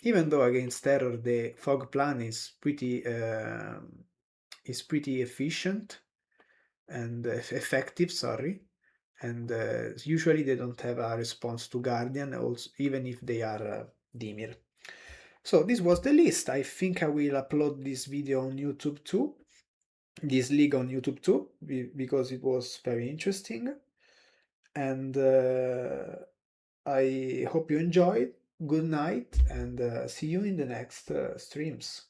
Even though against terror the fog plan is pretty efficient and effective, sorry, and usually they don't have a response to Guardian, also even if they are Dimir. So this was the list. I think I will upload this video on YouTube too, this league on YouTube too, because it was very interesting. And I hope you enjoyed. Good night, and see you in the next streams.